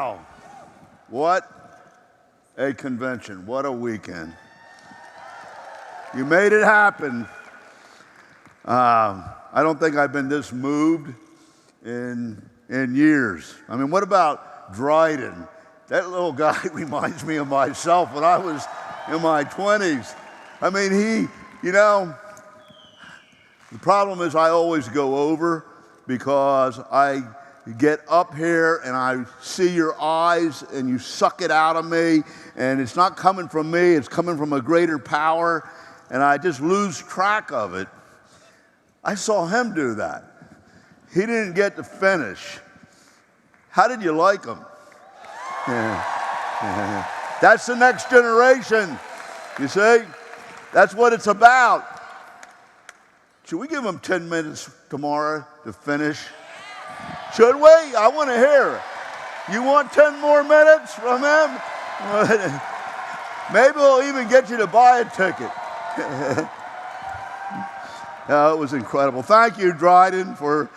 Wow, what a convention, what a weekend. You made it happen. I don't think I've been this moved in years. I mean, what about Dryden? That little guy reminds me of myself when I was in my 20s. I mean, the problem is I always go over because I get up here and I see your eyes and you suck it out of me, and it's not coming from me, it's coming from a greater power, and I just lose track of it. I saw him do that. He didn't get to finish. How did you like him? That's the next generation, you see? That's what it's about. Should we give him 10 minutes tomorrow to finish? Should we? I want to hear it. You want 10 more minutes from him? Maybe we'll even get you to buy a ticket. It was incredible. Thank you, Dryden, for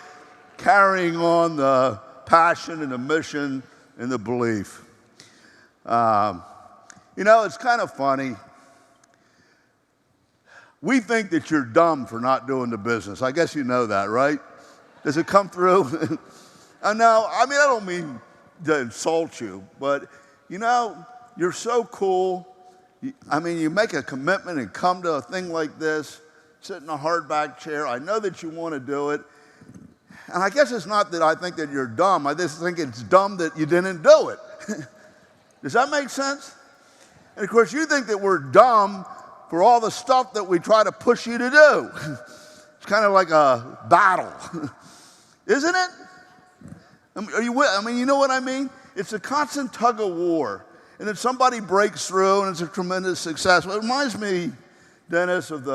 carrying on the passion and the mission and the belief. It's kind of funny. We think that you're dumb for not doing the business. I guess you know that, right? Does it come through? No, I don't mean to insult you, but you're so cool. You make a commitment and come to a thing like this, sit in a hardback chair. I know that you want to do it. And I guess it's not that I think that you're dumb. I just think it's dumb that you didn't do it. Does that make sense? And of course, you think that we're dumb for all the stuff that we try to push you to do. It's kind of like a battle, isn't it? You know what I mean? It's a constant tug of war. And then somebody breaks through and it's a tremendous success. Well, it reminds me, Dennis, of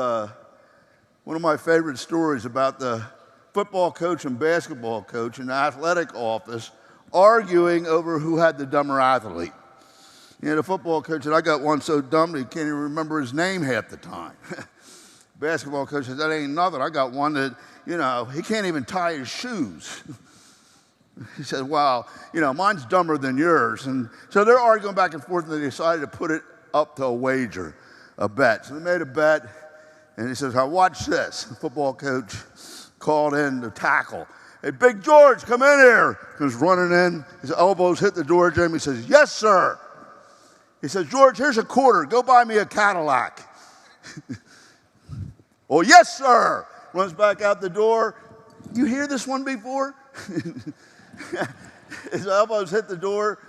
one of my favorite stories about the football coach and basketball coach in the athletic office arguing over who had the dumber athlete. The football coach said, I got one so dumb that he can't even remember his name half the time. Basketball coach said, that ain't nothing. I got one that, he can't even tie his shoes. He said, well, mine's dumber than yours. And so they're arguing back and forth, and they decided to put it up to a wager, a bet. So they made a bet, and he says, now watch this. The football coach called in to tackle. Hey, Big George, come in here. Comes running in. His elbows hit the door jam. He says, yes, sir. He says, George, here's a quarter. Go buy me a Cadillac. Oh, yes, sir. Runs back out the door. You hear this one before? His elbows hit the door,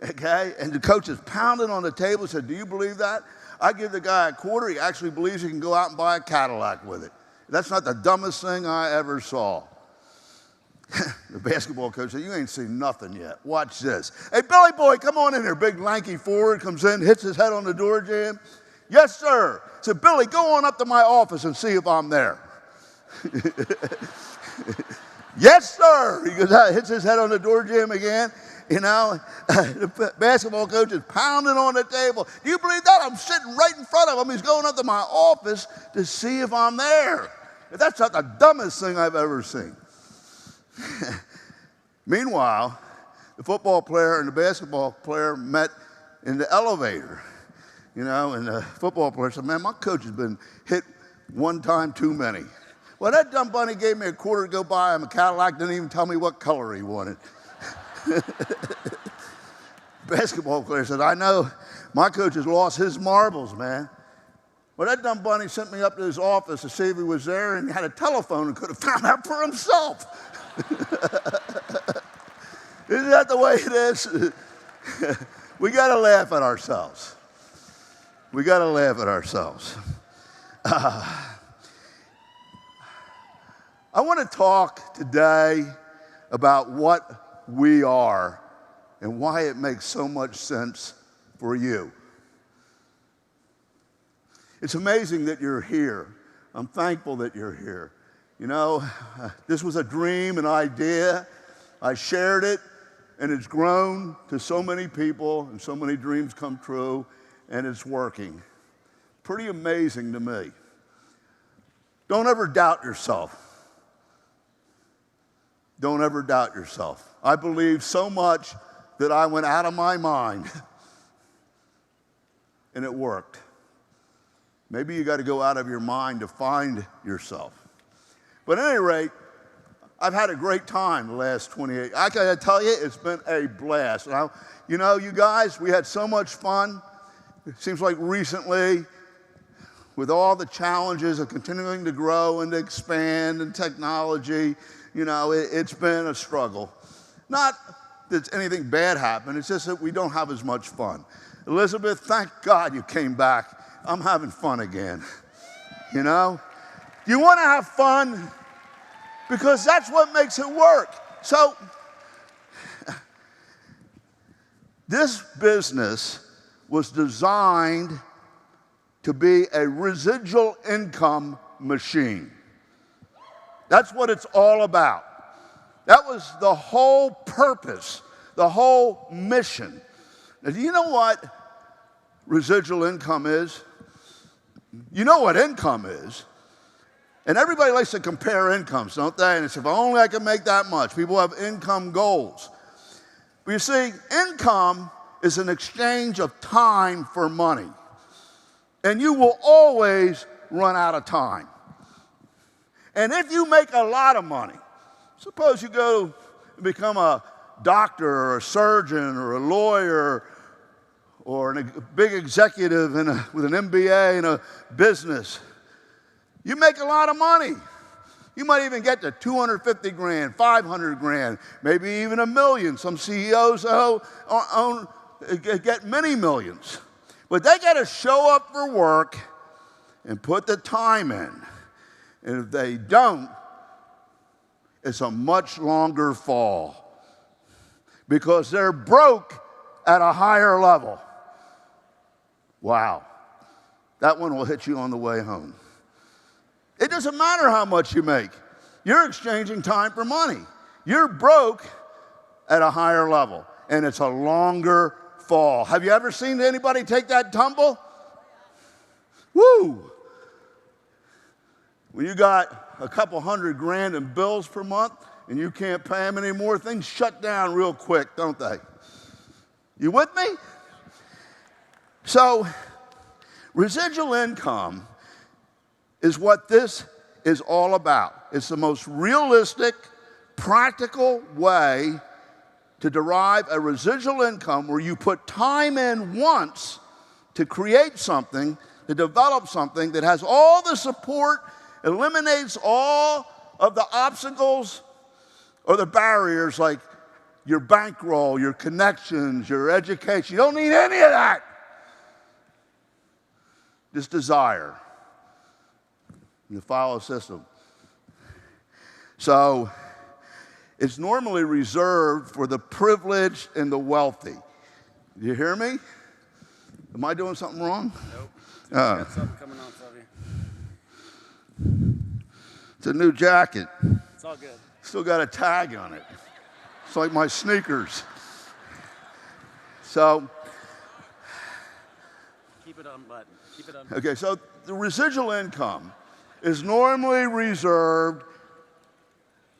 okay? And the coach is pounding on the table. He said, do you believe that? I give the guy a quarter. He actually believes he can go out and buy a Cadillac with it. That's not the dumbest thing I ever saw. The basketball coach said, you ain't seen nothing yet. Watch this. Hey, Billy boy, come on in here. Big lanky forward comes in, hits his head on the door jamb. Yes, sir. I said, Billy, go on up to my office and see if I'm there. Yes, sir. He goes out, hits his head on the door jamb again. The basketball coach is pounding on the table. Do you believe that? I'm sitting right in front of him. He's going up to my office to see if I'm there. That's not the dumbest thing I've ever seen. Meanwhile, the football player and the basketball player met in the elevator. And the football player said, man, my coach has been hit one time too many. Well, that dumb bunny gave me a quarter to go buy him a Cadillac, didn't even tell me what color he wanted. Basketball player said, I know my coach has lost his marbles, man. Well, that dumb bunny sent me up to his office to see if he was there, and he had a telephone and could have found out for himself. Isn't that the way it is? We got to laugh at ourselves. We got to laugh at ourselves. I want to talk today about what we are and why it makes so much sense for you. It's amazing that you're here. I'm thankful that you're here. This was a dream, an idea. I shared it, and it's grown to so many people, and so many dreams come true, and it's working. Pretty amazing to me. Don't ever doubt yourself. Don't ever doubt yourself. I believe so much that I went out of my mind. And it worked. Maybe you got to go out of your mind to find yourself. But at any rate, I've had a great time the last 28. I got to tell you, it's been a blast. Now, you know, you guys, we had so much fun. It seems like recently, with all the challenges of continuing to grow and to expand and technology, you know, it's been a struggle. Not that anything bad happened, it's just that we don't have as much fun. Elizabeth, thank God you came back. I'm having fun again. You know? You want to have fun because that's what makes it work. So, this business was designed to be a residual income machine. That's what it's all about. That was the whole purpose, the whole mission. Now, do you know what residual income is? You know what income is. And everybody likes to compare incomes, don't they? And it's if only I could make that much. People have income goals. But you see, income is an exchange of time for money. And you will always run out of time. And if you make a lot of money, suppose you go and become a doctor or a surgeon or a lawyer or a big executive with an MBA in a business, you make a lot of money. You might even get to 250 grand, 500 grand, maybe even $1 million. Some CEOs get many millions. But they got to show up for work and put the time in. And if they don't, it's a much longer fall because they're broke at a higher level. Wow. That one will hit you on the way home. It doesn't matter how much you make. You're exchanging time for money. You're broke at a higher level, and it's a longer fall. Have you ever seen anybody take that tumble? Woo! When you got a couple $100 grand in bills per month and you can't pay them anymore, things shut down real quick, don't they? You with me? So, residual income is what this is all about. It's the most realistic, practical way to derive a residual income where you put time in once to create something, to develop something that has all the support, eliminates all of the obstacles or the barriers like your bankroll, your connections, your education. You don't need any of that. Just desire. You follow a system. So, it's normally reserved for the privileged and the wealthy. Do you hear me? Am I doing something wrong? Nope. Got something coming on, Sylvia. It's a new jacket. It's all good. Still got a tag on it. It's like my sneakers. So, keep it unbuttoned. Keep it unbuttoned. Okay, so the residual income is normally reserved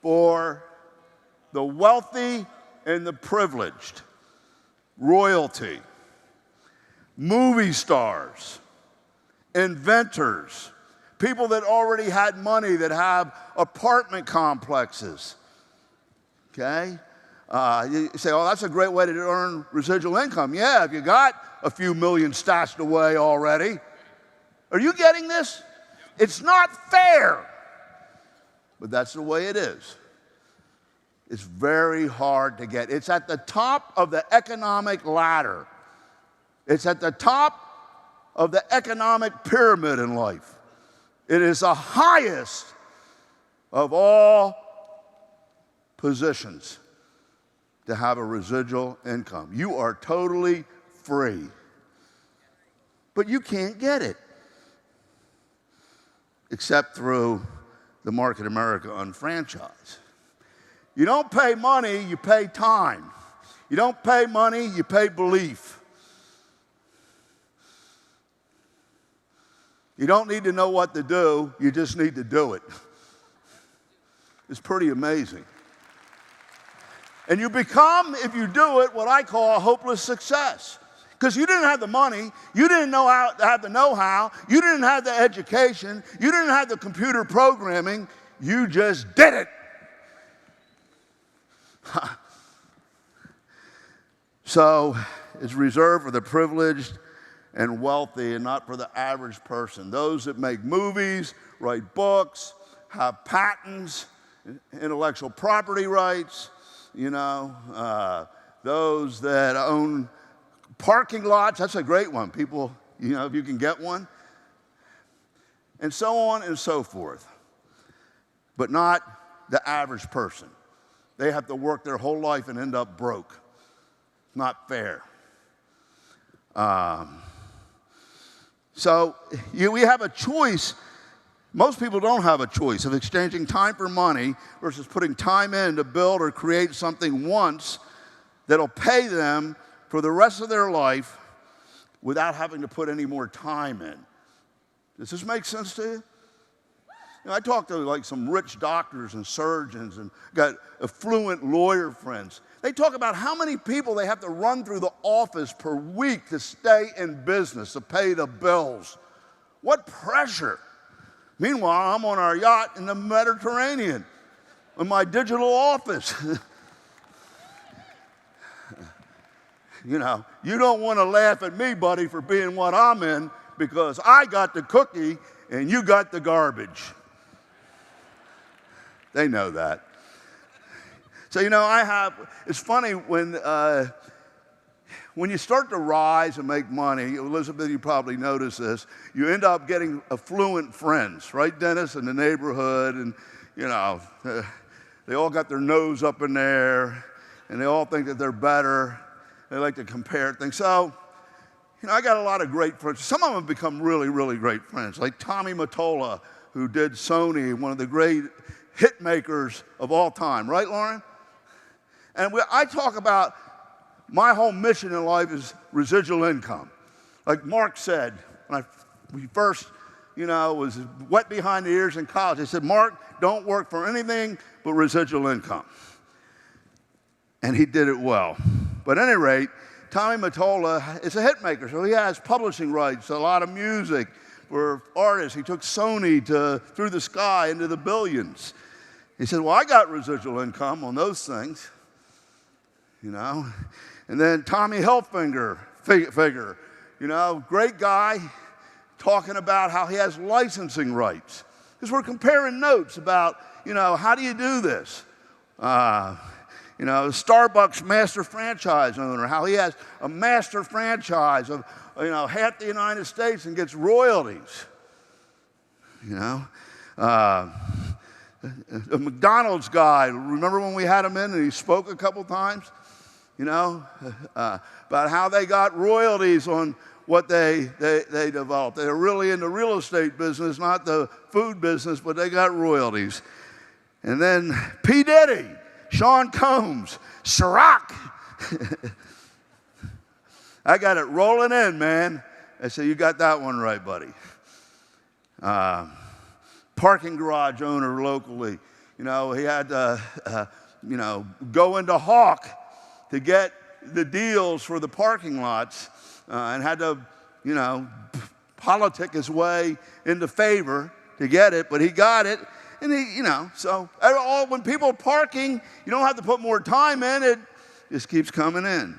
for the wealthy and the privileged, royalty, movie stars, inventors, people that already had money that have apartment complexes. Okay? You say, oh, that's a great way to earn residual income. Yeah, if you got a few million stashed away already. Are you getting this? It's not fair, but that's the way it is. It's very hard to get. It's at the top of the economic ladder. It's at the top of the economic pyramid in life. It is the highest of all positions to have a residual income. You are totally free, but you can't get it except through the Market America UnFranchise. You don't pay money, you pay time. You don't pay money, you pay belief. You don't need to know what to do, you just need to do it. It's pretty amazing. And you become, if you do it, what I call a hopeless success. Because you didn't have the money, you didn't know how to have the know-how, you didn't have the education, you didn't have the computer programming, you just did it. So it's reserved for the privileged and wealthy and not for the average person. Those that make movies, write books, have patents, intellectual property rights, those that own parking lots, that's a great one. People, if you can get one. And so on and so forth. But not the average person. They have to work their whole life and end up broke. Not fair. So we have a choice. Most people don't have a choice of exchanging time for money versus putting time in to build or create something once that'll pay them for the rest of their life without having to put any more time in. Does this make sense to you? I talk to like some rich doctors and surgeons and got affluent lawyer friends. They talk about how many people they have to run through the office per week to stay in business, to pay the bills. What pressure. Meanwhile, I'm on our yacht in the Mediterranean in my digital office. You don't want to laugh at me, buddy, for being what I'm in because I got the cookie and you got the garbage. They know that. So, it's funny when you start to rise and make money, Elizabeth, you probably noticed this, you end up getting affluent friends, right, Dennis, in the neighborhood, and, they all got their nose up in there, and they all think that they're better. They like to compare things. So, I got a lot of great friends. Some of them have become really, really great friends, like Tommy Mottola, who did Sony, one of the great hit makers of all time. Right, Lauren? And I talk about my whole mission in life is residual income. Like Mark said, when we first, was wet behind the ears in college, they said, Mark, don't work for anything but residual income. And he did it well. But at any rate, Tommy Mottola is a hit maker, so he has publishing rights, a lot of music for artists. He took Sony through the sky into the billions. He said, well, I got residual income on those things, And then Tommy Hilfiger, great guy, talking about how he has licensing rights. Because we're comparing notes about, how do you do this? Starbucks master franchise owner, how he has a master franchise of, half the United States and gets royalties. A McDonald's guy, remember when we had him in and he spoke a couple times? About how they got royalties on what they developed. They were really in the real estate business, not the food business, but they got royalties. And then P. Diddy, Sean Combs, Ciroc. I got it rolling in, man. I said, you got that one right, buddy. Parking garage owner locally. He had to, go into Hawk to get the deals for the parking lots and had to, politic his way into favor to get it, but he got it. And so when people are parking, you don't have to put more time in, it just keeps coming in.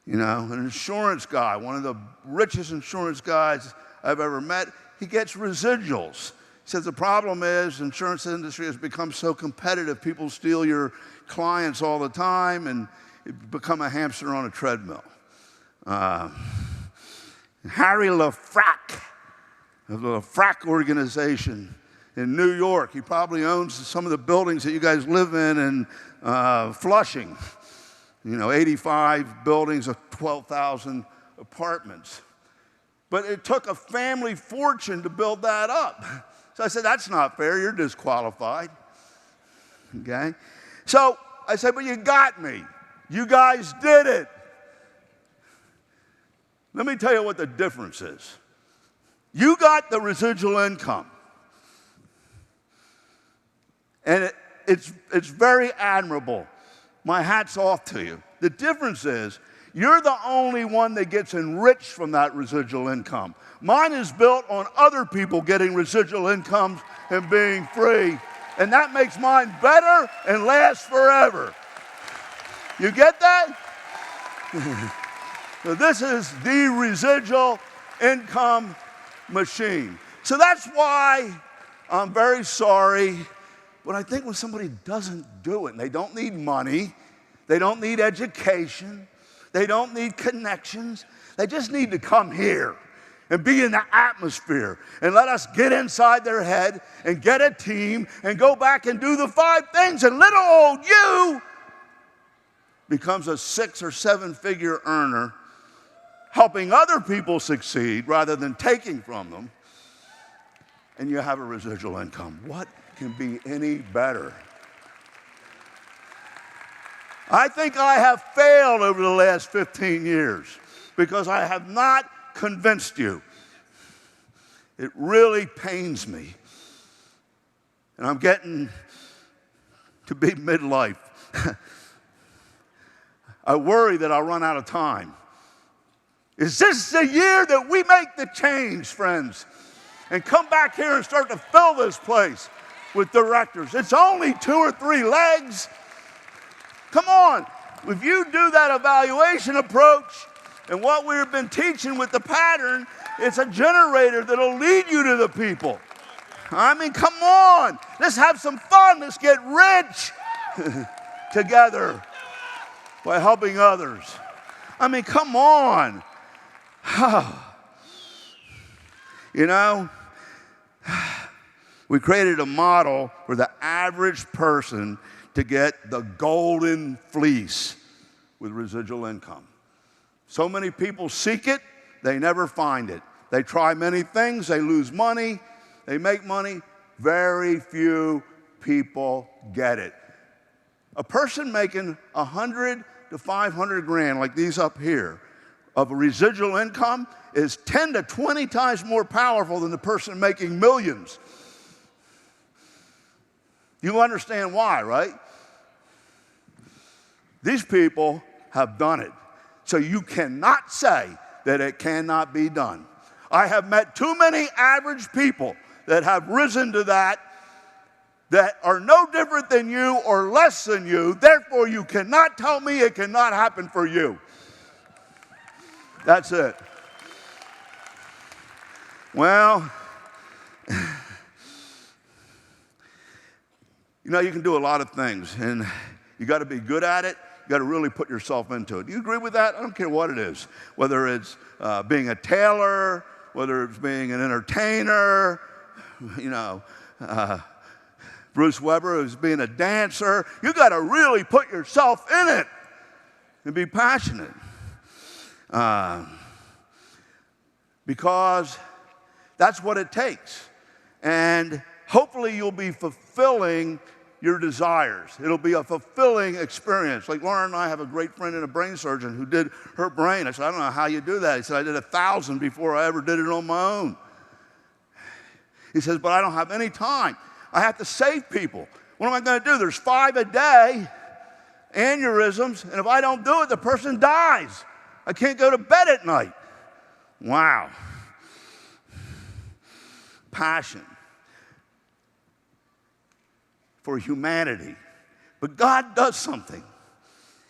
An insurance guy, one of the richest insurance guys I've ever met, he gets residuals. He says the problem is the insurance industry has become so competitive, people steal your clients all the time and become a hamster on a treadmill. Harry LaFrac of the LaFrac organization in New York. He probably owns some of the buildings that you guys live in Flushing. 85 buildings of 12,000 apartments. But it took a family fortune to build that up. So I said, that's not fair, you're disqualified. Okay? So I said, but you got me. You guys did it. Let me tell you what the difference is. You got the residual income. And it's very admirable. my hat's off to you. The difference is you're the only one that gets enriched from that residual income. Mine is built on other people getting residual incomes and being free, and that makes mine better and last forever. You get that? So this is the residual income machine. So that's why I'm very sorry, but I think when somebody doesn't do it, and they don't need money, they don't need education, they don't need connections, they just need to come here and be in the atmosphere and let us get inside their head and get a team and go back and do the 5 things, and little old you becomes a 6 or 7 figure earner, helping other people succeed rather than taking from them, and you have a residual income. What can be any better? I think I have failed over the last 15 years because I have not convinced you. It really pains me. And I'm getting to be midlife. I worry that I'll run out of time. Is this the year that we make the change, friends, and come back here and start to fill this place with directors? It's only 2 or 3 legs. Come on. If you do that evaluation approach and what we've been teaching with the pattern, it's a generator that'll lead you to the people. I mean, come on. Let's have some fun. Let's get rich together by helping others. I mean, come on. You know, we created a model for the average person to get the golden fleece with residual income. So many people seek it, they never find it. They try many things, they lose money, they make money. Very few people get it. A person making 100 to 500 grand, like these up here, of a residual income is 10 to 20 times more powerful than the person making millions. You understand why, right? These people have done it. So you cannot say that it cannot be done. I have met too many average people that have risen to that are no different than you or less than you. Therefore, you cannot tell me it cannot happen for you. That's it. Well, you know, you can do a lot of things, and you got to be good at it. You got to really put yourself into it. Do you agree with that? I don't care what it is, whether it's being a tailor, whether it's being an entertainer, you know, Bruce Weber is being a dancer. You got to really put yourself in it and be passionate. Because that's what it takes. And hopefully you'll be fulfilling your desires. It'll be a fulfilling experience. Like Lauren and I have a great friend and a brain surgeon who did her brain. I said, I don't know how you do that. He said, I did 1,000 before I ever did it on my own. He says, but I don't have any time. I have to save people. What am I going to do? There's 5 a day, aneurysms, and if I don't do it, the person dies. I can't go to bed at night. Wow. Passion for humanity. But God does something.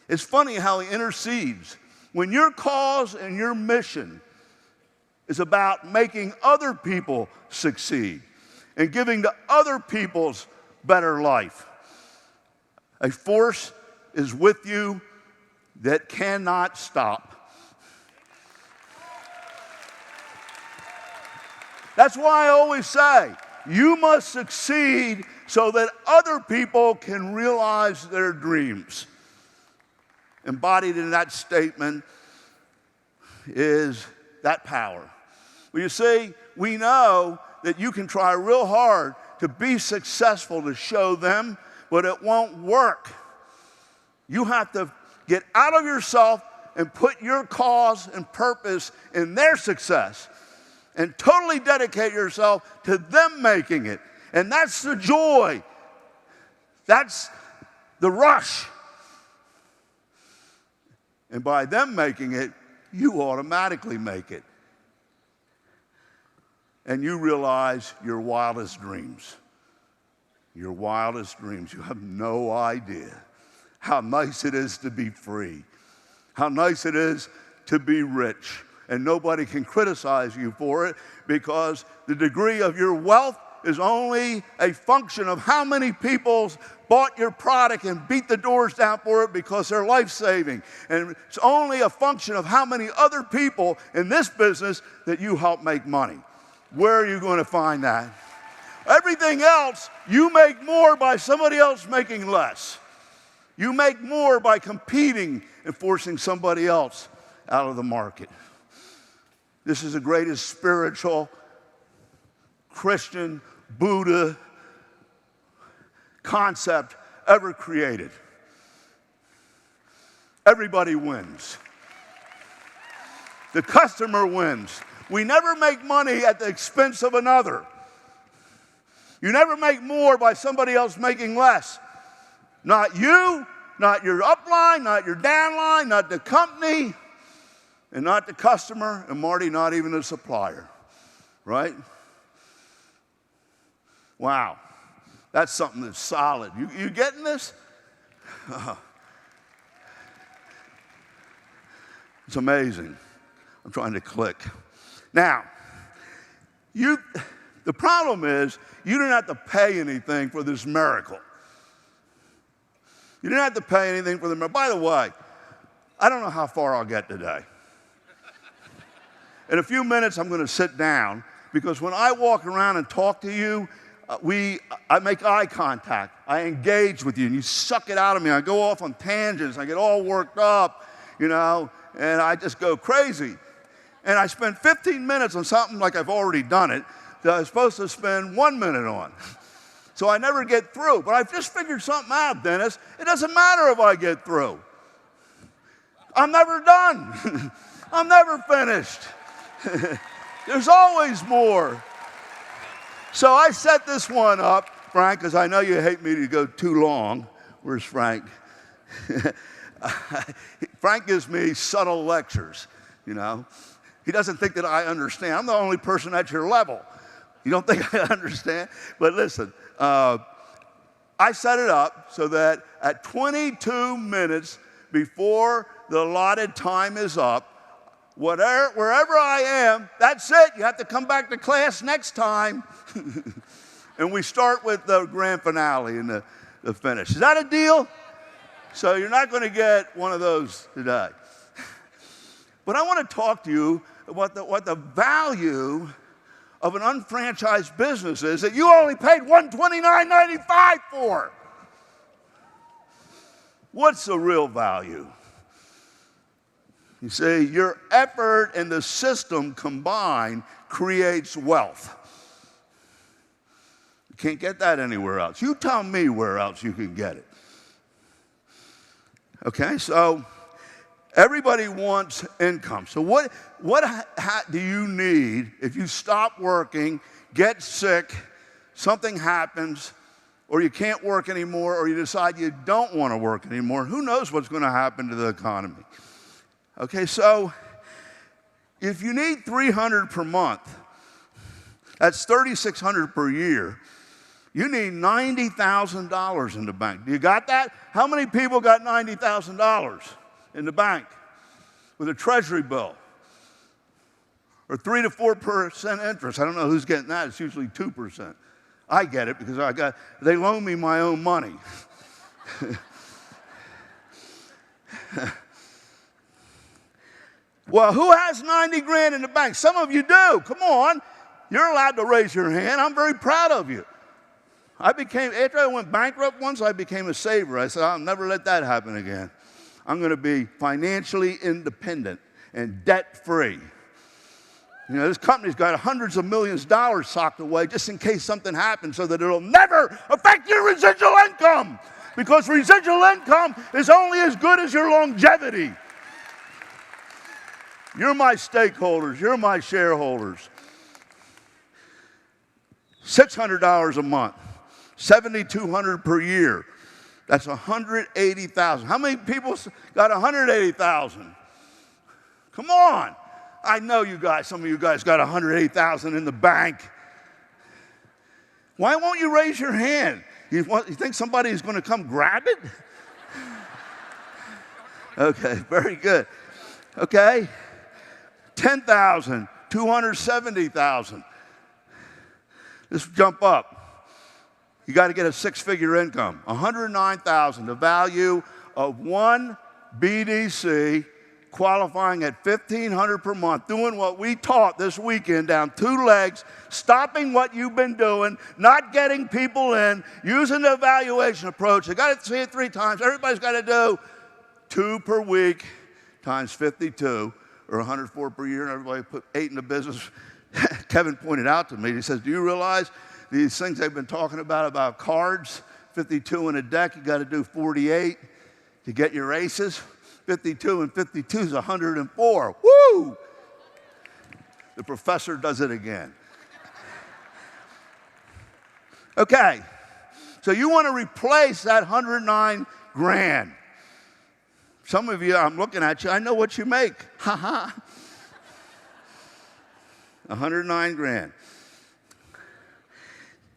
It's funny how He intercedes. When your cause and your mission is about making other people succeed and giving to other people's better life, a force is with you that cannot stop. That's why I always say, you must succeed so that other people can realize their dreams. Embodied in that statement is that power. Well, you see, we know that you can try real hard to be successful to show them, but it won't work. You have to get out of yourself and put your cause and purpose in their success and totally dedicate yourself to them making it. And that's the joy. That's the rush. And by them making it, you automatically make it. And you realize your wildest dreams. Your wildest dreams. You have no idea how nice it is to be free. How nice it is to be rich. And nobody can criticize you for it because the degree of your wealth is only a function of how many people bought your product and beat the doors down for it because they're life-saving. And it's only a function of how many other people in this business that you help make money. Where are you going to find that? Everything else, you make more by somebody else making less. You make more by competing and forcing somebody else out of the market. This is the greatest spiritual, Christian, Buddha concept ever created. Everybody wins. The customer wins. We never make money at the expense of another. You never make more by somebody else making less. Not you, not your upline, not your downline, not the company, and not the customer, and Marty, not even the supplier. Right? Wow. That's something that's solid. You getting this? It's amazing. I'm trying to click. Now, the problem is you didn't have to pay anything for this miracle. You didn't have to pay anything for the miracle. By the way, I don't know how far I'll get today. In a few minutes, I'm going to sit down because when I walk around and talk to you, I make eye contact. I engage with you, and you suck it out of me. I go off on tangents. I get all worked up, and I just go crazy. And I spend 15 minutes on something like I've already done it that I was supposed to spend 1 minute on. So I never get through. But I've just figured something out, Dennis. It doesn't matter if I get through. I'm never done. I'm never finished. There's always more. So I set this one up, Frank, because I know you hate me to go too long. Where's Frank? Frank gives me subtle lectures, He doesn't think that I understand. I'm the only person at your level. You don't think I understand? But listen, I set it up so that at 22 minutes before the allotted time is up, wherever I am, that's it. You have to come back to class next time. And we start with the grand finale and the finish. Is that a deal? So you're not going to get one of those today. But I want to talk to you about what the value of an unfranchised business is that you only paid $129.95 for. What's the real value? You see, your effort and the system combined creates wealth. You can't get that anywhere else. You tell me where else you can get it. Okay, so everybody wants income. So what do you need if you stop working, get sick, something happens, or you can't work anymore, or you decide you don't want to work anymore? Who knows what's going to happen to the economy? Okay, so if you need $300 per month, that's $3,600 per year. You need $90,000 in the bank. Do you got that? How many people got $90,000 in the bank with a treasury bill? Or 3 to 4% interest. I don't know who's getting that. It's usually 2%. I get it because they loan me my own money. Well, who has 90 grand in the bank? Some of you do. Come on. You're allowed to raise your hand. I'm very proud of you. After I went bankrupt once, I became a saver. I said, I'll never let that happen again. I'm going to be financially independent and debt-free. This company's got hundreds of millions of dollars socked away just in case something happens so that it'll never affect your residual income. Because residual income is only as good as your longevity. You're my stakeholders. You're my shareholders. $600 a month, $7,200 per year. That's 180,000. How many people got 180,000? Come on. I know you guys, some of you guys got 180,000 in the bank. Why won't you raise your hand? You think somebody is going to come grab it? Okay, very good. Okay, 10,000, 270,000. Let's jump up. You got to get a six-figure income. 109,000, the value of one BDC, qualifying at $1,500 per month, doing what we taught this weekend down two legs, stopping what you've been doing, not getting people in, using the valuation approach. They got to see it 3 times. Everybody's got to do 2 per week times 52, or 104 per year, and everybody put 8 in the business. Kevin pointed out to me, he says, do you realize these things they've been talking about cards, 52 in a deck, you got to do 48 to get your aces. 52 and 52 is 104. Woo! The professor does it again. Okay, so you want to replace that 109 grand. Some of you, I'm looking at you, I know what you make. Ha ha. 109 grand.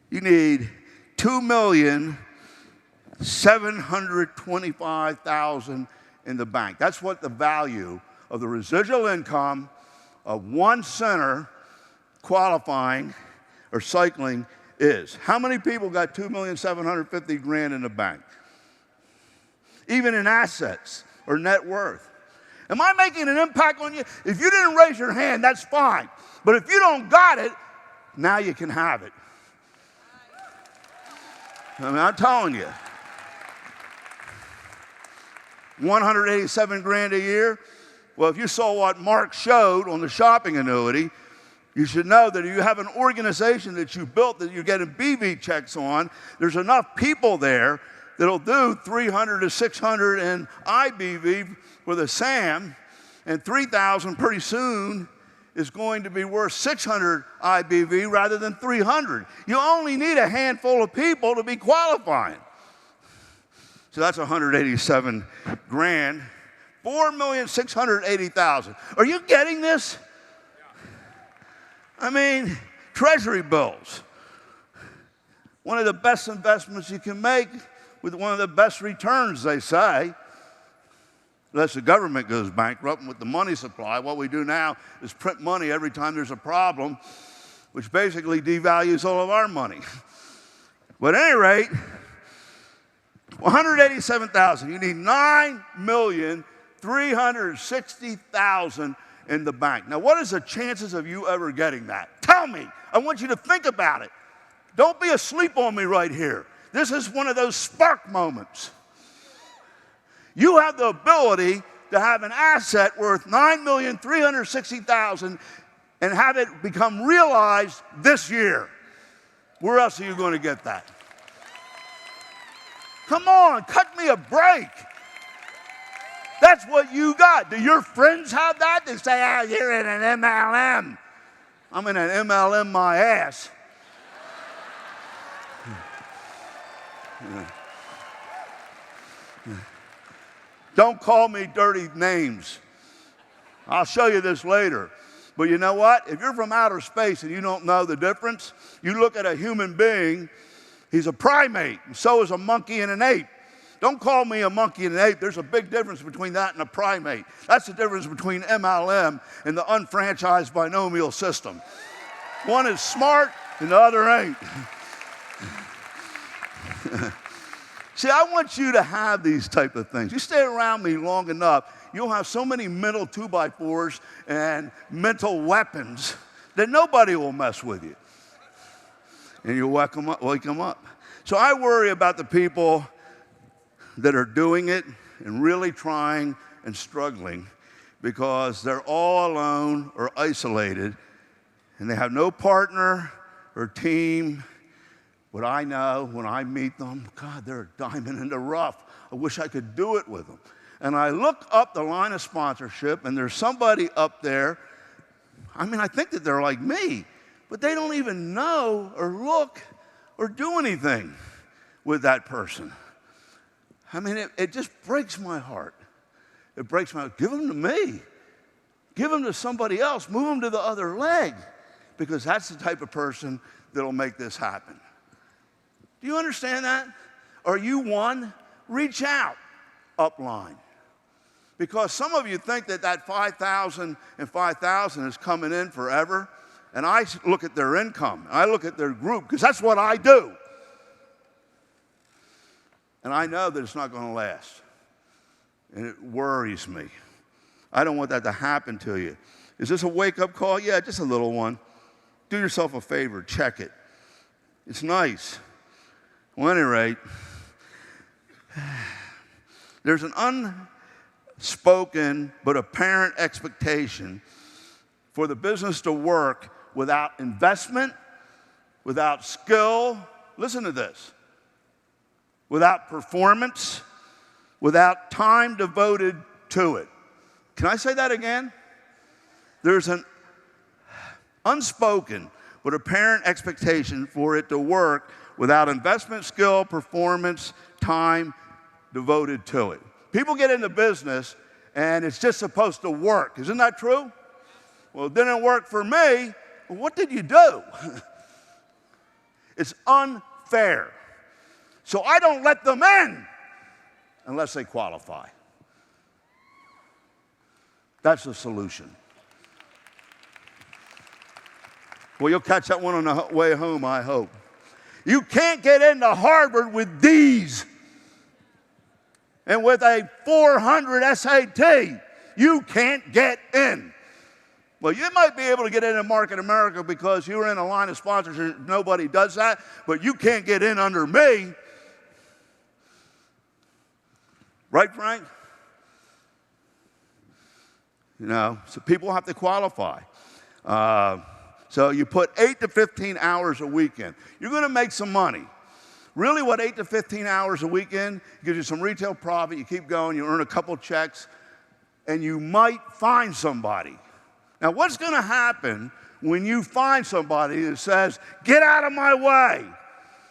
You need 2,725,000 in the bank. That's what the value of the residual income of one center qualifying or cycling is. How many people got 2,750,000 grand in the bank? Even in assets or net worth. Am I making an impact on you? If you didn't raise your hand, that's fine. But if you don't got it, now you can have it. I mean, I'm telling you. 187 grand a year. Well, if you saw what Mark showed on the shopping annuity, you should know that if you have an organization that you built that you're getting BV checks on, there's enough people there that'll do 300 to 600 in IBV with a SAM, and 3,000 pretty soon is going to be worth 600 IBV rather than 300. You only need a handful of people to be qualifying. So that's 187 grand, 4,680,000. Are you getting this? I mean, treasury bills. One of the best investments you can make with one of the best returns, they say. Unless the government goes bankrupt with the money supply. What we do now is print money every time there's a problem, which basically devalues all of our money. But at any rate, 187,000. You need 9,360,000 in the bank. Now, what is the chances of you ever getting that? Tell me. I want you to think about it. Don't be asleep on me right here. This is one of those spark moments. You have the ability to have an asset worth 9,360,000 and have it become realized this year. Where else are you going to get that? Come on, cut me a break. That's what you got. Do your friends have that? They say, you're in an MLM. I'm in an MLM my ass. Don't call me dirty names. I'll show you this later. But you know what? If you're from outer space and you don't know the difference, you look at a human being, he's a primate, and so is a monkey and an ape. Don't call me a monkey and an ape. There's a big difference between that and a primate. That's the difference between MLM and the unfranchised binomial system. One is smart and the other ain't. See, I want you to have these type of things. You stay around me long enough, you'll have so many mental 2x4s and mental weapons that nobody will mess with you. And you'll wake them up. So I worry about the people that are doing it and really trying and struggling because they're all alone or isolated and they have no partner or team. What I know when I meet them, God, they're a diamond in the rough. I wish I could do it with them. And I look up the line of sponsorship, and there's somebody up there. I mean, I think that they're like me, but they don't even know or look or do anything with that person. I mean, it just breaks my heart. It breaks my heart. Give them to me. Give them to somebody else. Move them to the other leg, because that's the type of person that'll make this happen. Do you understand that? Are you one? Reach out upline. Because some of you think that 5,000 and 5,000 is coming in forever. And I look at their income. I look at their group, because that's what I do. And I know that it's not going to last. And it worries me. I don't want that to happen to you. Is this a wake-up call? Yeah, just a little one. Do yourself a favor. Check it. It's nice. Well, at any rate, there's an unspoken but apparent expectation for the business to work without investment, without skill. Listen to this. Without performance, without time devoted to it. Can I say that again? There's an unspoken but apparent expectation for it to work without investment, skill, performance, time devoted to it. People get into business and it's just supposed to work. Isn't that true? Well, it didn't work for me. Well, what did you do? It's unfair. So I don't let them in unless they qualify. That's the solution. Well, you'll catch that one on the way home, I hope. You can't get into Harvard with D's and with a 400 SAT. You can't get in. Well, you might be able to get into Market America because you're in a line of sponsorship. Nobody does that, but you can't get in under me. Right, Frank? You know, so people have to qualify. So you put 8 to 15 hours a week in. You're going to make some money. Really, what 8 to 15 hours a week in gives you some retail profit. You keep going, you earn a couple checks, and you might find somebody. Now, what's going to happen when you find somebody that says, get out of my way?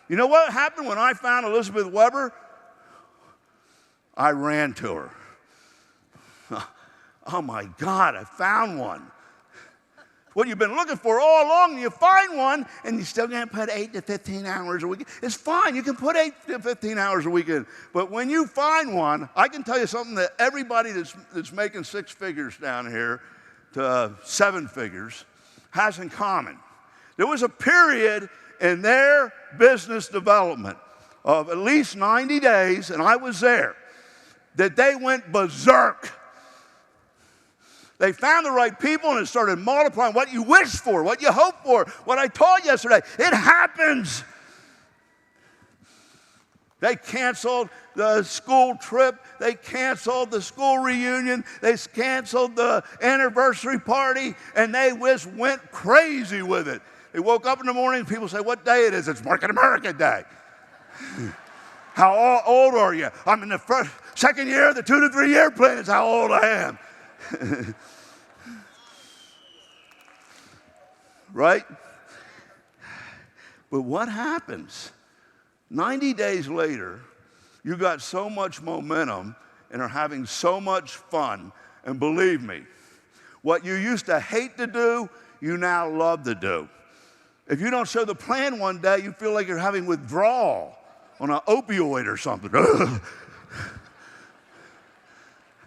You know what happened when I found Elizabeth Weber? I ran to her. Oh my God, I found one. What you've been looking for all along, you find one, and you still can't put 8 to 15 hours a week. It's fine, you can put 8 to 15 hours a week in. But when you find one, I can tell you something that everybody that's making 6 figures down here to 7 figures has in common. There was a period in their business development of at least 90 days, and I was there, that they went berserk. They found the right people and it started multiplying what you wished for, what you hoped for, what I taught yesterday. It happens. They canceled the school trip. They canceled the school reunion. They canceled the anniversary party, and they just went crazy with it. They woke up in the morning, people say, what day it is? It's Market America Day. How old are you? I'm in the second year of the 2 to 3 year plan is how old I am. Right? But what happens? 90 days later, you got so much momentum and are having so much fun. And believe me, what you used to hate to do, you now love to do. If you don't show the plan one day, you feel like you're having withdrawal on an opioid or something.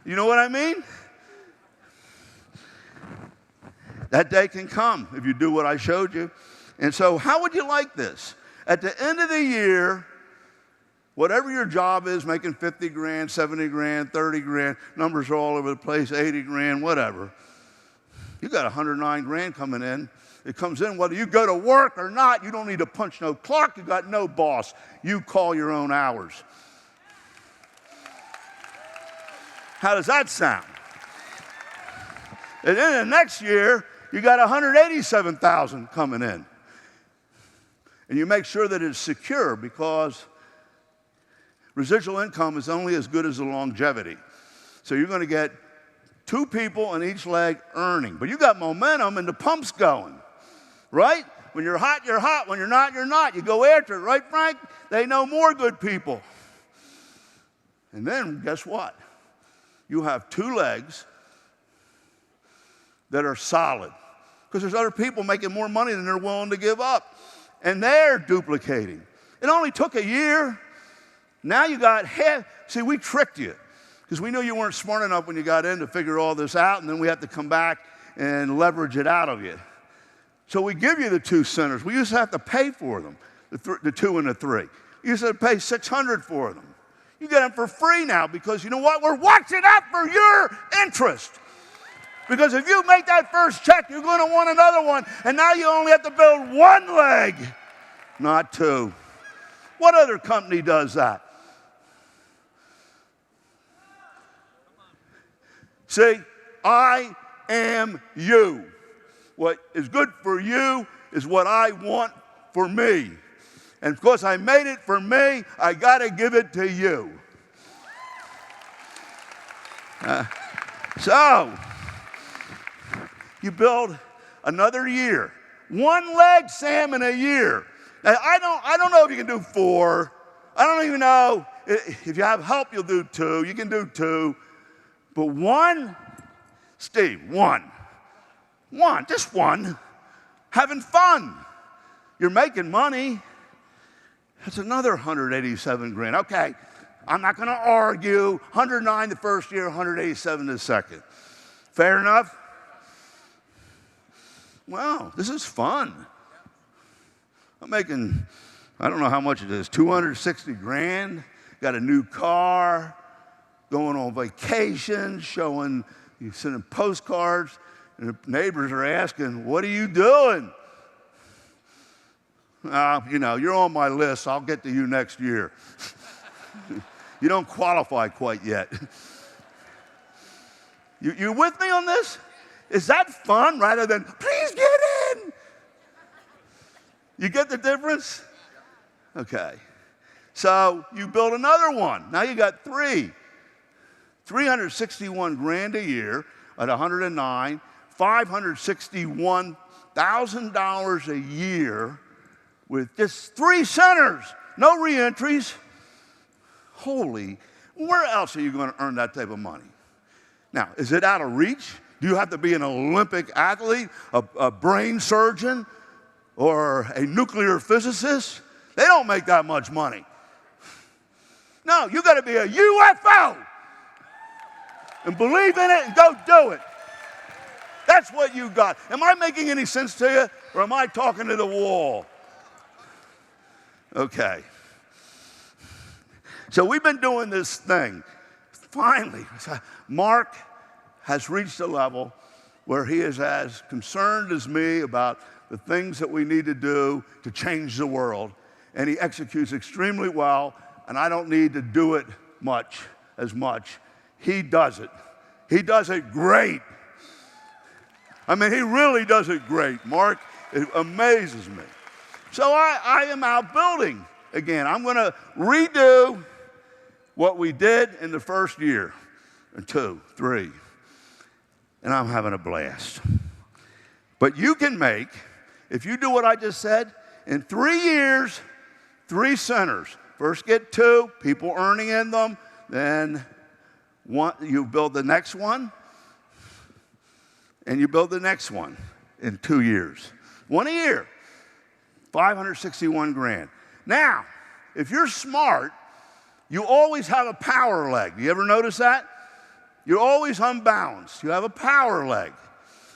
You know what I mean? That day can come if you do what I showed you. And so how would you like this? At the end of the year, whatever your job is, making 50 grand, 70 grand, 30 grand, numbers are all over the place, 80 grand, whatever. You got 109 grand coming in. It comes in whether you go to work or not. You don't need to punch no clock. You got no boss. You call your own hours. How does that sound? And then the next year, you got 187,000 coming in. And you make sure that it's secure, because residual income is only as good as the longevity. So you're going to get 2 people on each leg earning. But you got momentum and the pump's going, right? When you're hot, you're hot. When you're not, you're not. You go after it, right, Frank? They know more good people. And then guess what? You have 2 legs that are solid. Because there's other people making more money than they're willing to give up. And they're duplicating. It only took a year. Now you got half. See, we tricked you. Because we knew you weren't smart enough when you got in to figure all this out. And then we have to come back and leverage it out of you. So we give you the 2 centers. We used to have to pay for them, the 2 and the 3. You used to pay $600 for them. You get them for free now because you know what? We're watching out for your interest. Because if you make that first check, you're going to want another one. And now you only have to build 1 leg, not 2. What other company does that? See, I am you. What is good for you is what I want for me. And because I made it for me, I got to give it to you. So, you build another year. 1 leg, Sam, in a year. Now, I don't know if you can do 4. I don't even know. If you have help, you'll do 2. You can do 2. But 1, Steve, 1. 1, just 1. Having fun. You're making money. That's another 187 grand. Okay, I'm not going to argue. 109 the first year, 187 the second. Fair enough? Wow, this is fun. I'm making, I don't know how much it is, 260 grand. Got a new car, going on vacation, you sending postcards, and the neighbors are asking, what are you doing? You're on my list. I'll get to you next year. You don't qualify quite yet. You with me on this? Is that fun rather than, please get in? You get the difference? Okay. So you build another one. Now you got 3. 361 grand a year at 109, $561,000 a year with just 3 centers, no reentries. Holy, where else are you going to earn that type of money? Now, is it out of reach? Do you have to be an Olympic athlete, a brain surgeon, or a nuclear physicist? They don't make that much money. No, you got to be a UFO and believe in it and go do it. That's what you got. Am I making any sense to you, or am I talking to the wall? Okay. So we've been doing this thing. Finally, Mark has reached a level where he is as concerned as me about the things that we need to do to change the world. And he executes extremely well, and I don't need to do it as much. He does it. He does it great. I mean, he really does it great, Mark. It amazes me. So I am out building again. I'm going to redo what we did in the first year, and 2, 3, and I'm having a blast. But you can make, if you do what I just said, in 3 years, 3 centers. First get 2, people earning in them, then you build the next one, and you build the next one in 2 years. 1 a year, 561 grand. Now, if you're smart, you always have a power leg. You ever notice that? You're always unbalanced. You have a power leg.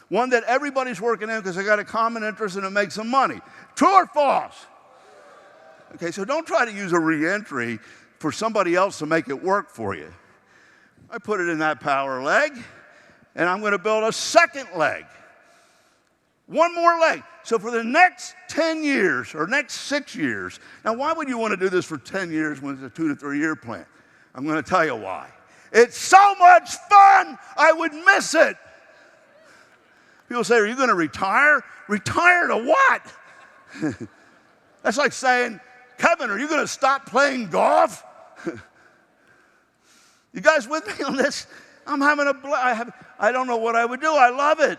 One that everybody's working in because they got a common interest and it makes them money. True or false? Okay, so don't try to use a reentry for somebody else to make it work for you. I put it in that power leg, and I'm going to build a second leg. 1 more leg. So for the next 10 years or next 6 years, now why would you want to do this for 10 years when it's a 2 to 3 year plan? I'm going to tell you why. It's so much fun, I would miss it. People say, are you going to retire? Retire to what? That's like saying, Kevin, are you going to stop playing golf? You guys with me on this? I'm having a blast. I don't know what I would do. I love it.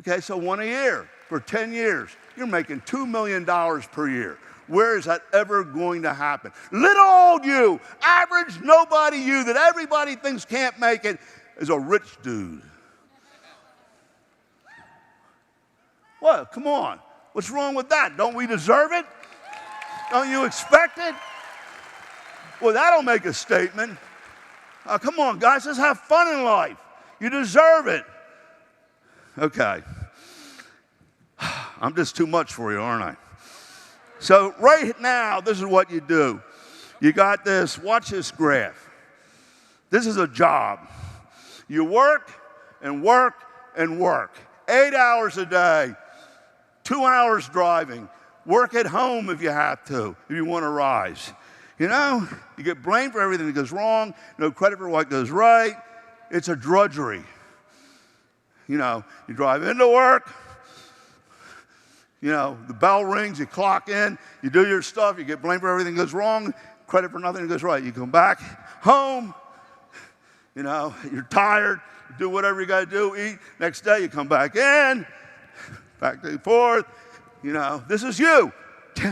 Okay, so 1 a year for 10 years. You're making $2 million per year. Where is that ever going to happen? Little old you, average nobody you that everybody thinks can't make it, is a rich dude. What? Come on. What's wrong with that? Don't we deserve it? Don't you expect it? Well, that'll make a statement. Come on, guys, let's have fun in life. You deserve it. Okay. I'm just too much for you, aren't I? So right now, this is what you do. You got this, watch this graph. This is a job. You work and work and work. 8 hours a day, 2 hours driving. Work at home if you have to, if you want to rise. You know, you get blamed for everything that goes wrong, no credit for what goes right. It's a drudgery. You know, you drive into work, you know, the bell rings, you clock in, you do your stuff, you get blamed for everything that goes wrong, credit for nothing that goes right. You come back home, you know, you're tired, you do whatever you got to do, eat. Next day you come back in, back and forth. You know, this is you.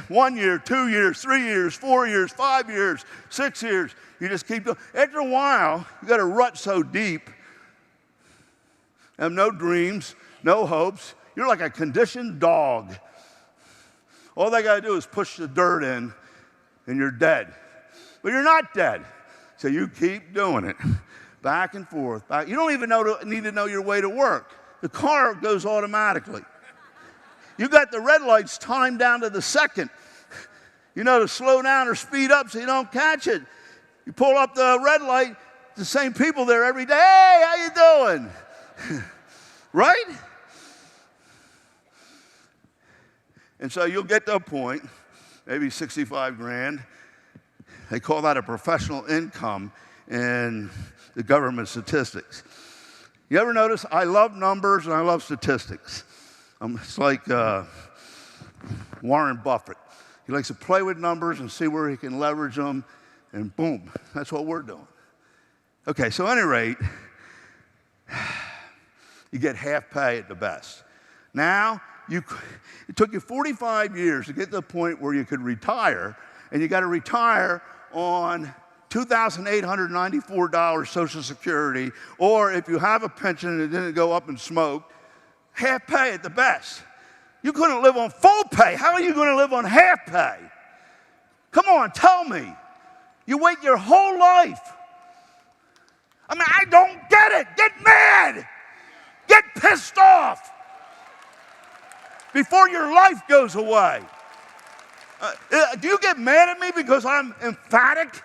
1 year, 2 years, 3 years, 4 years, 5 years, 6 years. You just keep going. After a while, you got a rut so deep, have no dreams, no hopes. You're like a conditioned dog. All they got to do is push the dirt in, and you're dead. But you're not dead. So you keep doing it. Back and forth. Back. You don't even need to know your way to work. The car goes automatically. You got the red lights timed down to the second. You know to slow down or speed up so you don't catch it. You pull up the red light, the same people there every day. Hey, how you doing? Right? And so you'll get to a point, maybe 65 grand. They call that a professional income in the government statistics. You ever notice I love numbers and I love statistics? It's like Warren Buffett. He likes to play with numbers and see where he can leverage them, and boom, that's what we're doing. Okay, so at any rate, you get half pay at the best. Now, it took you 45 years to get to the point where you could retire, and you got to retire on $2,894 Social Security, or if you have a pension and it didn't go up in smoke, half pay at the best. You couldn't live on full pay. How are you going to live on half pay? Come on, tell me. You wait your whole life. I mean, I don't get it. Get mad. Get pissed off before your life goes away. Do you get mad at me because I'm emphatic?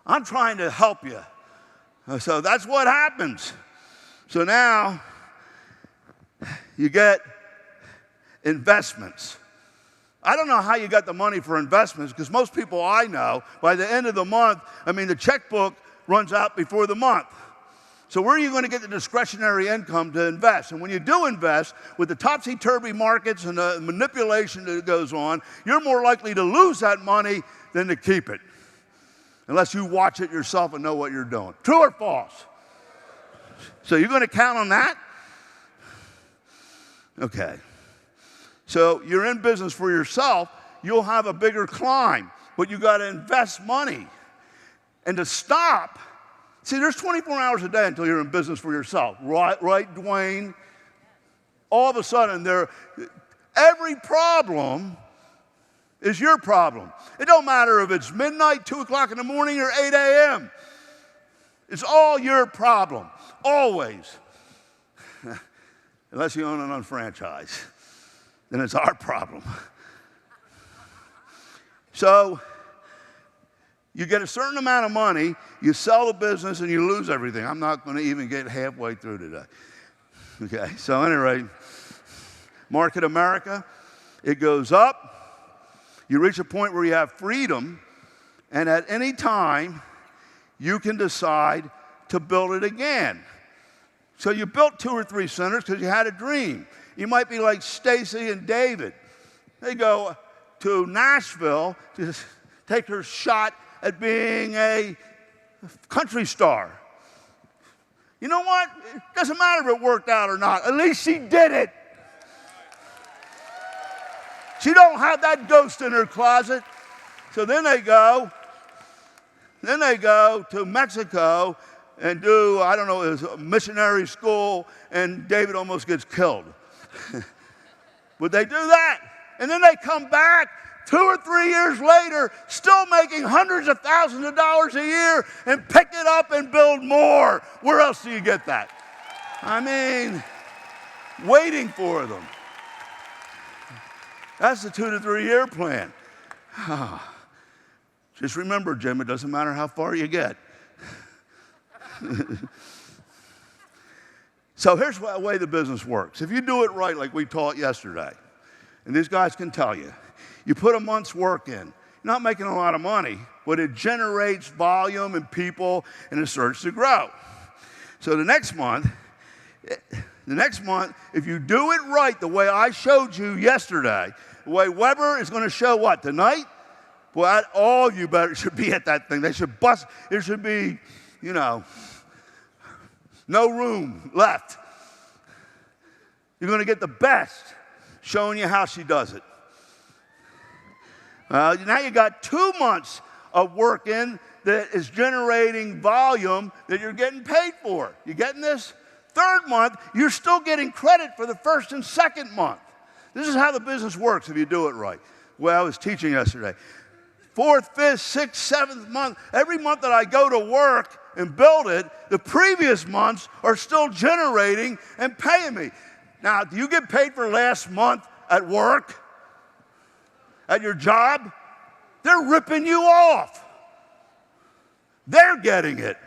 I'm trying to help you. So that's what happens. So now you get investments. I don't know how you got the money for investments, because most people I know, by the end of the month, the checkbook runs out before the month. So where are you going to get the discretionary income to invest? And when you do invest, with the topsy-turvy markets and the manipulation that goes on, you're more likely to lose that money than to keep it, unless you watch it yourself and know what you're doing. True or false? So you're going to count on that? Okay. So you're in business for yourself, you'll have a bigger climb, but you got to invest money. And to stop, see, there's 24 hours a day until you're in business for yourself. Right, Dwayne? All of a sudden, every problem is your problem. It don't matter if it's midnight, 2 o'clock in the morning, or 8 a.m. It's all your problem, always. Unless you own an unfranchise, then it's our problem. So you get a certain amount of money, you sell the business, and you lose everything. I'm not going to even get halfway through today. Okay, so at any rate, market America, it goes up. You reach a point where you have freedom, and at any time, you can decide to build it again. So you built 2 or 3 centers because you had a dream. You might be like Stacy and David. They go to Nashville to take their shot at being a country star. You know what? It doesn't matter if it worked out or not. At least she did it. She don't have that ghost in her closet. So then they go to Mexico and do, I don't know, it was a missionary school, and David almost gets killed. But they do that. And then they come back 2 or 3 years later, still making hundreds of thousands of dollars a year, and pick it up and build more. Where else do you get that? I mean, waiting for them. That's the 2 to 3 year plan. Just remember, Jim, it doesn't matter how far you get. So here's the way the business works. If you do it right, like we taught yesterday, and these guys can tell you, you put a month's work in. You're not making a lot of money, but it generates volume and people, and it starts to grow. So the next month, if you do it right the way I showed you yesterday, the way Weber is going to show what, tonight? Well, all you should be at that thing. They should bust. There should be, no room left. You're going to get the best showing you how she does it. Now you got 2 months of work in that is generating volume that you're getting paid for. You getting this? 3rd month, you're still getting credit for the 1st and 2nd month. This is how the business works if you do it right. Well, I was teaching yesterday. 4th, 5th, 6th, 7th month, every month that I go to work and build it, the previous months are still generating and paying me. Now, do you get paid for last month at work? At your job? They're ripping you off. They're getting it.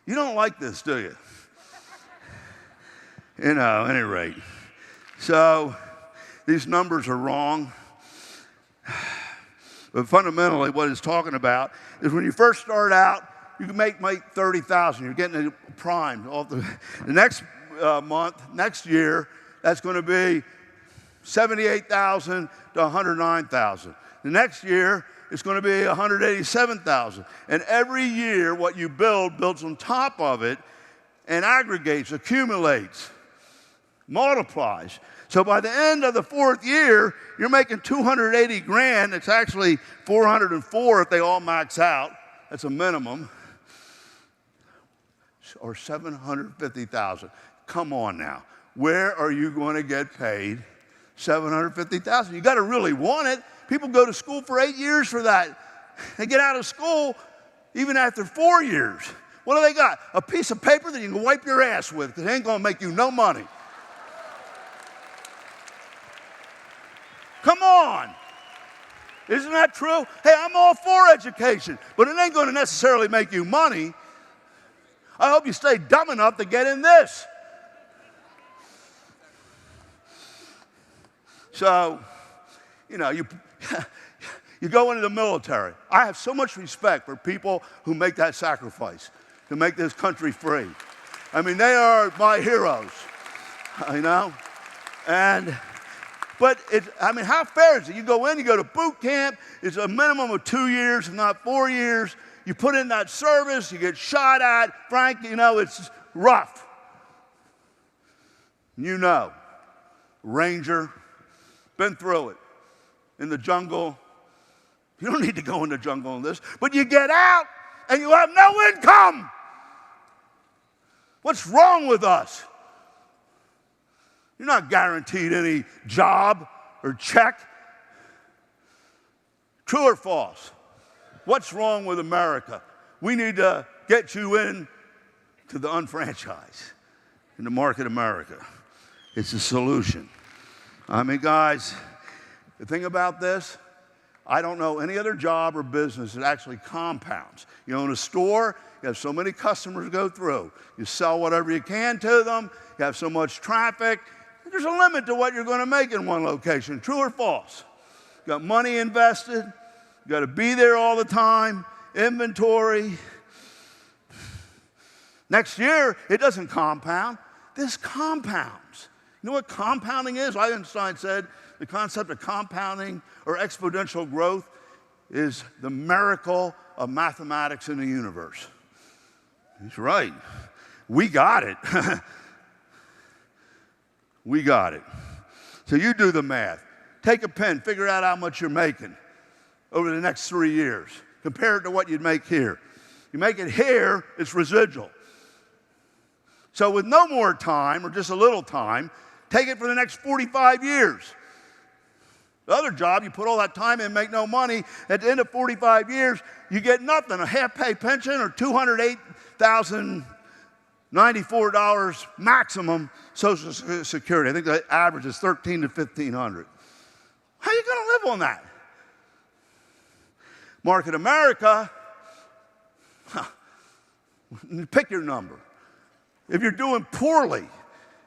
You don't like this, do you? At any rate. So, these numbers are wrong. But fundamentally, what it's talking about is when you first start out, you can make $30,000. You're getting it primed. The next month, next year, that's going to be $78,000 to $109,000. The next year, it's going to be $187,000. And every year, what you builds on top of it and aggregates, accumulates, multiplies. So by the end of the 4th year, you're making $280,000. It's actually $404 if they all max out. That's a minimum. Or $750,000. Come on now. Where are you going to get paid $750,000? You got to really want it. People go to school for 8 years for that. They get out of school even after 4 years. What do they got? A piece of paper that you can wipe your ass with because it ain't going to make you no money. Come on. Isn't that true? Hey, I'm all for education, but it ain't going to necessarily make you money. I hope you stay dumb enough to get in this. So, you go into the military. I have so much respect for people who make that sacrifice to make this country free. I mean, they are my heroes, But how fair is it? You go in, you go to boot camp. It's a minimum of 2 years, if not 4 years. You put in that service, you get shot at. Frank, it's rough. Ranger, been through it. In the jungle. You don't need to go in the jungle in this. But you get out, and you have no income. What's wrong with us? You're not guaranteed any job or check. True or false? What's wrong with America? We need to get you in to the unfranchise, in the market America. It's a solution. Guys, the thing about this, I don't know any other job or business that actually compounds. You own a store, you have so many customers go through. You sell whatever you can to them, you have so much traffic. There's a limit to what you're going to make in one location. True or false? You got money invested. You got to be there all the time. Inventory. Next year, it doesn't compound. This compounds. You know what compounding is? Einstein said the concept of compounding or exponential growth is the miracle of mathematics in the universe. He's right. We got it. We got it. So you do the math. Take a pen, figure out how much you're making over the next 3 years. Compare it to what you'd make here. You make it here, it's residual. So with no more time, or just a little time, take it for the next 45 years. The other job, you put all that time in, make no money. At the end of 45 years, you get nothing, a half-pay pension or $208,094 maximum Social Security. I think the average is $1,300 to $1,500. How are you going to live on that? Market America, pick your number. If you're doing poorly,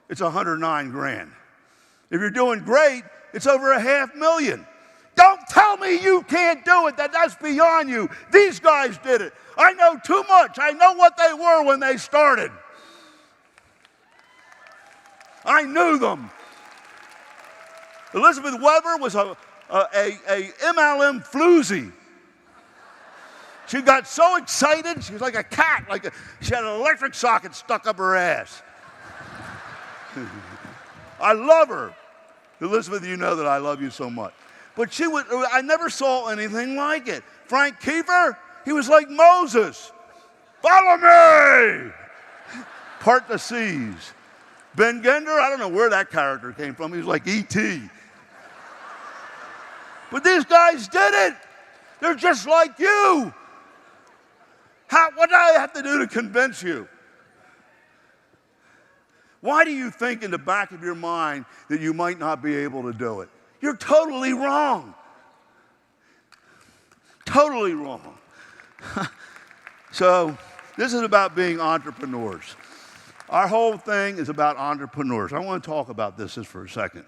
it's 109 grand. If you're doing great, it's over $500,000. Don't tell me you can't do it, that's beyond you. These guys did it. I know too much. I know what they were when they started. I knew them. Elizabeth Weber was a MLM floozy. She got so excited, she was like a cat, she had an electric socket stuck up her ass. I love her. Elizabeth, you know that I love you so much. But I never saw anything like it. Frank Kiefer, he was like Moses. Follow me! Part the seas. Ben Gender, I don't know where that character came from. He was like E.T. But these guys did it. They're just like you. What do I have to do to convince you? Why do you think in the back of your mind that you might not be able to do it? You're totally wrong. Totally wrong. So this is about being entrepreneurs. Our whole thing is about entrepreneurs. I want to talk about this just for a second.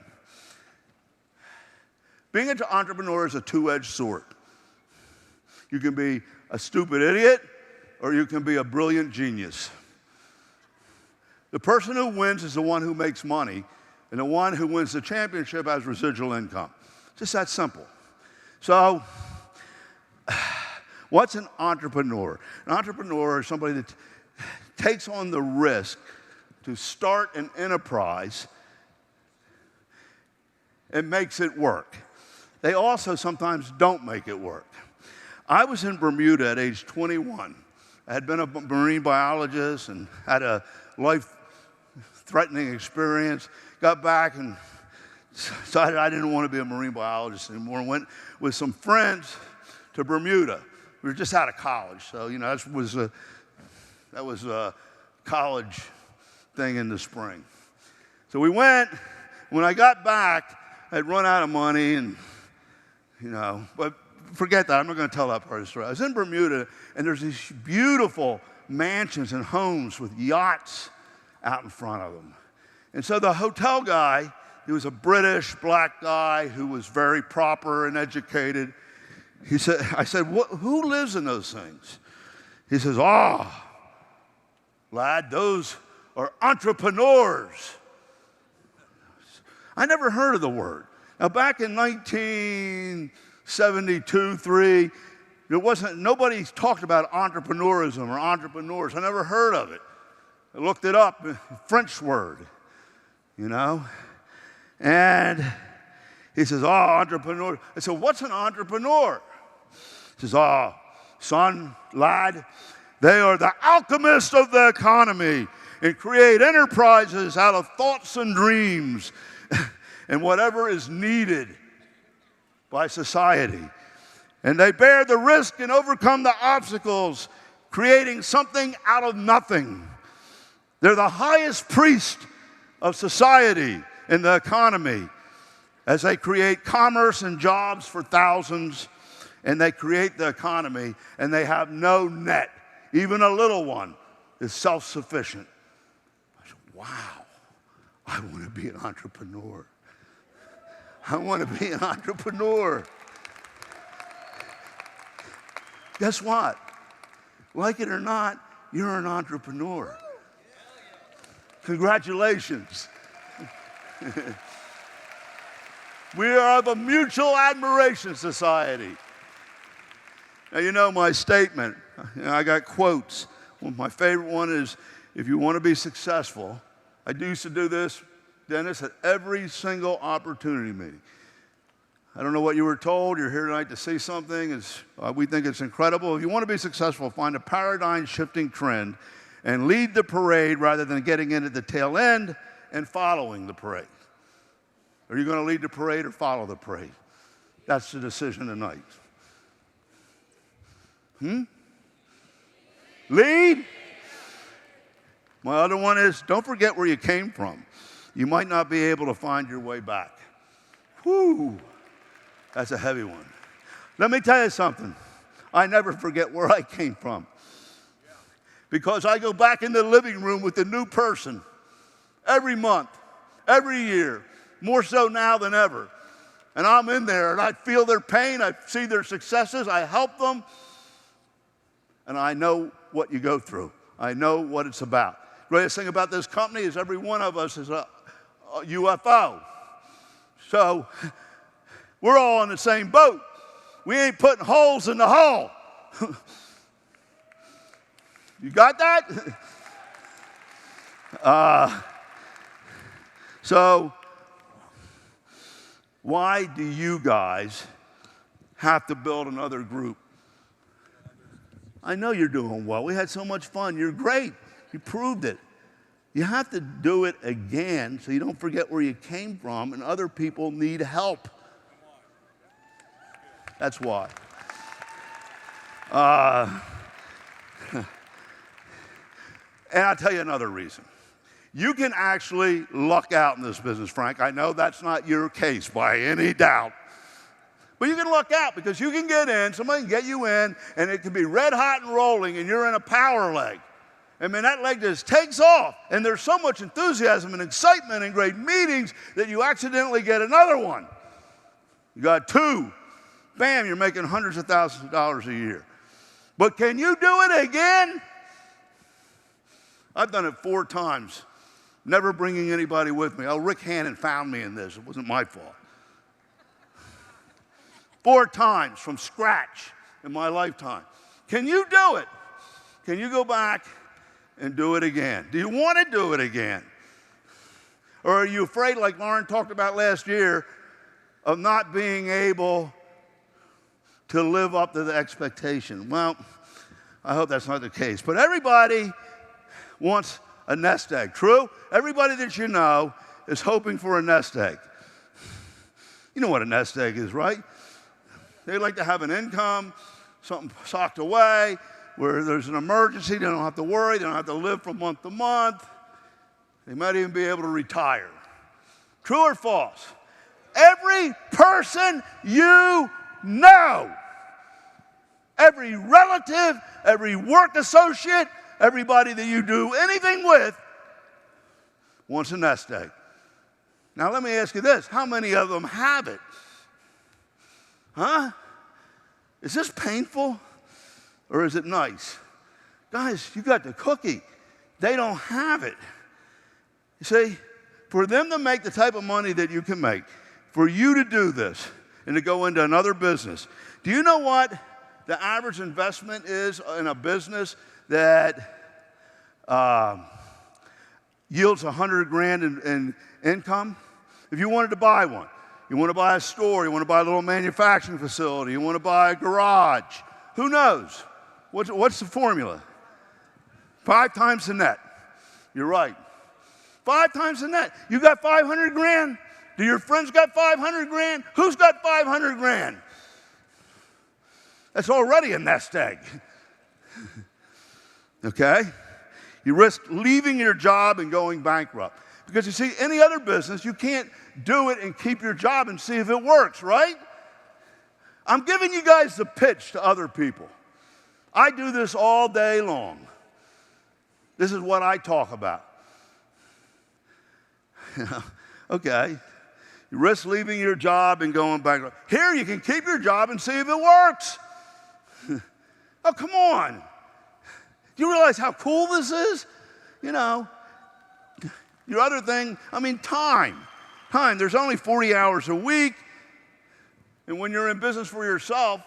Being an entrepreneur is a two-edged sword. You can be a stupid idiot or you can be a brilliant genius. The person who wins is the one who makes money, and the one who wins the championship has residual income. Just that simple. So, what's an entrepreneur? An entrepreneur is somebody that takes on the risk to start an enterprise and makes it work. They also sometimes don't make it work. I was in Bermuda at age 21. I had been a marine biologist and had a life-threatening experience. Got back and decided I didn't want to be a marine biologist anymore. Went with some friends to Bermuda. We were just out of college, so that was a college thing in the spring. So we went. When I got back, I'd run out of money, and but forget that. I'm not going to tell that part of the story. I was in Bermuda, and there's these beautiful mansions and homes with yachts out in front of them. And so the hotel guy, he was a British black guy who was very proper and educated. I said, who lives in those things? He says, lad, those are entrepreneurs. I never heard of the word. Now, back in 1972, 3, nobody talked about entrepreneurism or entrepreneurs. I never heard of it. I looked it up, French word, And he says, entrepreneur. I said, what's an entrepreneur? He says, son, lad, they are the alchemists of the economy and create enterprises out of thoughts and dreams and whatever is needed by society. And they bear the risk and overcome the obstacles, creating something out of nothing. They're the highest priest of society in the economy as they create commerce and jobs for thousands, and they create the economy, and they have no net. Even a little one is self-sufficient. I said, wow, I want to be an entrepreneur. I want to be an entrepreneur. Guess what? Like it or not, you're an entrepreneur. Congratulations. We are of a mutual admiration society. Now, you know my statement. I got quotes. Well, my favorite one is, if you want to be successful, I used to do this Dennis at every single opportunity meeting. I don't know what you were told. You're here tonight to see something. We think it's incredible. If you want to be successful, find a paradigm-shifting trend and lead the parade rather than getting in at the tail end and following the parade. Are you going to lead the parade or follow the parade? That's the decision tonight. Lead? My other one is, don't forget where you came from. You might not be able to find your way back. Whew, that's a heavy one. Let me tell you something. I never forget where I came from. Because I go back in the living room with a new person every month, every year, more so now than ever. And I'm in there, and I feel their pain. I see their successes. I help them. And I know what you go through. I know what it's about. The greatest thing about this company is every one of us is a UFO. So we're all in the same boat. We ain't putting holes in the hull. You got that? So why do you guys have to build another group? I know you're doing well. We had so much fun. You're great. You proved it. You have to do it again so you don't forget where you came from and other people need help. That's why. And I'll tell you another reason. You can actually luck out in this business, Frank. I know that's not your case by any doubt. But you can luck out because you can get in, somebody can get you in, and it can be red hot and rolling, and you're in a power leg. I mean, that leg just takes off, and there's so much enthusiasm and excitement and great meetings that you accidentally get another one. You got two. Bam, you're making hundreds of thousands of dollars a year. But can you do it again? I've done it 4 times, never bringing anybody with me. Oh, Rick Hannon found me in this. It wasn't my fault. 4 times from scratch in my lifetime. Can you do it? Can you go back and do it again? Do you want to do it again? Or are you afraid, like Lauren talked about last year, of not being able to live up to the expectation? Well, I hope that's not the case. But everybody wants a nest egg. True? Everybody that you know is hoping for a nest egg. You know what a nest egg is, right? They like to have an income, something socked away, where there's an emergency. They don't have to worry. They don't have to live from month to month. They might even be able to retire. True or false? Every person you know, every relative, every work associate, everybody that you do anything with wants a nest egg. Now let me ask you this. How many of them have it? Huh? Is this painful or is it nice? Guys, you got the cookie. They don't have it. You see, for them to make the type of money that you can make, for you to do this and to go into another business, do you know what the average investment is in a business that yields $100,000 in income? If you wanted to buy one, you want to buy a store, you want to buy a little manufacturing facility, you want to buy a garage, who knows? What's the formula? 5 times the net. You're right. 5 times the net. You got $500,000? Do your friends got $500,000? Who's got $500,000? That's already a nest egg. Okay? You risk leaving your job and going bankrupt. Because you see, any other business, you can't do it and keep your job and see if it works, right? I'm giving you guys the pitch to other people. I do this all day long. This is what I talk about. Okay. You risk leaving your job and going bankrupt. Here, you can keep your job and see if it works. Oh, come on. Do you realize how cool this is? You know, your other thing, I mean, time. Time. There's only 40 hours a week. And when you're in business for yourself,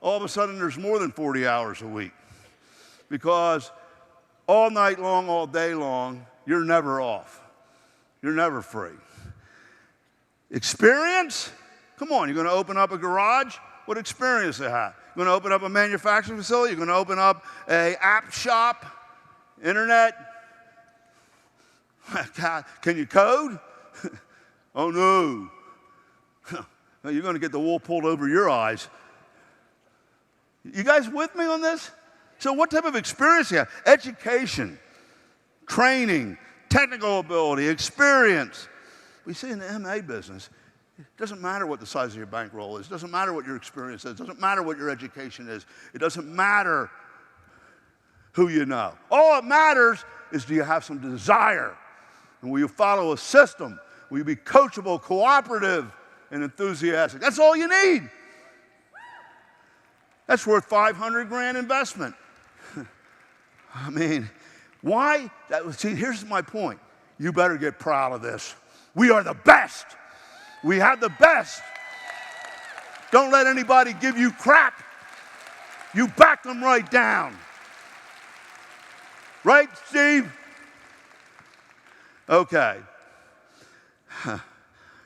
all of a sudden there's more than 40 hours a week. Because all night long, all day long, you're never off. You're never free. Experience? Come on, you're going to open up a garage? What experience do you have? You're going to open up a manufacturing facility? You're going to open up an app shop? Internet? Can you code? Oh, no. You're going to get the wool pulled over your eyes. You guys with me on this? So what type of experience do you have? Education, training, technical ability, experience. We see in the MA business, it doesn't matter what the size of your bankroll is. It doesn't matter what your experience is. It doesn't matter what your education is. It doesn't matter who you know. All that matters is, do you have some desire? And will you follow a system? Will you be coachable, cooperative, and enthusiastic? That's all you need. That's worth 500 grand investment. I mean, why? See, here's my point. You better get proud of this. We are the best. We have the best. Don't let anybody give you crap. You back them right down. Right, Steve? Okay.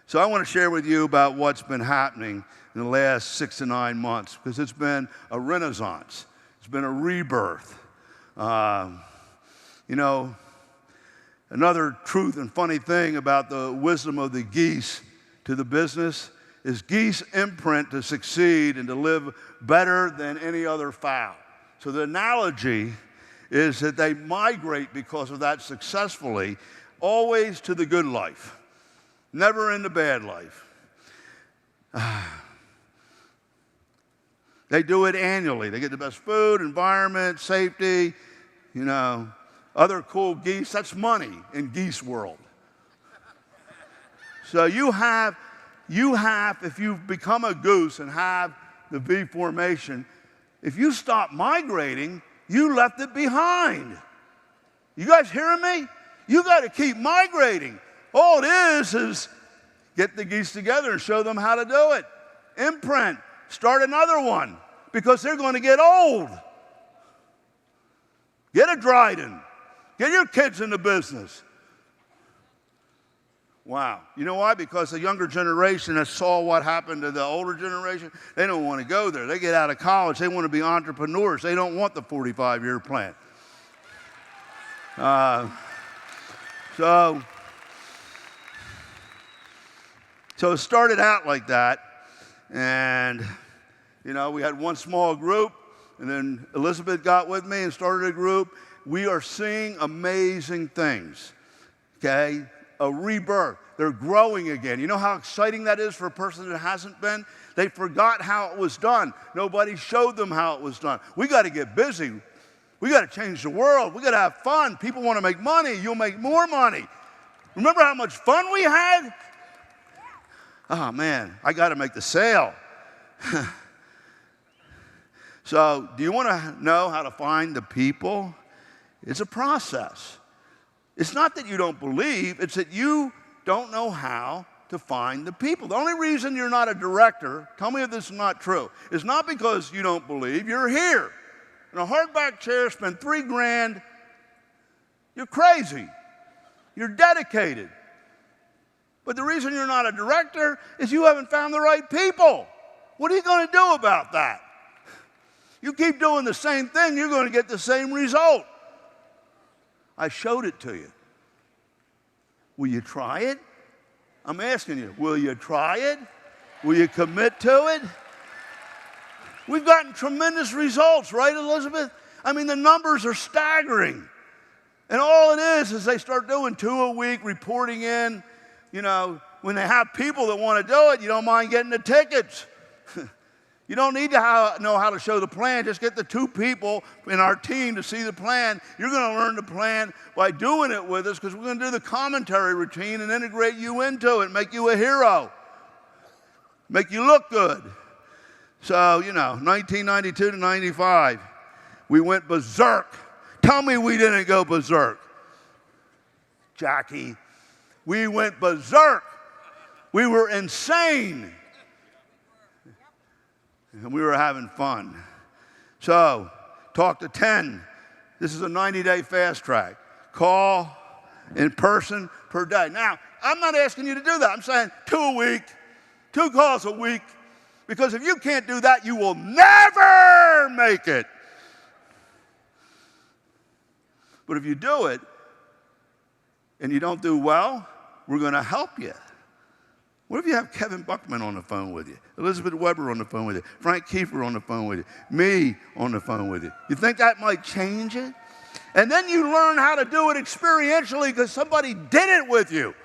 So I want to share with you about what's been happening in the last 6 to 9 months, because it's been a renaissance. It's been a rebirth. You know, another truth and funny thing about the wisdom of the geese to the business is geese imprint to succeed and to live better than any other fowl. So the analogy is that they migrate because of that successfully, always to the good life, never in the bad life. They do it annually. They get the best food, environment, safety, you know, other cool geese. That's money in geese world. So you have, if you become a goose and have the V formation, if you stop migrating, you left it behind. You guys hearing me? You got to keep migrating. All it is get the geese together and show them how to do it. Imprint. Start another one, because they're going to get old. Get a Dryden. Get your kids in the business. Wow. You know why? Because the younger generation that saw what happened to the older generation, they don't want to go there. They get out of college. They want to be entrepreneurs. They don't want the 45-year plan. So it started out like that. And, you know, we had one small group, and then Elizabeth got with me and started a group. We are seeing amazing things, okay? A rebirth. They're growing again. You know how exciting that is for a person that hasn't been? They forgot how it was done. Nobody showed them how it was done. We got to get busy. We got to change the world. We got to have fun. People want to make money. You'll make more money. Remember how much fun we had? Oh, man, I got to make the sale. So do you want to know how to find the people? It's a process. It's not that you don't believe. It's that you don't know how to find the people. The only reason you're not a director, tell me if this is not true, is not because you don't believe. You're here in a hardback chair, spend $3 grand. You're crazy. You're dedicated. But the reason you're not a director is you haven't found the right people. What are you going to do about that? You keep doing the same thing, you're going to get the same result. I showed it to you. Will you try it? I'm asking you, will you try it? Will you commit to it? We've gotten tremendous results, right, Elizabeth? I mean, the numbers are staggering. And all it is they start doing 2 a week, reporting in. You know, when they have people that want to do it, you don't mind getting the tickets. You don't need to know how to show the plan. Just get the 2 people in our team to see the plan. You're going to learn the plan by doing it with us, because we're going to do the commentary routine and integrate you into it, make you a hero, make you look good. So, you know, 1992 to 95, we went berserk. Tell me we didn't go berserk. Jackie, we went berserk. We were insane. And we were having fun. So, talk to 10. This is a 90-day fast track. Call, in person, per day. Now, I'm not asking you to do that. I'm saying 2 a week, 2 calls a week, because if you can't do that, you will never make it. But if you do it and you don't do well, we're going to help you. What if you have Kevin Buckman on the phone with you, Elizabeth Weber on the phone with you, Frank Kiefer on the phone with you, me on the phone with you? You think that might change it? And then you learn how to do it experientially because somebody did it with you.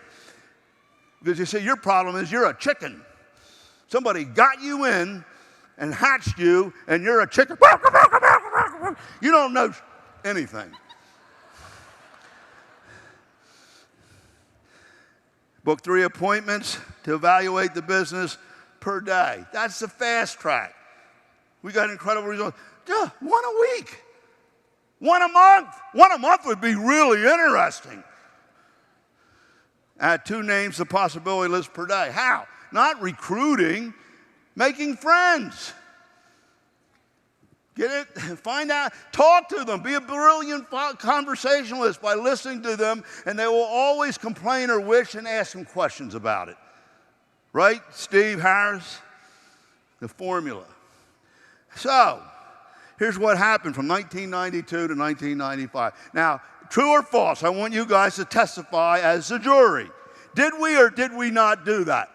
Because you see, your problem is you're a chicken. Somebody got you in and hatched you, and you're a chicken. You don't know anything. Book 3 appointments to evaluate the business per day. That's the fast track. We got incredible results. Yeah, 1 a week. 1 a month. 1 a month would be really interesting. Add 2 names to the possibility list per day. How? Not recruiting, making friends. Get it? Find out. Talk to them. Be a brilliant conversationalist by listening to them, and they will always complain or wish and ask them questions about it. Right? Steve Harris, the formula. So, here's what happened from 1992 to 1995. Now, true or false, I want you guys to testify as the jury. Did we or did we not do that?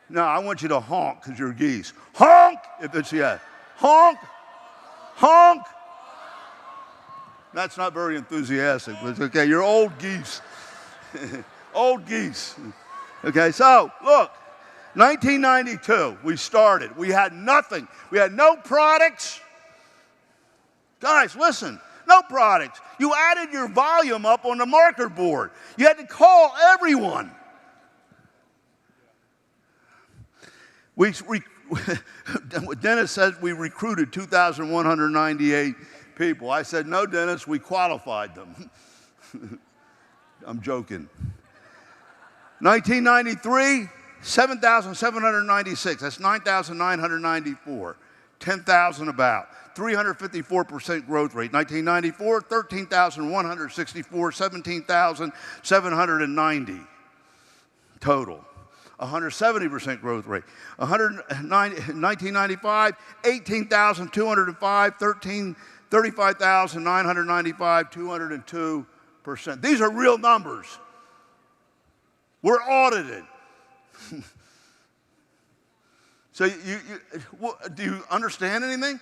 No, I want you to honk because you're geese. Honk if it's yes. Honk. Honk. That's not very enthusiastic, but it's okay. You're old geese. Old geese. Okay, so look, 1992, we started. We had nothing. We had no products. Guys, listen, no products. You added your volume up on the marker board. You had to call everyone. Dennis said we recruited 2,198 people. I said, no, Dennis, we qualified them. I'm joking. 1993, 7,796. That's 9,994. 10,000 about. 354% growth rate. 1994, 13,164. 17,790 total. 170% growth rate. 1995, 18,205, 35,995, 202%. These are real numbers. We're audited. So do you understand anything?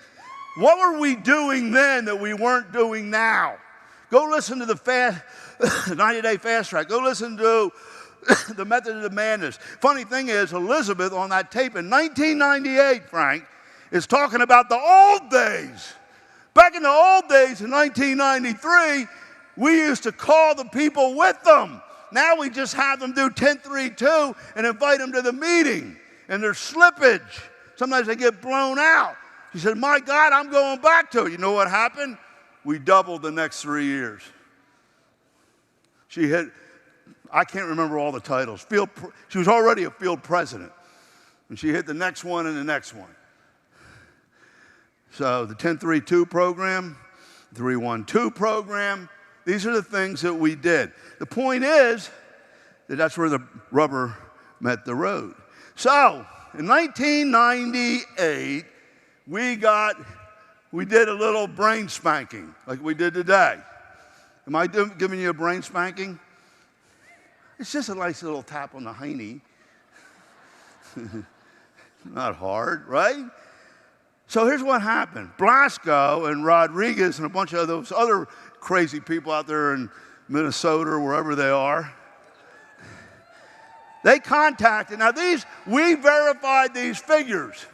What were we doing then that we weren't doing now? Go listen to the 90-day fast track. Go listen to the Method of the Madness. Funny thing is, Elizabeth on that tape in 1998, Frank, is talking about the old days. Back in the old days in 1993, we used to call the people with them. Now we just have them do 10-3-2 and invite them to the meeting. And there's slippage. Sometimes they get blown out. She said, my God, I'm going back to it. You know what happened? We doubled the next 3 years. She hit, I can't remember all the titles. She was already a field president. And she hit the next one and the next one. So the 10-3-2 program, 3-1-2 program, these are the things that we did. The point is that that's where the rubber met the road. So in 1998, we did a little brain spanking like we did today. Am I giving you a brain spanking? It's just a nice little tap on the hiney. Not hard, right? So here's what happened. Blasco and Rodriguez and a bunch of those other crazy people out there in Minnesota or wherever they are, they contacted. Now we verified these figures.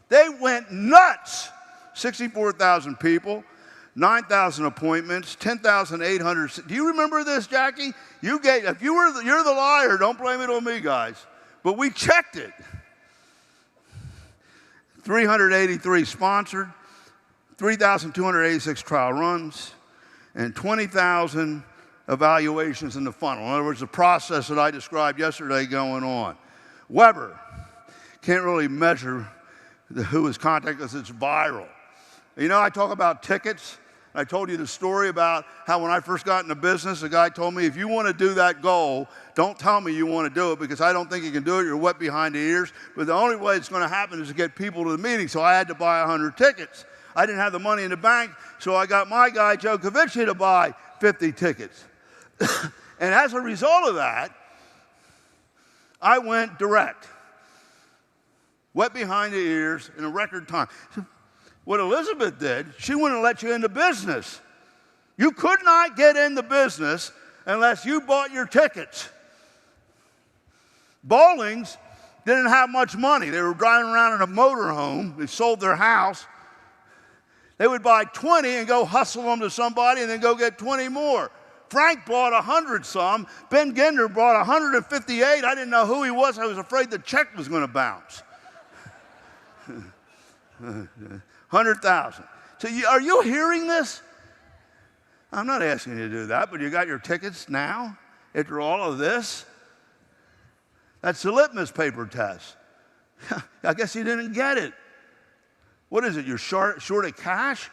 They went nuts. 64,000 people, 9,000 appointments, 10,800. Do you remember this, Jackie? You're the liar. Don't blame it on me, guys. But we checked it. 383 sponsored, 3,286 trial runs, and 20,000 evaluations in the funnel. In other words, the process that I described yesterday going on. Weber can't really measure who is contacting us. It's viral. You know, I talk about tickets. I told you the story about how when I first got into business, a guy told me, if you want to do that goal, don't tell me you want to do it because I don't think you can do it. You're wet behind the ears. But the only way it's going to happen is to get people to the meeting. So I had to buy 100 tickets. I didn't have the money in the bank, so I got my guy, Joe Cavici, to buy 50 tickets. And as a result of that, I went direct. Wet behind the ears in a record time. What Elizabeth did, she wouldn't let you into business. You could not get into business unless you bought your tickets. Bowlings didn't have much money. They were driving around in a motorhome. They sold their house. They would buy 20 and go hustle them to somebody and then go get 20 more. Frank bought 100 some. Ben Ginder bought 158. I didn't know who he was. I was afraid the check was going to bounce. 100,000. So are you hearing this? I'm not asking you to do that, but you got your tickets now after all of this? That's the litmus paper test. I guess you didn't get it. What is it? You're short of cash?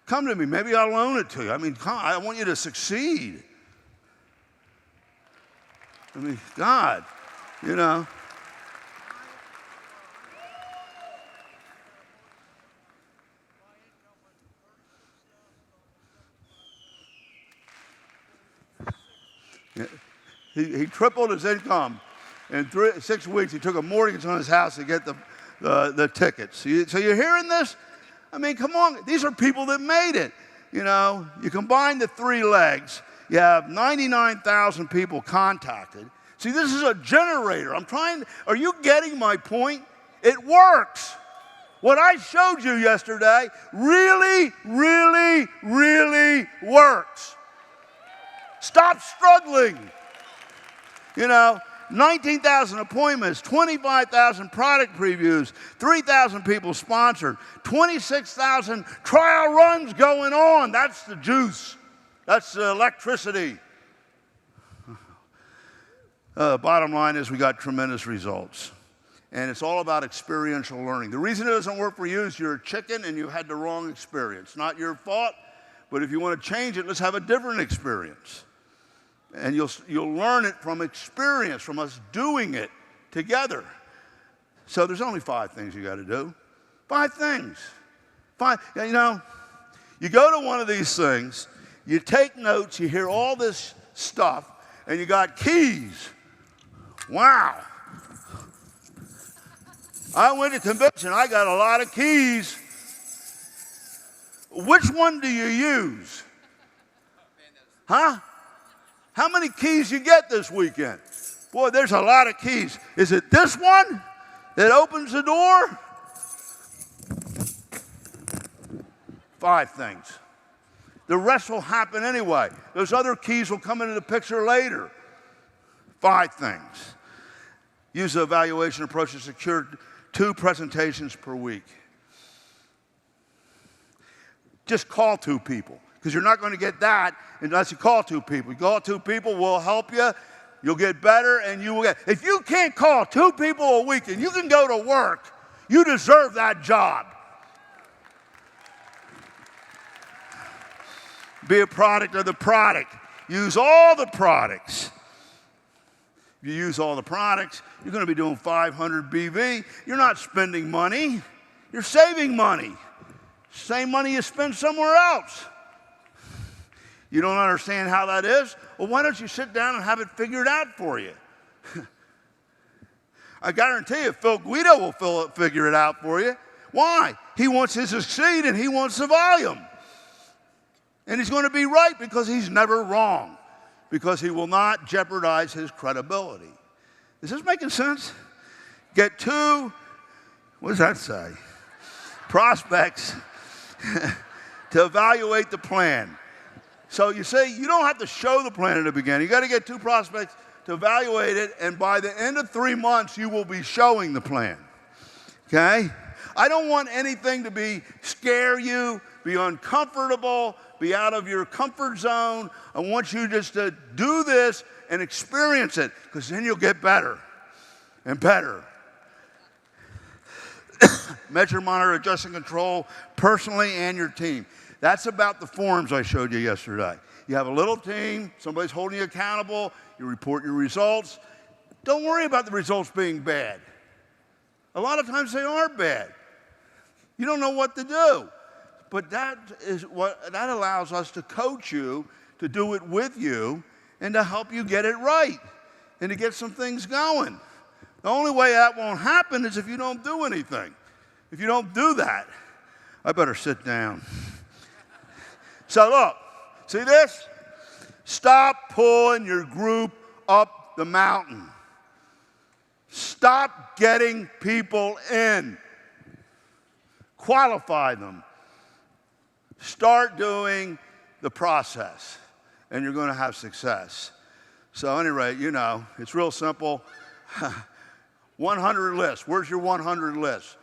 Come to me. Maybe I'll loan it to you. I mean, come, I want you to succeed. I mean, God, you know. He tripled his income. In 6 weeks, he took a mortgage on his house to get the tickets. So you're hearing this? I mean, come on. These are people that made it. You know, you combine the 3 legs. You have 99,000 people contacted. See, this is a generator. Are you getting my point? It works. What I showed you yesterday really, really, really works. Stop struggling. You know, 19,000 appointments, 25,000 product previews, 3,000 people sponsored, 26,000 trial runs going on. That's the juice. That's the electricity. Bottom line is we got tremendous results. And it's all about experiential learning. The reason it doesn't work for you is you're a chicken and you had the wrong experience. Not your fault, but if you want to change it, let's have a different experience. And you'll learn it from experience, from us doing it together. So there's only 5 things you got to do. 5 things. 5. You know, you go to one of these things, you take notes, you hear all this stuff, and you got keys. Wow. I went to convention. I got a lot of keys. Which one do you use? Huh? How many keys you get this weekend? Boy, there's a lot of keys. Is it this one that opens the door? 5 things. The rest will happen anyway. Those other keys will come into the picture later. 5 things. Use the evaluation approach to secure 2 presentations per week. Just call 2 people. Because you're not going to get that unless you call 2 people. You call 2 people, we'll help you. You'll get better, and you will get. If you can't call 2 people a week and you can go to work, you deserve that job. Be a product of the product. Use all the products. If you use all the products, you're going to be doing 500 BV. You're not spending money. You're saving money. Same money you spend somewhere else. You don't understand how that is? Well, why don't you sit down and have it figured out for you? I guarantee you, Phil Guido will figure it out for you. Why? He wants to succeed and he wants the volume. And he's going to be right because he's never wrong. Because he will not jeopardize his credibility. Is this making sense? Get 2, what does that say? Prospects to evaluate the plan. So you say you don't have to show the plan at the beginning. You got to get 2 prospects to evaluate it, and by the end of 3 months, you will be showing the plan. Okay? I don't want anything to scare you, be uncomfortable, be out of your comfort zone. I want you just to do this and experience it, because then you'll get better and better. Measure, monitor, adjust, and control personally and your team. That's about the forms I showed you yesterday. You have a little team, somebody's holding you accountable, you report your results. Don't worry about the results being bad. A lot of times they are bad. You don't know what to do. But that allows us to coach you, to do it with you, and to help you get it right, and to get some things going. The only way that won't happen is if you don't do anything. If you don't do that, I better sit down. So look, see this? Stop pulling your group up the mountain. Stop getting people in. Qualify them. Start doing the process, and you're going to have success. So anyway, you know, it's real simple. 100 list. Where's your 100 list?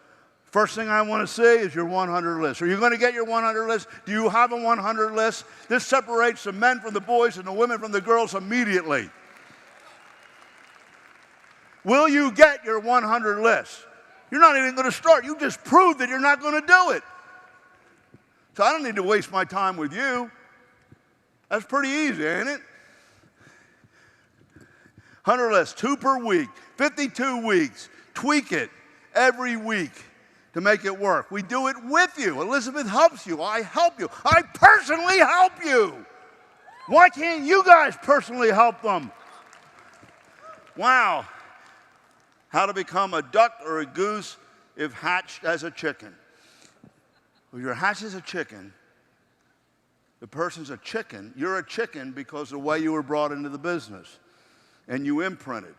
First thing I want to see is your 100 list. Are you going to get your 100 list? Do you have a 100 list? This separates the men from the boys and the women from the girls immediately. Will you get your 100 list? You're not even going to start. You just proved that you're not going to do it. So I don't need to waste my time with you. That's pretty easy, ain't it? 100 lists, 2 per week, 52 weeks. Tweak it every week to make it work. We do it with you. Elizabeth helps you. I help you. I personally help you. Why can't you guys personally help them? Wow. How to become a duck or a goose if hatched as a chicken. Well, you're hatched as a chicken. The person's a chicken. You're a chicken because of the way you were brought into the business. And you imprinted.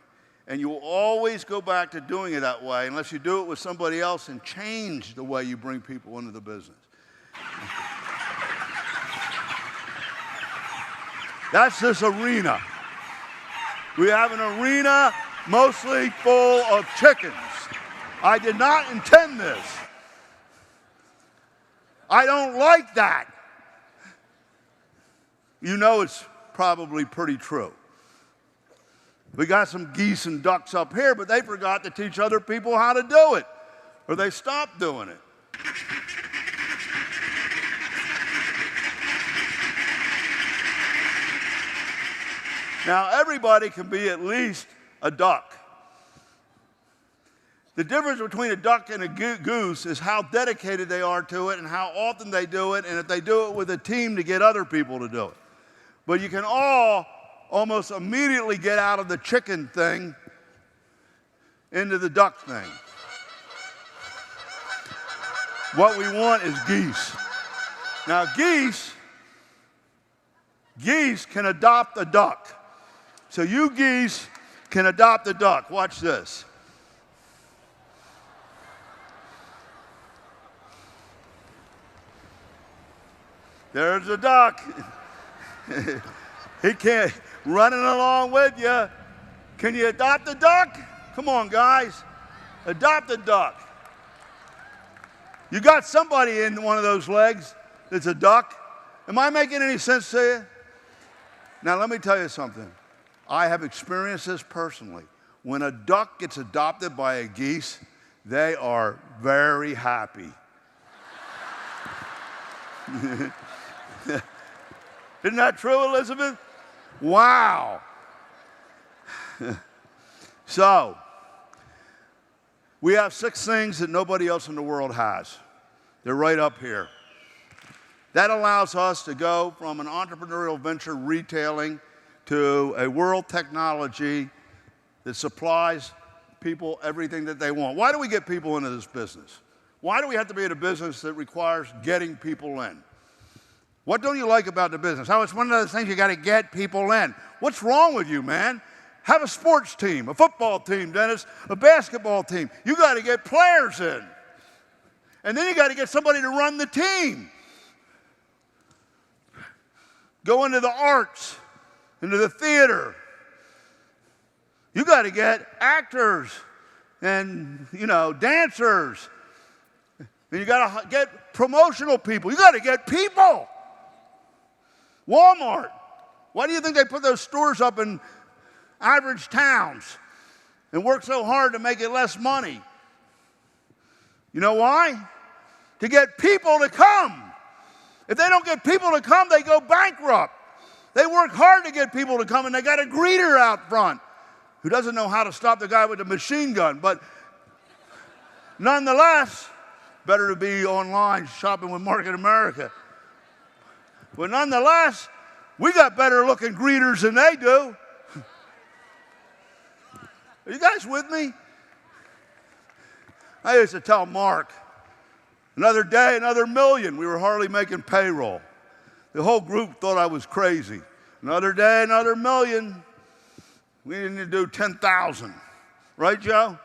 And you will always go back to doing it that way unless you do it with somebody else and change the way you bring people into the business. That's this arena. We have an arena mostly full of chickens. I did not intend this. I don't like that. You know it's probably pretty true. We got some geese and ducks up here, but they forgot to teach other people how to do it, or they stopped doing it. Now, everybody can be at least a duck. The difference between a duck and a goose is how dedicated they are to it and how often they do it, and if they do it with a team to get other people to do it. But you can all almost immediately get out of the chicken thing into the duck thing. What we want is geese. Now, geese can adopt a duck. So you geese can adopt a duck. Watch this. There's a duck. He can't, running along with you. Can you adopt a duck? Come on, guys. Adopt a duck. You got somebody in one of those legs that's a duck. Am I making any sense to you? Now, let me tell you something. I have experienced this personally. When a duck gets adopted by a geese, they are very happy. Isn't that true, Elizabeth? Wow. So, we have 6 things that nobody else in the world has. They're right up here. That allows us to go from an entrepreneurial venture retailing to a world technology that supplies people everything that they want. Why do we get people into this business? Why do we have to be in a business that requires getting people in? What don't you like about the business? Oh, it's one of those things you got to get people in. What's wrong with you, man? Have a sports team, a football team, Dennis, a basketball team. You got to get players in. And then you got to get somebody to run the team. Go into the arts, into the theater. You got to get actors and, dancers. And you got to get promotional people. You got to get people. Walmart. Why do you think they put those stores up in average towns and work so hard to make it less money? You know why? To get people to come. If they don't get people to come, they go bankrupt. They work hard to get people to come, and they got a greeter out front who doesn't know how to stop the guy with the machine gun. But nonetheless, better to be online shopping with Market America. But nonetheless, we got better looking greeters than they do. Are you guys with me? I used to tell Mark, another day, another million. We were hardly making payroll. The whole group thought I was crazy. Another day, another million. We need to do 10,000. Right, Joe?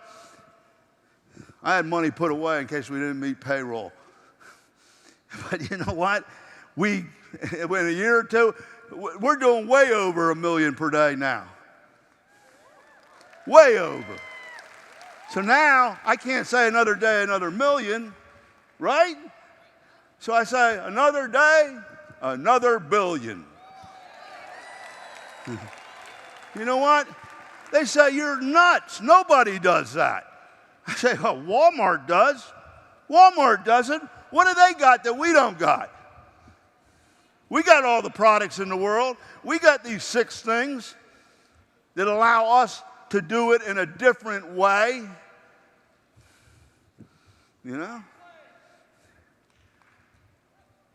I had money put away in case we didn't meet payroll. But you know what? In a year or two, we're doing way over $1 million per day now. Way over. So now, I can't say another day, another million, right? So I say, another day, another billion. You know what? They say, you're nuts. Nobody does that. I say, oh, Walmart does. Walmart doesn't. What do they got that we don't got? We got all the products in the world. We got these 6 things that allow us to do it in a different way. You know?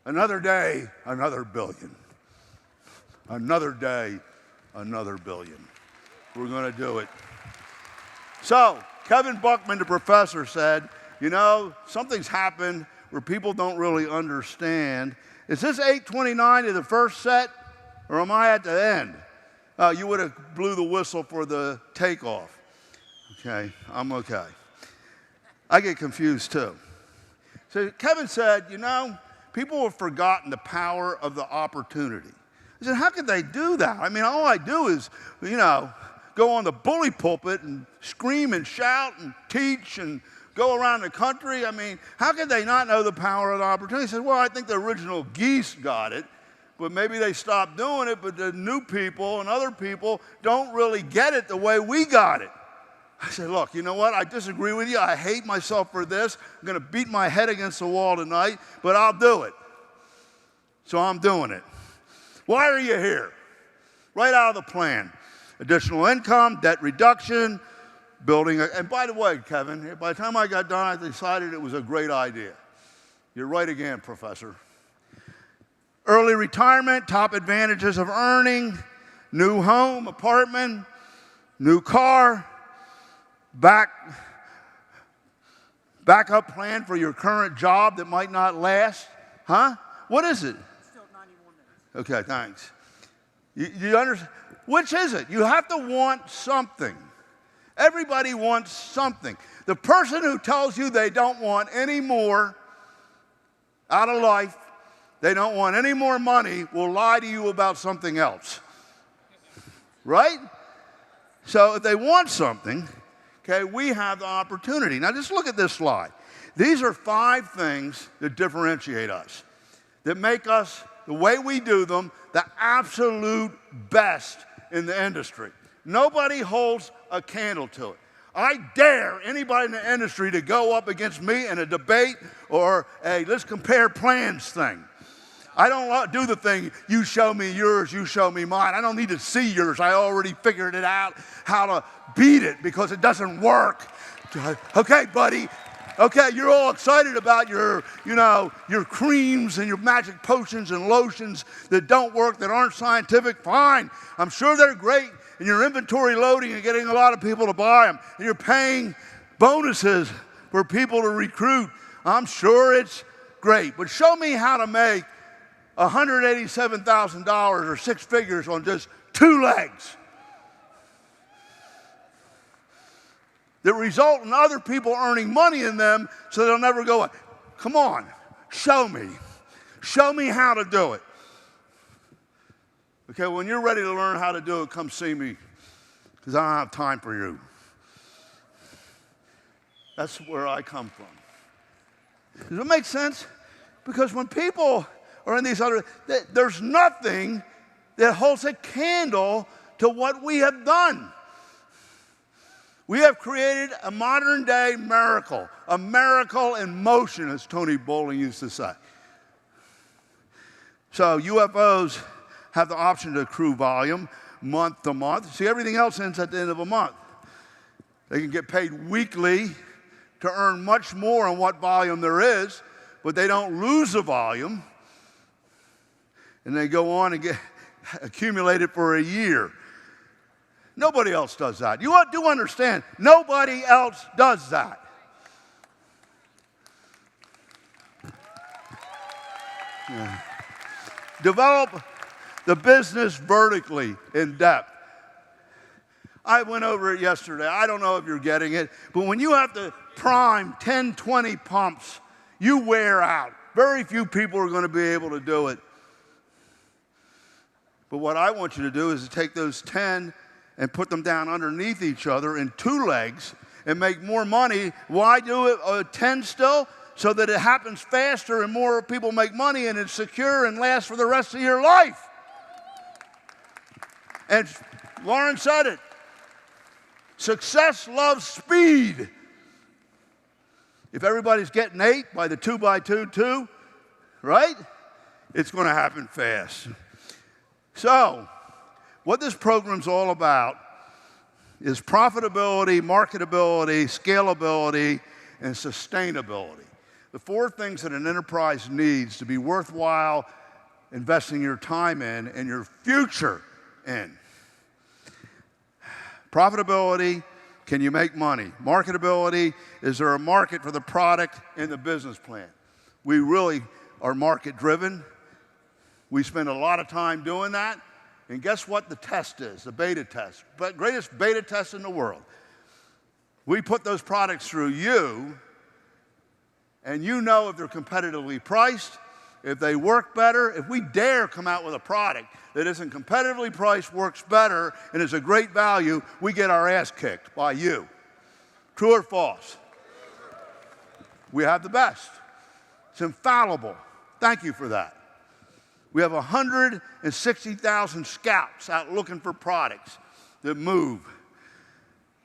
Another day, another billion. Another day, another billion. We're going to do it. So, Kevin Buckman, the professor, said, you know, something's happened where people don't really understand. Is this 829 to the first set, or am I at the end? You would have blew the whistle for the takeoff. Okay, I'm okay. I get confused too. So Kevin said, you know, people have forgotten the power of the opportunity. I said, how could they do that? I mean, all I do is, you know, go on the bully pulpit and scream and shout and teach and go around the country. I mean, how could they not know the power of the opportunity? He said, well, I think the original geese got it, but maybe they stopped doing it, but the new people and other people don't really get it the way we got it. I said, look, you know what? I disagree with you. I hate myself for this. I'm going to beat my head against the wall tonight, but I'll do it. So I'm doing it. Why are you here? Right out of the plan. Additional income, debt reduction, building a, and by the way, Kevin, by the time I got done, I decided it was a great idea. You're right again, Professor. Early retirement, top advantages of earning, new home, apartment, new car, backup plan for your current job that might not last. Huh? What is it? Still 91 minutes. Okay, thanks. You understand? Which is it? You have to want something. Everybody wants something. The person who tells you they don't want any more out of life, they don't want any more money, will lie to you about something else. Right? So if they want something, okay, we have the opportunity. Now just look at this slide. These are 5 things that differentiate us, that make us, the way we do them, the absolute best in the industry. Nobody holds a candle to it. I dare anybody in the industry to go up against me in a debate or a let's compare plans thing. I don't do the thing, you show me yours, you show me mine. I don't need to see yours. I already figured it out how to beat it because it doesn't work. Okay, buddy. Okay, you're all excited about your creams and your magic potions and lotions that don't work, that aren't scientific. Fine. I'm sure they're great. And you're inventory loading and getting a lot of people to buy them. And you're paying bonuses for people to recruit. I'm sure it's great. But show me how to make $187,000 or 6 figures on just 2 legs. That result in other people earning money in them so they'll never go, come on, show me. Show me how to do it. Okay, when you're ready to learn how to do it, come see me because I don't have time for you. That's where I come from. Does it make sense? Because when people are in these other, there's nothing that holds a candle to what we have done. We have created a modern day miracle, a miracle in motion, as Tony Bowling used to say. So UFOs have the option to accrue volume month to month. See, everything else ends at the end of a month. They can get paid weekly to earn much more on what volume there is, but they don't lose the volume. And they go on and accumulate it for a year. Nobody else does that. You do understand, nobody else does that. Yeah. Develop the business vertically in depth. I went over it yesterday. I don't know if you're getting it, but when you have to prime 10, 20 pumps, you wear out. Very few people are going to be able to do it. But what I want you to do is to take those 10 and put them down underneath each other in 2 legs and make more money. Why do it 10 still? So that it happens faster and more people make money and it's secure and lasts for the rest of your life. And Lauren said it. Success loves speed. If everybody's getting 8 by the 2x2, right? It's going to happen fast. So, what this program's all about is profitability, marketability, scalability, and sustainability. The 4 things that an enterprise needs to be worthwhile investing your time in and your future in. Profitability, can you make money? Marketability, is there a market for the product in the business plan? We really are market driven. We spend a lot of time doing that. And guess what the test is, the beta test, but greatest beta test in the world. We put those products through you, and you know if they're competitively priced, if they work better. If we dare come out with a product that isn't competitively priced, works better, and is a great value, we get our ass kicked by you. True or false? We have the best. It's infallible. Thank you for that. We have 160,000 scouts out looking for products that move.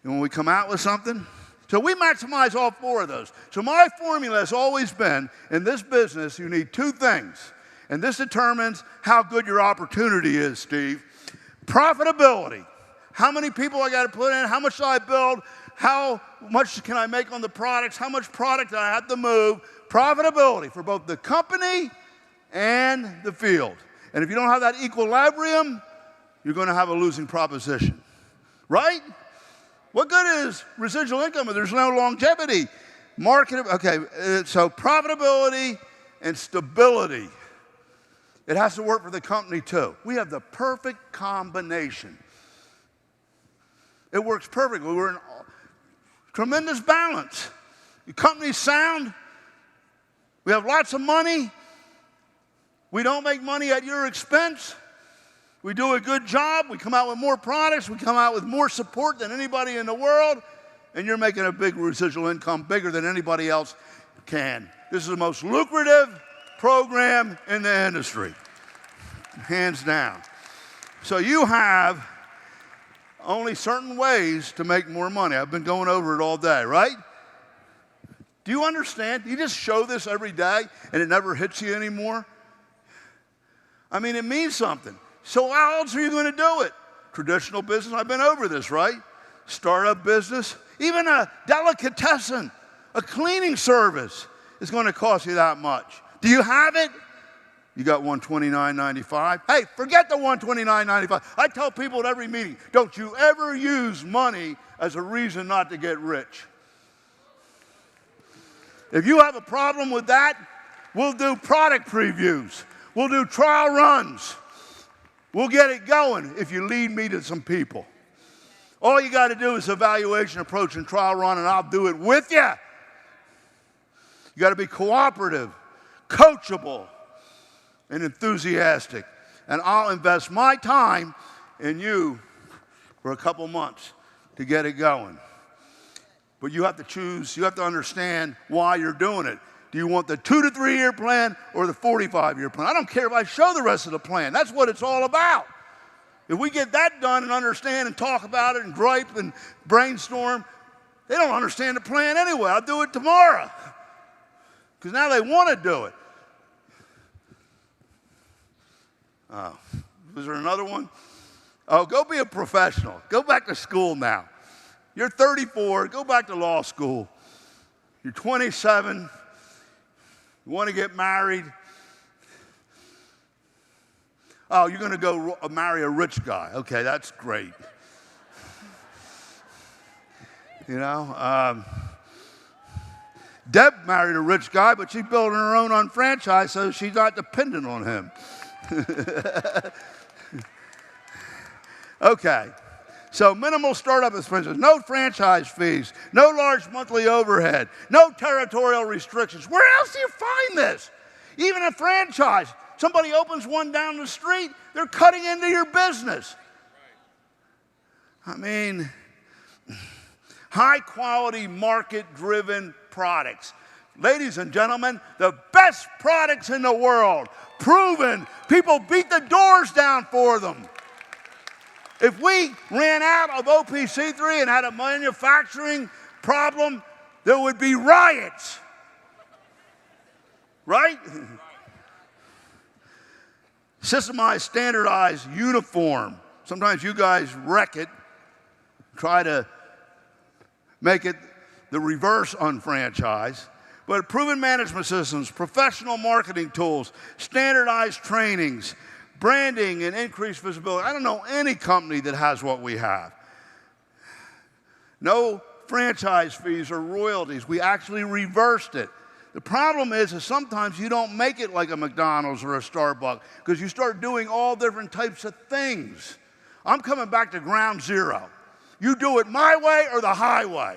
And when we come out with something, so we maximize all 4 of those. So my formula has always been, in this business, you need 2 things. And this determines how good your opportunity is, Steve. Profitability. How many people I got to put in? How much do I build? How much can I make on the products? How much product do I have to move? Profitability for both the company and the field. And if you don't have that equilibrium, you're going to have a losing proposition. Right? What good is residual income if there's no longevity? So profitability and stability. It has to work for the company too. We have the perfect combination. It works perfectly. We're in tremendous balance. The company's sound. We have lots of money. We don't make money at your expense. We do a good job. We come out with more products. We come out with more support than anybody in the world. And you're making a big residual income, bigger than anybody else can. This is the most lucrative program in the industry, hands down. So you have only certain ways to make more money. I've been going over it all day, right? Do you understand? You just show this every day and it never hits you anymore? I mean, it means something. So how else are you going to do it? Traditional business, I've been over this, right? Startup business, even a delicatessen, a cleaning service is going to cost you that much. Do you have it? You got $129.95. Hey, forget the $129.95. I tell people at every meeting, don't you ever use money as a reason not to get rich. If you have a problem with that, we'll do product previews. We'll do trial runs. We'll get it going if you lead me to some people. All you got to do is evaluation, approach, and trial run, and I'll do it with you. You got to be cooperative, coachable, and enthusiastic. And I'll invest my time in you for a couple months to get it going. But you have to choose, you have to understand why you're doing it. Do you want the 2 to 3 year plan or the 45-year plan? I don't care if I show the rest of the plan. That's what it's all about. If we get that done and understand and talk about it and gripe and brainstorm, they don't understand the plan anyway. I'll do it tomorrow. Because now they want to do it. Was there another one? Oh, go be a professional. Go back to school now. You're 34, go back to law school. You're 27, you want to get married. Oh, you're going to go marry a rich guy. Okay, that's great. You know, Deb married a rich guy, but she's building her own UnFranchise, so she's not dependent on him. Okay, so minimal startup expenses, no franchise fees, no large monthly overhead, no territorial restrictions. Where else do you find this? Even a franchise. Somebody opens one down the street, they're cutting into your business. I mean, high-quality, market-driven products. Ladies and gentlemen, the best products in the world, proven. People beat the doors down for them. If we ran out of OPC3 and had a manufacturing problem, there would be riots. Right? Systemized, standardized, uniform. Sometimes you guys wreck it, try to make it the reverse UnFranchise. But proven management systems, professional marketing tools, standardized trainings, branding and increased visibility. I don't know any company that has what we have. No franchise fees or royalties. We actually reversed it. The problem is sometimes you don't make it like a McDonald's or a Starbucks because you start doing all different types of things. I'm coming back to ground zero. You do it my way or the highway.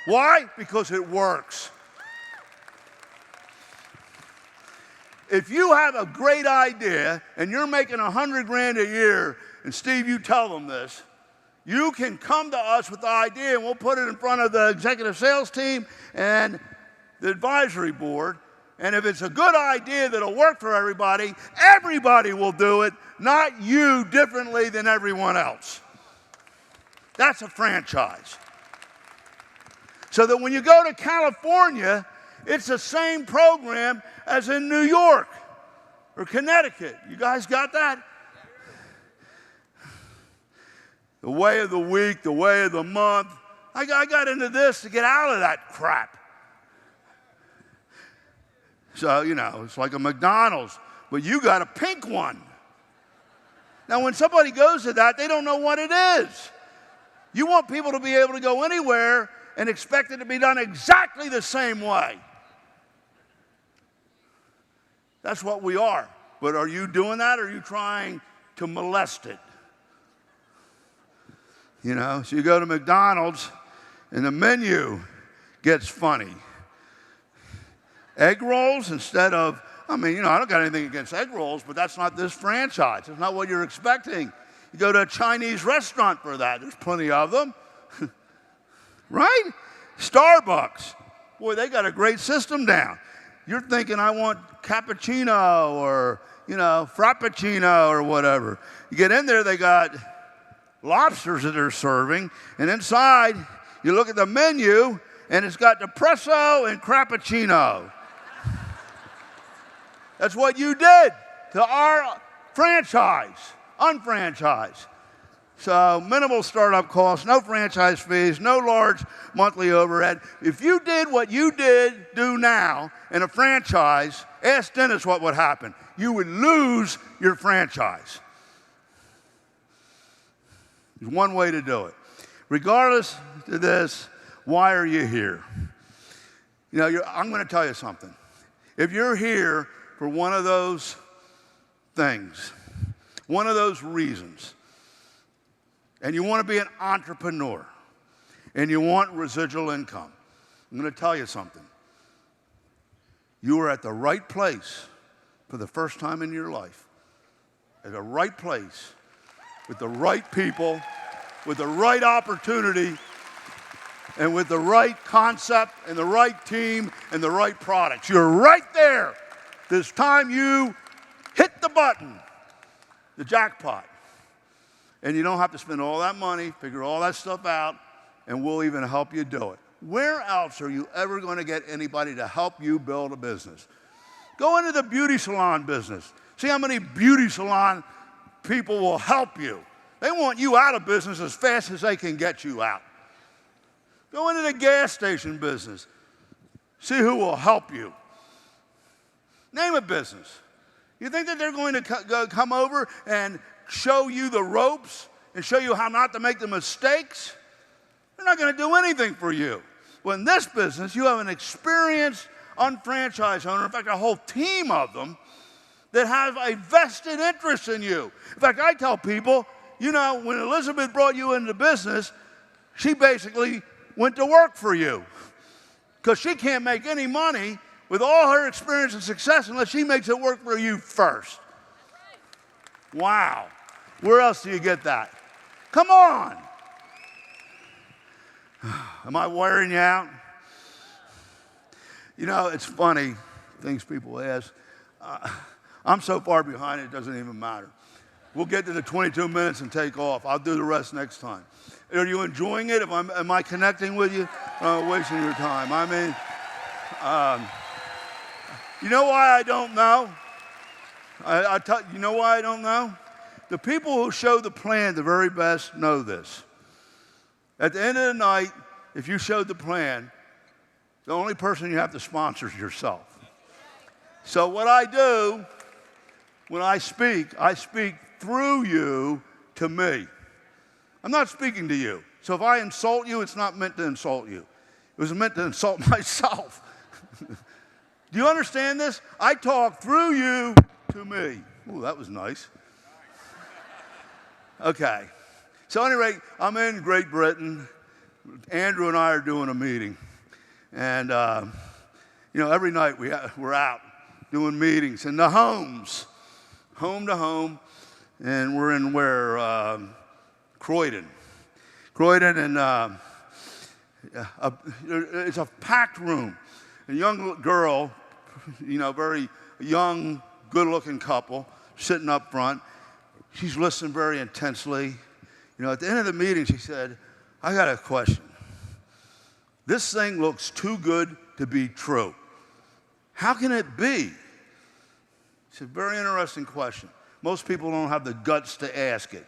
Why? Because it works. If you have a great idea and you're making $100,000 a year, and Steve, you tell them this, you can come to us with the idea and we'll put it in front of the executive sales team and the advisory board. And if it's a good idea that'll work for everybody, everybody will do it, not you differently than everyone else. That's a franchise. So that when you go to California, it's the same program as in New York or Connecticut. You guys got that? The way of the week, the way of the month. I got into this to get out of that crap. So, you know, it's like a McDonald's, but you got a pink one. Now, when somebody goes to that, they don't know what it is. You want people to be able to go anywhere and expect it to be done exactly the same way. That's what we are. But are you doing that, or are you trying to molest it? You know, so you go to McDonald's and the menu gets funny. Egg rolls instead of, I mean, you know, I don't got anything against egg rolls, but that's not this franchise. It's not what you're expecting. You go to a Chinese restaurant for that. There's plenty of them. Right? Starbucks. Boy, they got a great system down. You're thinking, I want cappuccino or, you know, frappuccino or whatever. You get in there, they got lobsters that they're serving, and inside, you look at the menu, and it's got espresso and crappuccino. That's what you did to our franchise, UnFranchise. So minimal startup costs, no franchise fees, no large monthly overhead. If you did what you do now in a franchise, ask Dennis what would happen. You would lose your franchise. There's one way to do it. Regardless of this, why are you here? You know, I'm going to tell you something. If you're here for one of those things, one of those reasons, and you want to be an entrepreneur, and you want residual income, I'm going to tell you something. You are at the right place for the first time in your life, at the right place, with the right people, with the right opportunity, and with the right concept, and the right team, and the right products. You're right there. This time you hit the button, the jackpot. And you don't have to spend all that money, figure all that stuff out, and we'll even help you do it. Where else are you ever going to get anybody to help you build a business? Go into the beauty salon business. See how many beauty salon people will help you. They want you out of business as fast as they can get you out. Go into the gas station business. See who will help you. Name a business. You think that they're going to come over and show you the ropes and show you how not to make the mistakes? They're not going to do anything for you. Well, in this business, you have an experienced unfranchised owner, in fact, a whole team of them, that have a vested interest in you. In fact, I tell people, you know, when Elizabeth brought you into business, she basically went to work for you because she can't make any money with all her experience and success unless she makes it work for you first. Wow. Where else do you get that? Come on. Am I wearing you out? You know, it's funny, things people ask. I'm so far behind it doesn't even matter. We'll get to the 22 minutes and take off. I'll do the rest next time. Are you enjoying it? Am I connecting with you? Wasting your time. I mean, you know why I don't know? You know why I don't know? The people who show the plan the very best know this. At the end of the night, if you showed the plan, the only person you have to sponsor is yourself. So what I do when I speak through you to me. I'm not speaking to you. So if I insult you, it's not meant to insult you. It was meant to insult myself. Do you understand this? I talk through you to me. Ooh, that was nice. Okay. So at any rate, I'm in Great Britain. Andrew and I are doing a meeting. And, you know, every night we're out doing meetings in the homes, home to home. And we're in Croydon. Croydon, and it's a packed room. A young girl, you know, very young, good-looking couple, sitting up front. She's listening very intensely. You know, at the end of the meeting, she said, I got a question. This thing looks too good to be true. How can it be? It's a very interesting question. Most people don't have the guts to ask it.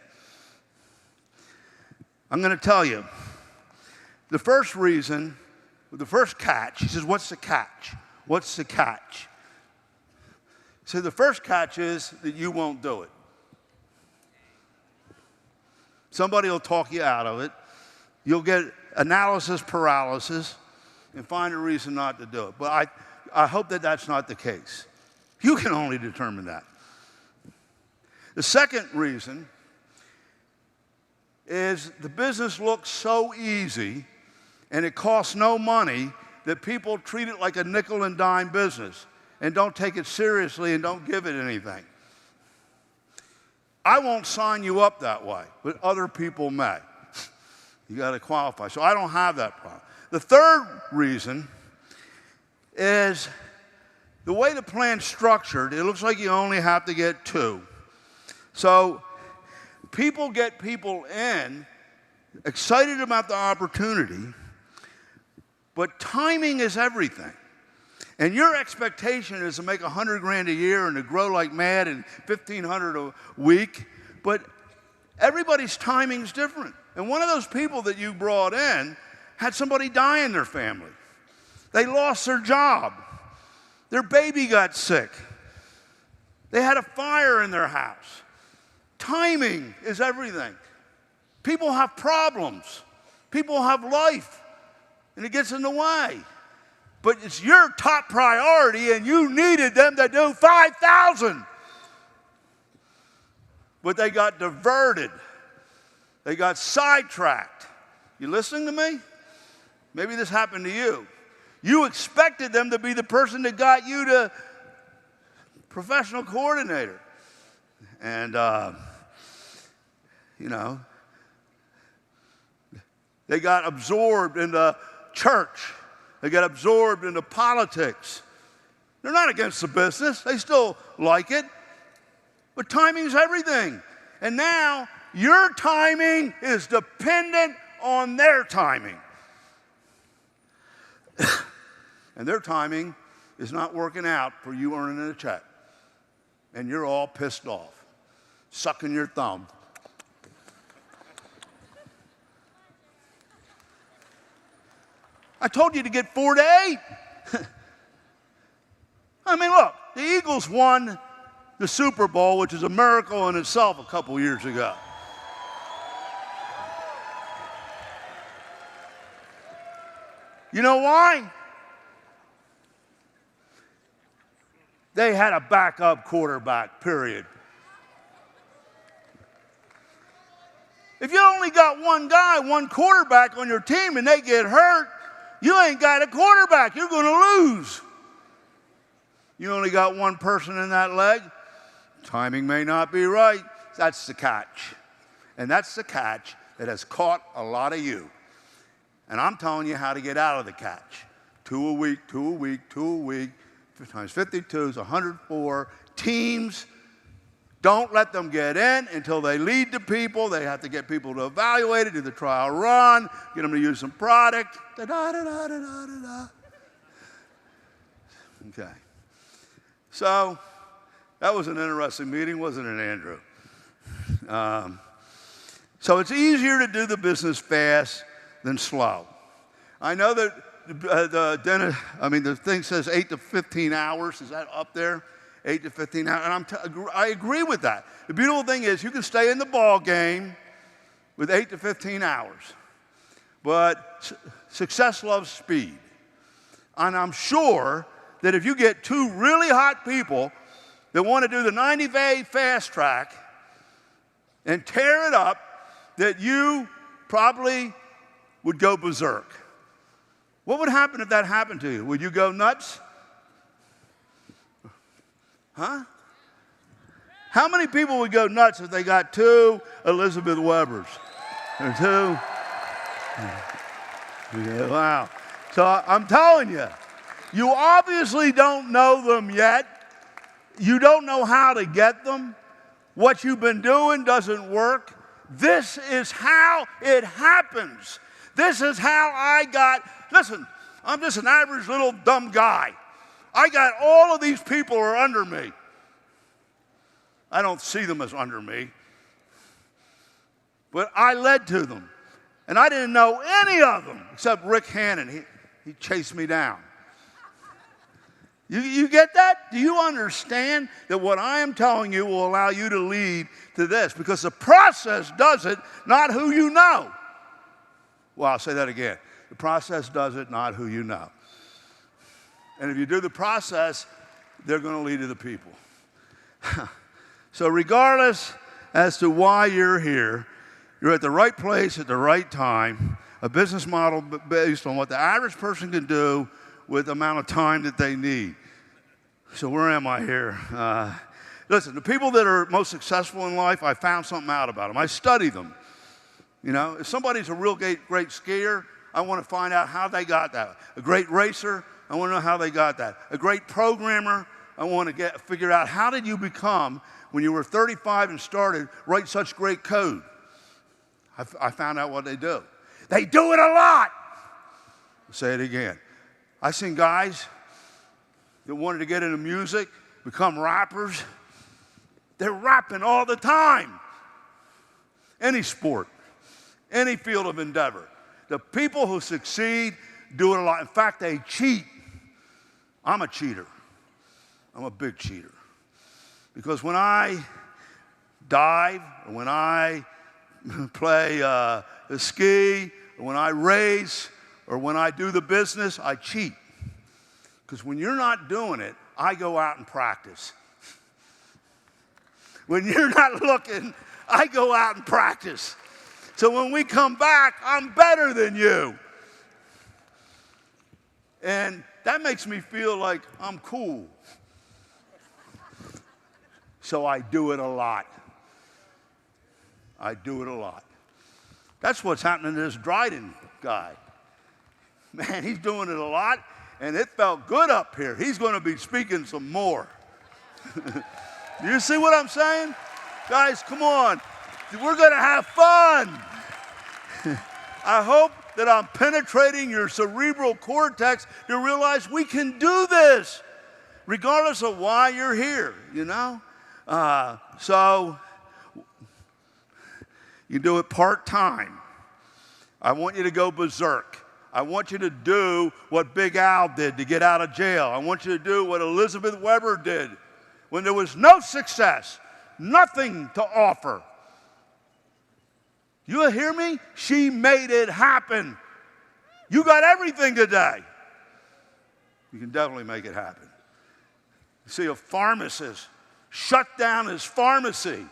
I'm going to tell you. The first reason, the first catch, he says, what's the catch? What's the catch? So the first catch is that you won't do it. Somebody will talk you out of it. You'll get analysis paralysis and find a reason not to do it. But I hope that that's not the case. You can only determine that. The second reason is the business looks so easy and it costs no money that people treat it like a nickel and dime business and don't take it seriously and don't give it anything. I won't sign you up that way, but other people may. You got to qualify. So I don't have that problem. The third reason is the way the plan's structured, it looks like you only have to get 2. So people get people in, excited about the opportunity, but timing is everything. And your expectation is to make $100,000 a year and to grow like mad and $1,500 a week, but everybody's timing is different. And one of those people that you brought in had somebody die in their family. They lost their job. Their baby got sick. They had a fire in their house. Timing is everything. People have problems. People have life, and it gets in the way. But it's your top priority, and you needed them to do 5,000. But they got diverted. They got sidetracked. You listening to me? Maybe this happened to you. You expected them to be the person that got you to professional coordinator. And, you know, they got absorbed into church. They got absorbed into politics. They're not against the business. They still like it. But timing's everything. And now your timing is dependent on their timing. And their timing is not working out for you earning a check. and you're all pissed off, sucking your thumb. I told you to get 4 to 8. I mean, look, the Eagles won the Super Bowl, which is a miracle in itself, a couple years ago. You know why? They had a backup quarterback, period. If you only got one guy, one quarterback on your team, and they get hurt, you ain't got a quarterback. You're going to lose. You only got one person in that leg. Timing may not be right. That's the catch. And that's the catch that has caught a lot of you. And I'm telling you how to get out of the catch. 2 a week, 2 a week, 2 a week, times 52 is 104. Teams, don't let them get in until they lead to people. They have to get people to evaluate it, do the trial run, get them to use some product. Da-da-da-da-da-da-da. Okay. So that was an interesting meeting, wasn't it, Andrew? So it's easier to do the business fast than slow. I know that the thing says 8 to 15 hours. Is that up there? 8 to 15 hours. And I agree with that. The beautiful thing is you can stay in the ball game with 8 to 15 hours. But success loves speed. And I'm sure that if you get 2 really hot people that want to do the 90-day fast track and tear it up, that you probably would go berserk. What would happen if that happened to you? Would you go nuts? Huh? How many people would go nuts if they got 2 Elizabeth Webbers? Or 2? Yeah, wow. So I'm telling you, you obviously don't know them yet. You don't know how to get them. What you've been doing doesn't work. This is how it happens. This is how I got, listen, I'm just an average little dumb guy. I got all of these people who are under me. I don't see them as under me. But I led to them. And I didn't know any of them except Rick Hannon. He chased me down. You get that? Do you understand that what I am telling you will allow you to lead to this? Because the process does it, not who you know. Well, I'll say that again. The process does it, not who you know. And if you do the process, they're going to lead to the people. So regardless as to why you're here, you're at the right place at the right time, a business model based on what the average person can do with the amount of time that they need. So where am I here? Listen, the people that are most successful in life, I found something out about them. I study them. You know, if somebody's a real great skier, I want to find out how they got that. A great racer, I want to know how they got that. A great programmer, I want to figure out how did you become, when you were 35 and started, write such great code. I found out what they do. They do it a lot. I'll say it again. I've seen guys that wanted to get into music, become rappers. They're rapping all the time. Any sport, any field of endeavor. The people who succeed do it a lot. In fact, they cheat. I'm a cheater. I'm a big cheater. Because when I dive, or when I play ski, or when I race, or when I do the business, I cheat. Because when you're not doing it, I go out and practice. When you're not looking, I go out and practice. So when we come back, I'm better than you. And that makes me feel like I'm cool. So I do it a lot. I do it a lot. That's what's happening to this Dryden guy. Man, he's doing it a lot, and it felt good up here. He's going to be speaking some more. Do you see what I'm saying? Guys, come on. We're going to have fun. I hope that I'm penetrating your cerebral cortex to realize we can do this, regardless of why you're here, you know? So you do it part-time. I want you to go berserk. I want you to do what Big Al did to get out of jail. I want you to do what Elizabeth Weber did when there was no success, nothing to offer. You hear me? She made it happen. You got everything today. You can definitely make it happen. You see a pharmacist shut down his pharmacy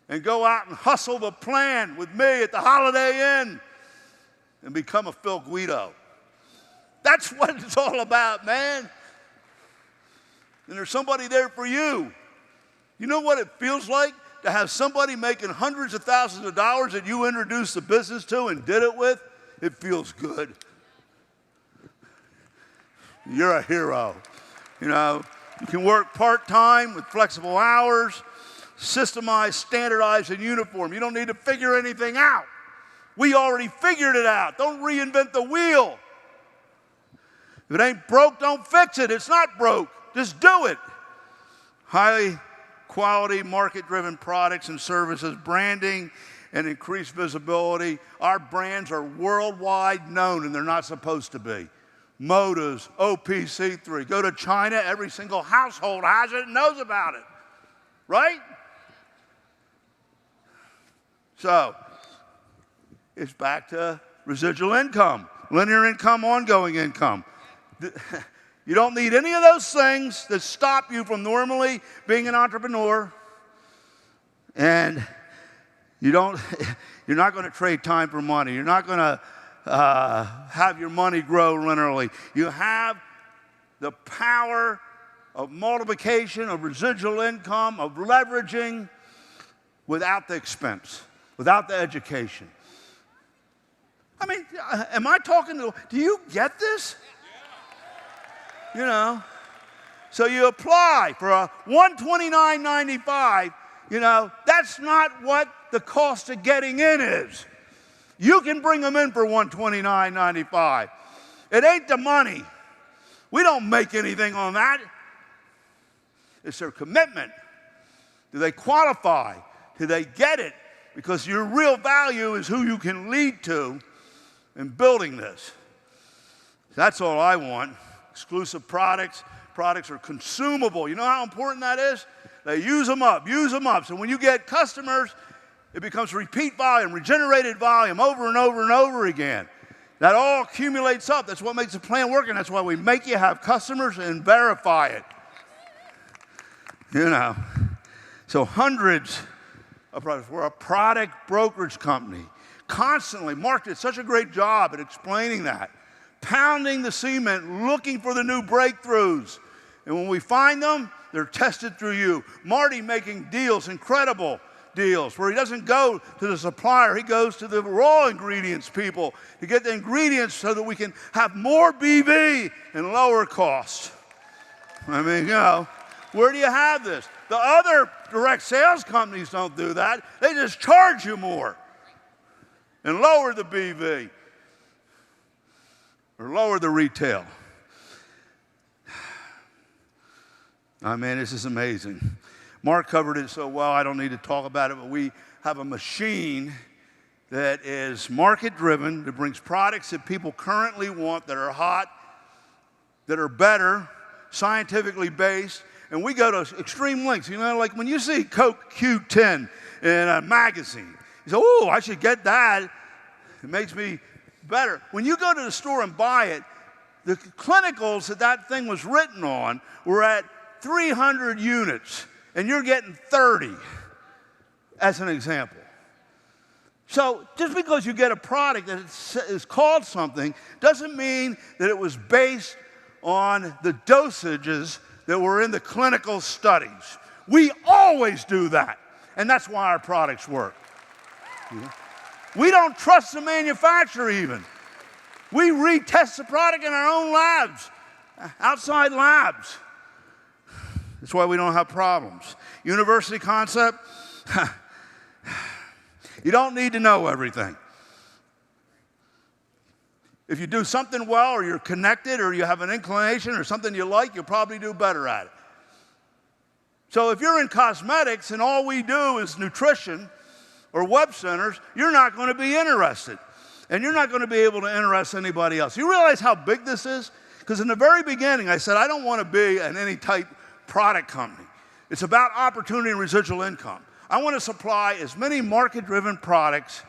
and go out and hustle the plan with me at the Holiday Inn and become a Phil Guido. That's what it's all about, man. And there's somebody there for you. You know what it feels like to have somebody making hundreds of thousands of dollars that you introduced the business to and did it with? It feels good. You're a hero. You know, you can work part-time with flexible hours, systemized, standardized, and uniform. You don't need to figure anything out. We already figured it out. Don't reinvent the wheel. If it ain't broke, don't fix it. It's not broke. Just do it. Highly quality, market-driven products and services, branding, and increased visibility. Our brands are worldwide known, and they're not supposed to be. Modas, OPC3. Go to China, every single household has it and knows about it. Right? So, it's back to residual income, linear income, ongoing income. You don't need any of those things that stop you from normally being an entrepreneur. And you're not going to trade time for money. You're not going to have your money grow linearly. You have the power of multiplication, of residual income, of leveraging without the expense, without the education. I mean, am I talking to, do you get this? You know, so you apply for a $129.95, you know, that's not what the cost of getting in is. You can bring them in for $129.95. It ain't the money. We don't make anything on that. It's their commitment. Do they qualify? Do they get it? Because your real value is who you can lead to in building this. That's all I want. Exclusive products. Products are consumable. You know how important that is? They use them up, use them up. So when you get customers, it becomes repeat volume, regenerated volume over and over and over again. That all accumulates up. That's what makes the plan work, and that's why we make you have customers and verify it. You know. So hundreds of products. We're a product brokerage company. Constantly, Mark did such a great job at explaining that. Pounding the cement, looking for the new breakthroughs. And when we find them, they're tested through you. Marty making deals, incredible deals, where he doesn't go to the supplier, he goes to the raw ingredients people to get the ingredients so that we can have more BV and lower costs. I mean, you know, where do you have this? The other direct sales companies don't do that. They just charge you more and lower the BV. Or lower the retail. I mean, this is amazing. Mark covered it so well, I don't need to talk about it, but we have a machine that is market-driven, that brings products that people currently want, that are hot, that are better, scientifically based, and we go to extreme lengths. You know, like when you see Coke Q10 in a magazine, you say, oh, I should get that. It makes me better. When you go to the store and buy it, the clinicals that thing was written on were at 300 units, and you're getting 30, as an example. So just because you get a product that is called something doesn't mean that it was based on the dosages that were in the clinical studies. We always do that, and that's why our products work. We don't trust the manufacturer even. We retest the product in our own labs, outside labs. That's why we don't have problems. University concept, you don't need to know everything. If you do something well, or you're connected, or you have an inclination, or something you like, you'll probably do better at it. So if you're in cosmetics and all we do is nutrition or web centers, you're not going to be interested. And you're not going to be able to interest anybody else. You realize how big this is? Because in the very beginning, I said, I don't want to be an any type product company. It's about opportunity and residual income. I want to supply as many market-driven products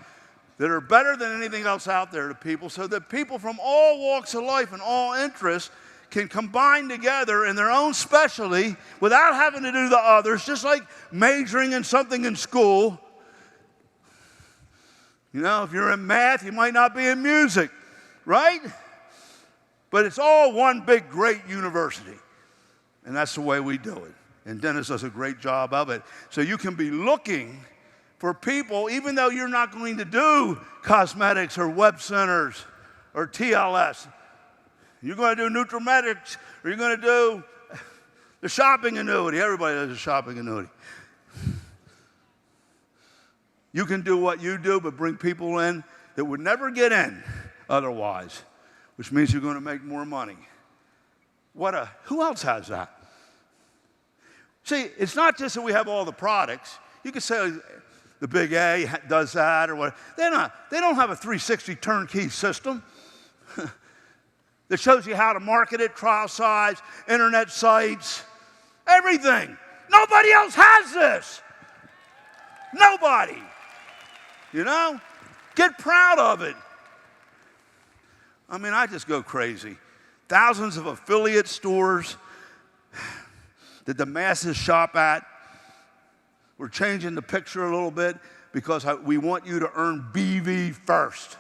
that are better than anything else out there to people so that people from all walks of life and all interests can combine together in their own specialty without having to do the others, just like majoring in something in school. You know, if you're in math, you might not be in music, right? But it's all one big, great university. And that's the way we do it. And Dennis does a great job of it. So you can be looking for people, even though you're not going to do cosmetics or web centers or TLS. You're going to do Nutrimetics, or you're going to do the shopping annuity. Everybody does a shopping annuity. You can do what you do, but bring people in that would never get in otherwise, which means you're going to make more money. Who else has that? See, it's not just that we have all the products. You could say the big A does that or what. They don't have a 360 turnkey system that shows you how to market it, trial size, internet sites, everything. Nobody else has this. Nobody. You know? Get proud of it. I mean, I just go crazy. Thousands of affiliate stores that the masses shop at. We're changing the picture a little bit because we want you to earn BV first.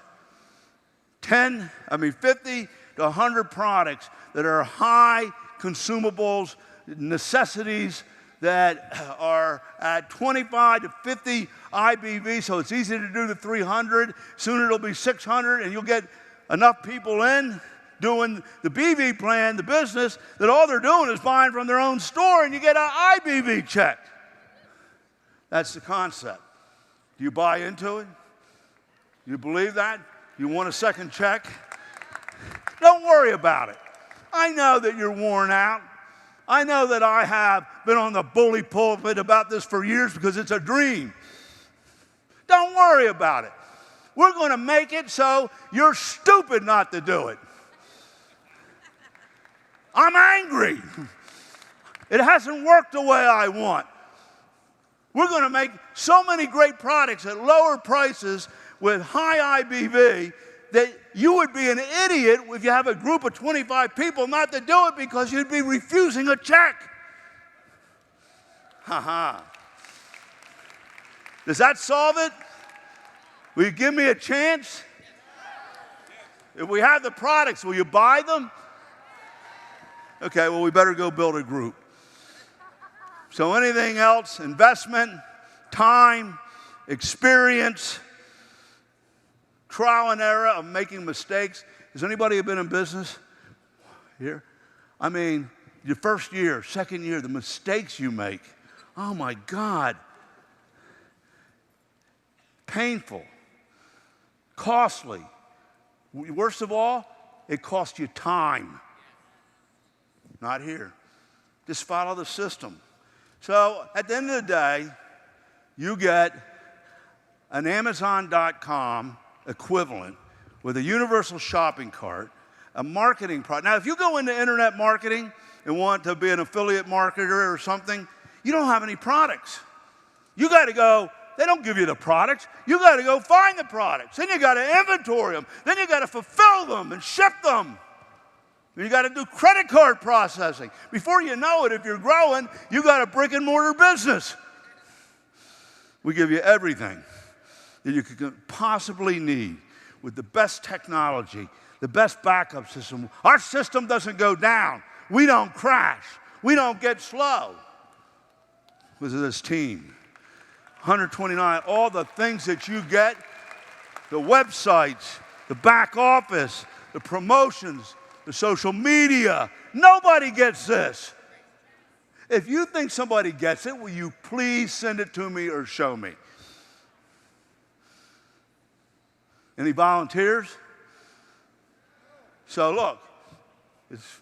50 to 100 products that are high consumables, necessities that are at 25 to 50 IBV, so it's easy to do the 300. Soon it'll be 600, and you'll get enough people in doing the BV plan, the business, that all they're doing is buying from their own store, and you get an IBV check. That's the concept. Do you buy into it? Do you believe that? You want a second check? Don't worry about it. I know that you're worn out. I know that I have been on the bully pulpit about this for years because it's a dream. Don't worry about it. We're going to make it so you're stupid not to do it. I'm angry. It hasn't worked the way I want. We're going to make so many great products at lower prices with high IBV that you would be an idiot if you have a group of 25 people not to do it because you'd be refusing a check. Ha-ha. Does that solve it? Will you give me a chance? If we have the products, will you buy them? Okay, well, we better go build a group. So anything else, investment, time, experience, trial and error of making mistakes. Has anybody been in business here? I mean, your first year, second year, the mistakes you make. Oh my God. Painful, costly. Worst of all, it costs you time. Not here. Just follow the system. So at the end of the day, you get an Amazon.com equivalent with a universal shopping cart, a marketing product. Now, if you go into internet marketing and want to be an affiliate marketer or something, you don't have any products. You got to go, they don't give you the products. You got to go find the products. Then you got to inventory them. Then you got to fulfill them and ship them. You got to do credit card processing. Before you know it, if you're growing, you got a brick and mortar business. We give you everything that you could possibly need with the best technology, the best backup system. Our system doesn't go down. We don't crash. We don't get slow. Because of this team. 129, all the things that you get, the websites, the back office, the promotions, the social media. Nobody gets this. If you think somebody gets it, will you please send it to me or show me? Any volunteers? So look, it's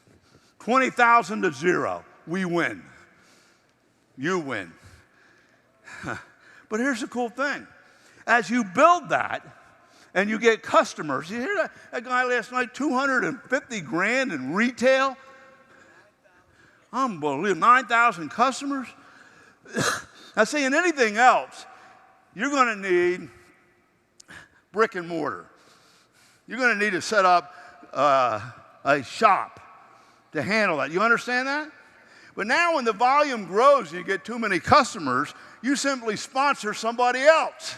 20,000 to 0. We win. you win. But here's the cool thing. As you build that and you get customers, you hear that guy last night, 250 grand in retail? Unbelievable, 9,000 customers? Now see, in anything else, you're gonna need brick and mortar. You're gonna need to set up a shop to handle that. You understand that? But now when the volume grows and you get too many customers, you simply sponsor somebody else.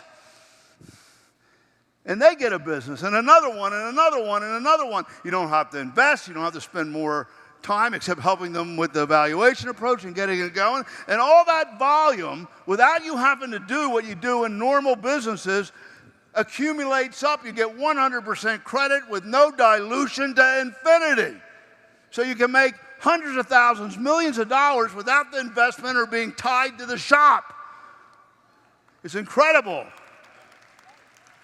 And they get a business, and another one, and another one, and another one. You don't have to invest. You don't have to spend more time except helping them with the valuation approach and getting it going. And all that volume, without you having to do what you do in normal businesses, accumulates up. You get 100% credit with no dilution to infinity. So you can make hundreds of thousands, millions of dollars without the investment or being tied to the shop. It's incredible.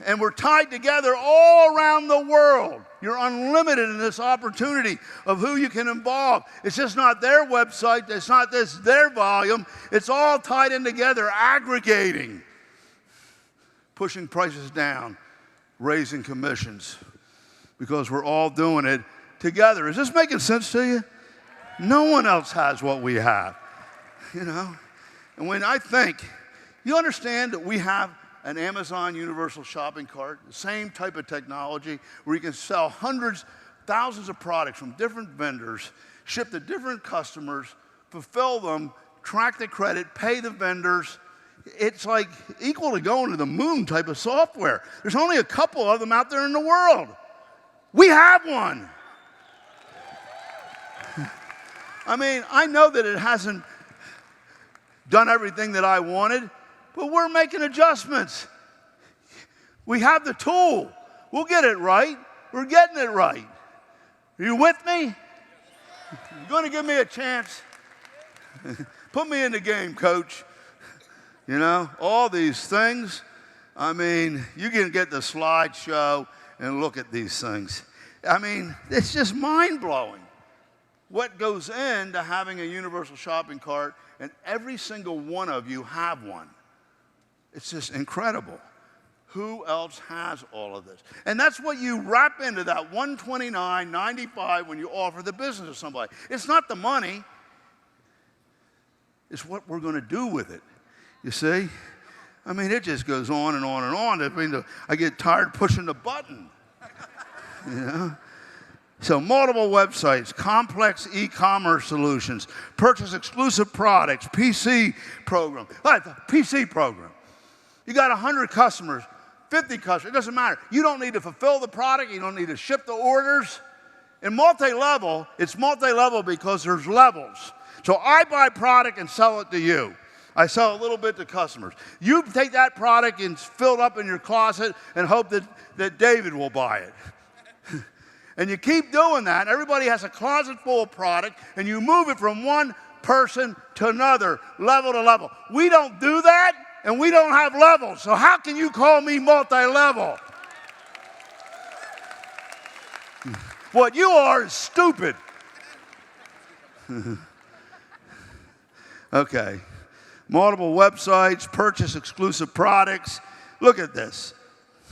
And we're tied together all around the world. You're unlimited in this opportunity of who you can involve. It's just not their website. It's not their volume. It's all tied in together, aggregating, pushing prices down, raising commissions, because we're all doing it together. Is this making sense to you? No one else has what we have, you know? And when I think, you understand that we have an Amazon universal shopping cart, the same type of technology where you can sell hundreds, thousands of products from different vendors, ship to different customers, fulfill them, track the credit, pay the vendors. It's like equal to going to the moon type of software. There's only a couple of them out there in the world. We have one. I mean, I know that it hasn't done everything that I wanted, but we're making adjustments. We have the tool. We'll get it right. We're getting it right. Are you with me? You're going to give me a chance? Put me in the game, coach. You know, all these things. I mean, you can get the slideshow and look at these things. I mean, it's just mind-blowing what goes into having a universal shopping cart, and every single one of you have one. It's just incredible. Who else has all of this? And that's what you wrap into that $129.95 when you offer the business to somebody. It's not the money. It's what we're going to do with it. You see? I mean, it just goes on and on and on. I mean, I get tired pushing the button. You know? So multiple websites, complex e-commerce solutions, purchase exclusive products, PC program. PC program. You got 100 customers, 50 customers, it doesn't matter. You don't need to fulfill the product. You don't need to ship the orders. In multi-level, it's multi-level because there's levels. So I buy product and sell it to you. I sell a little bit to customers. You take that product and fill it up in your closet and hope that David will buy it. And you keep doing that. Everybody has a closet full of product, and you move it from one person to another, level to level. We don't do that, and we don't have levels. So how can you call me multi-level? What you are is stupid. Okay. Multiple websites, purchase exclusive products. Look at this.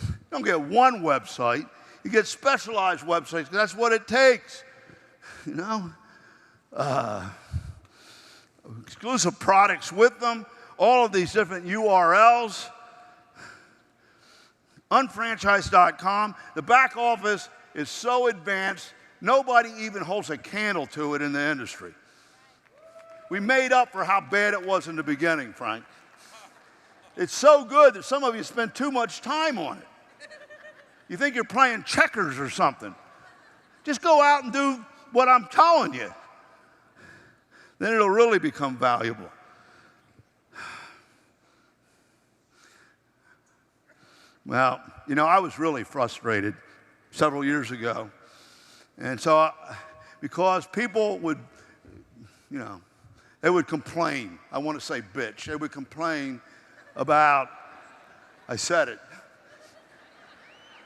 You don't get one website. You get specialized websites, 'cause that's what it takes, you know. Exclusive products with them, all of these different URLs. UnFranchise.com, the back office is so advanced, nobody even holds a candle to it in the industry. We made up for how bad it was in the beginning, Frank. It's so good that some of you spend too much time on it. You think you're playing checkers or something. Just go out and do what I'm telling you. Then it'll really become valuable. Well, you know, I was really frustrated several years ago. And so, because people would, you know, they would complain. I want to say bitch. They would complain about, I said it.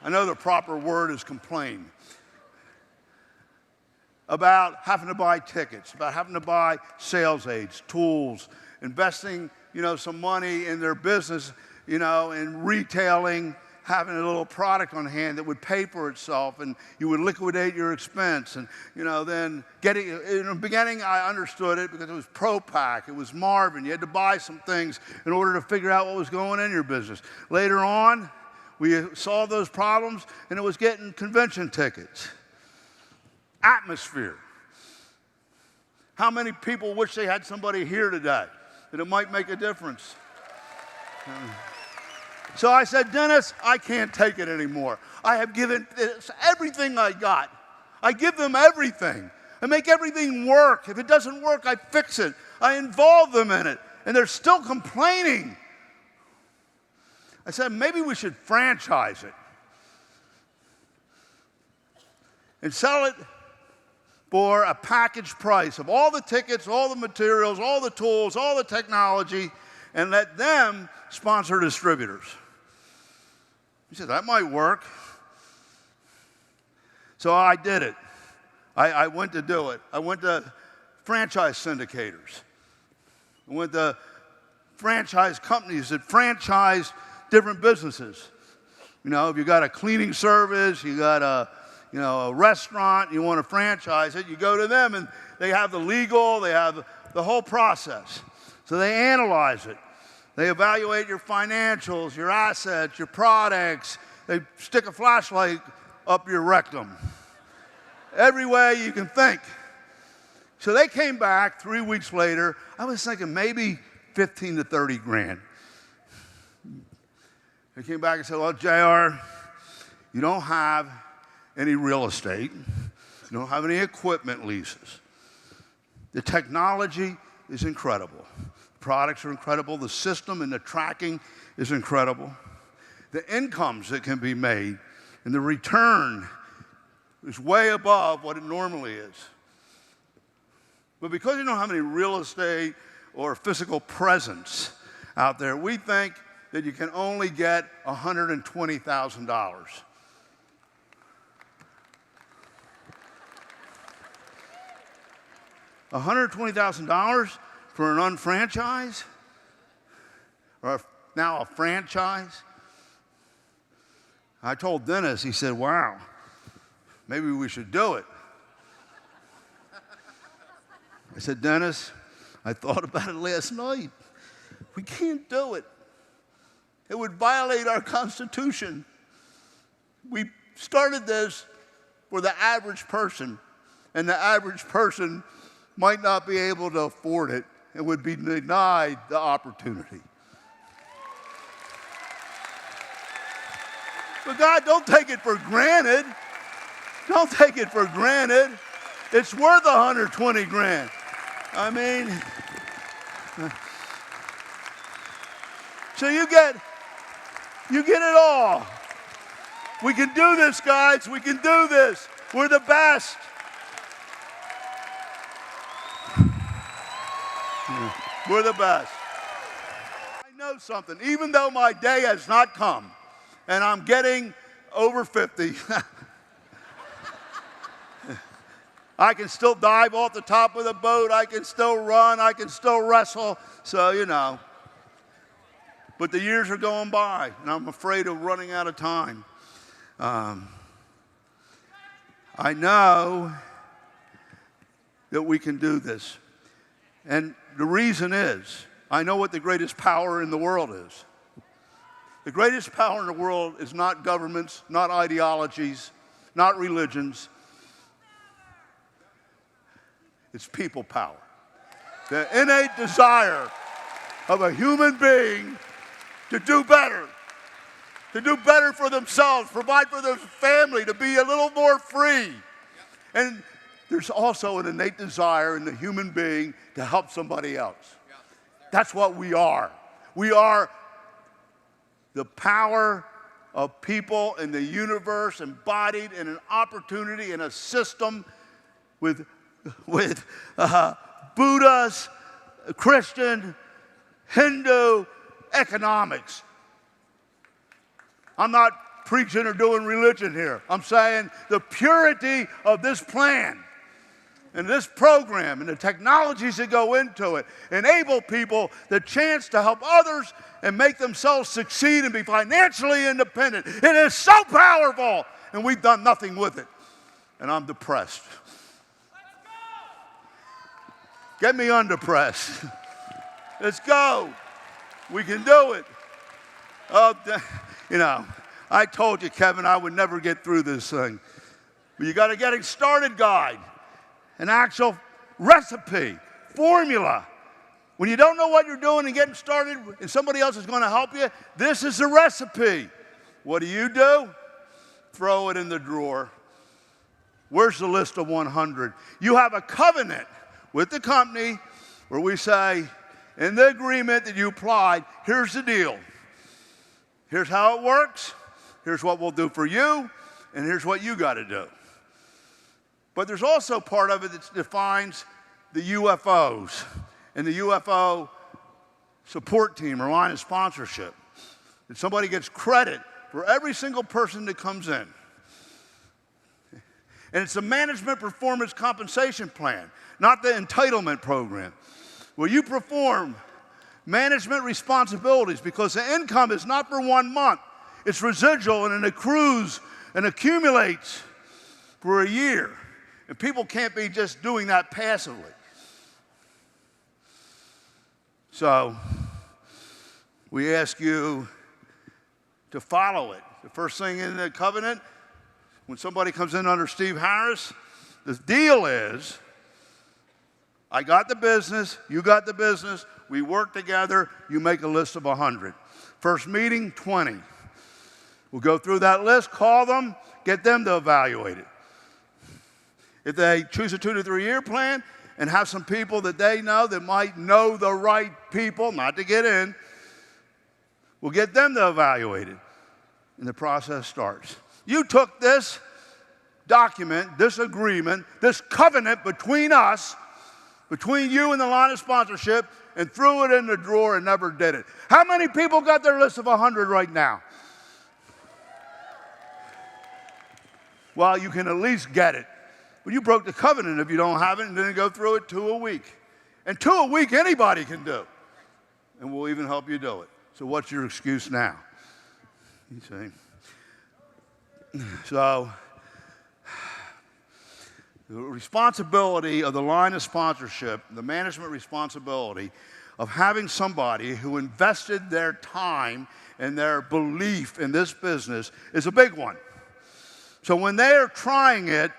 I know the proper word is complain. About having to buy tickets, about having to buy sales aids, tools, investing, some money in their business, in retailing, having a little product on hand that would pay for itself, and you would liquidate your expense. And, then getting, in the beginning, I understood it because it was ProPack, it was Marvin. You had to buy some things in order to figure out what was going in your business. Later on, we solved those problems, and it was getting convention tickets. Atmosphere. How many people wish they had somebody here today that it might make a difference? So I said, Dennis, I can't take it anymore. I have given everything I got. I give them everything. I make everything work. If it doesn't work, I fix it. I involve them in it, and they're still complaining. I said, maybe we should franchise it and sell it for a package price of all the tickets, all the materials, all the tools, all the technology, and let them sponsor distributors. He said, that might work. So I did it. I went to do it. I went to franchise syndicators. I went to franchise companies that franchise different businesses. If you got a cleaning service, you got a restaurant, you want to franchise it, you go to them, and they have the legal, they have the whole process. So they analyze it. They evaluate your financials, your assets, your products. They stick a flashlight up your rectum. Every way you can think. So they came back 3 weeks later. I was thinking maybe 15 to 30 grand. They came back and said, well, JR, you don't have any real estate. You don't have any equipment leases. The technology is incredible. The products are incredible. The system and the tracking is incredible. The incomes that can be made and the return is way above what it normally is. But because you don't have any real estate or physical presence out there, we think that you can only get $120,000. $120,000 for an unfranchise, or now a franchise. I told Dennis, he said, wow, maybe we should do it. I said, Dennis, I thought about it last night. We can't do it. It would violate our Constitution. We started this for the average person, and the average person might not be able to afford it and would be denied the opportunity. But God, don't take it for granted. Don't take it for granted. It's worth 120 grand. I mean, so you get it all. We can do this, guys. We can do this. We're the best. We're the best. I know something. Even though my day has not come and I'm getting over 50, I can still dive off the top of the boat. I can still run. I can still wrestle. So, But the years are going by, and I'm afraid of running out of time. I know that we can do this. And the reason is, I know what the greatest power in the world is. The greatest power in the world is not governments, not ideologies, not religions. It's people power. The innate desire of a human being to do better for themselves, provide for their family, to be a little more free. And there's also an innate desire in the human being to help somebody else. That's what we are. We are the power of people in the universe embodied in an opportunity, in a system with Buddhist, Christian, Hindu economics. I'm not preaching or doing religion here. I'm saying the purity of this plan and this program and the technologies that go into it enable people the chance to help others and make themselves succeed and be financially independent. It is so powerful, and we've done nothing with it. And I'm depressed. Get me undepressed. Let's go. We can do it. Oh, you know, I told you, Kevin, I would never get through this thing. But you got a getting started guide, an actual recipe, formula. When you don't know what you're doing and getting started and somebody else is going to help you, this is the recipe. What do? Throw it in the drawer. Where's the list of 100? You have a covenant with the company where we say, in the agreement that you applied, here's the deal. Here's how it works. Here's what we'll do for you. And here's what you got to do. But there's also part of it that defines the UFOs and the UFO support team or line of sponsorship. That somebody gets credit for every single person that comes in. And it's a management performance compensation plan, not the entitlement program, where you perform management responsibilities because the income is not for 1 month. It's residual and it accrues and accumulates for a year. And people can't be just doing that passively. So we ask you to follow it. The first thing in the covenant, when somebody comes in under Steve Harris, the deal is, I got the business, you got the business, we work together, you make a list of 100. First meeting, 20. We'll go through that list, call them, get them to evaluate it. If they choose a 2 to 3 year plan and have some people that they know that might know the right people, not to get in, we'll get them to evaluate it. And the process starts. You took this document, this agreement, this covenant between us, between you and the line of sponsorship, and threw it in the drawer and never did it. How many people got their list of 100 right now? Well, you can at least get it. But you broke the covenant if you don't have it and didn't go through it 2 a week. And 2 a week anybody can do. And we'll even help you do it. So what's your excuse now? You see? So the responsibility of the line of sponsorship, the management responsibility of having somebody who invested their time and their belief in this business is a big one. So when they're trying it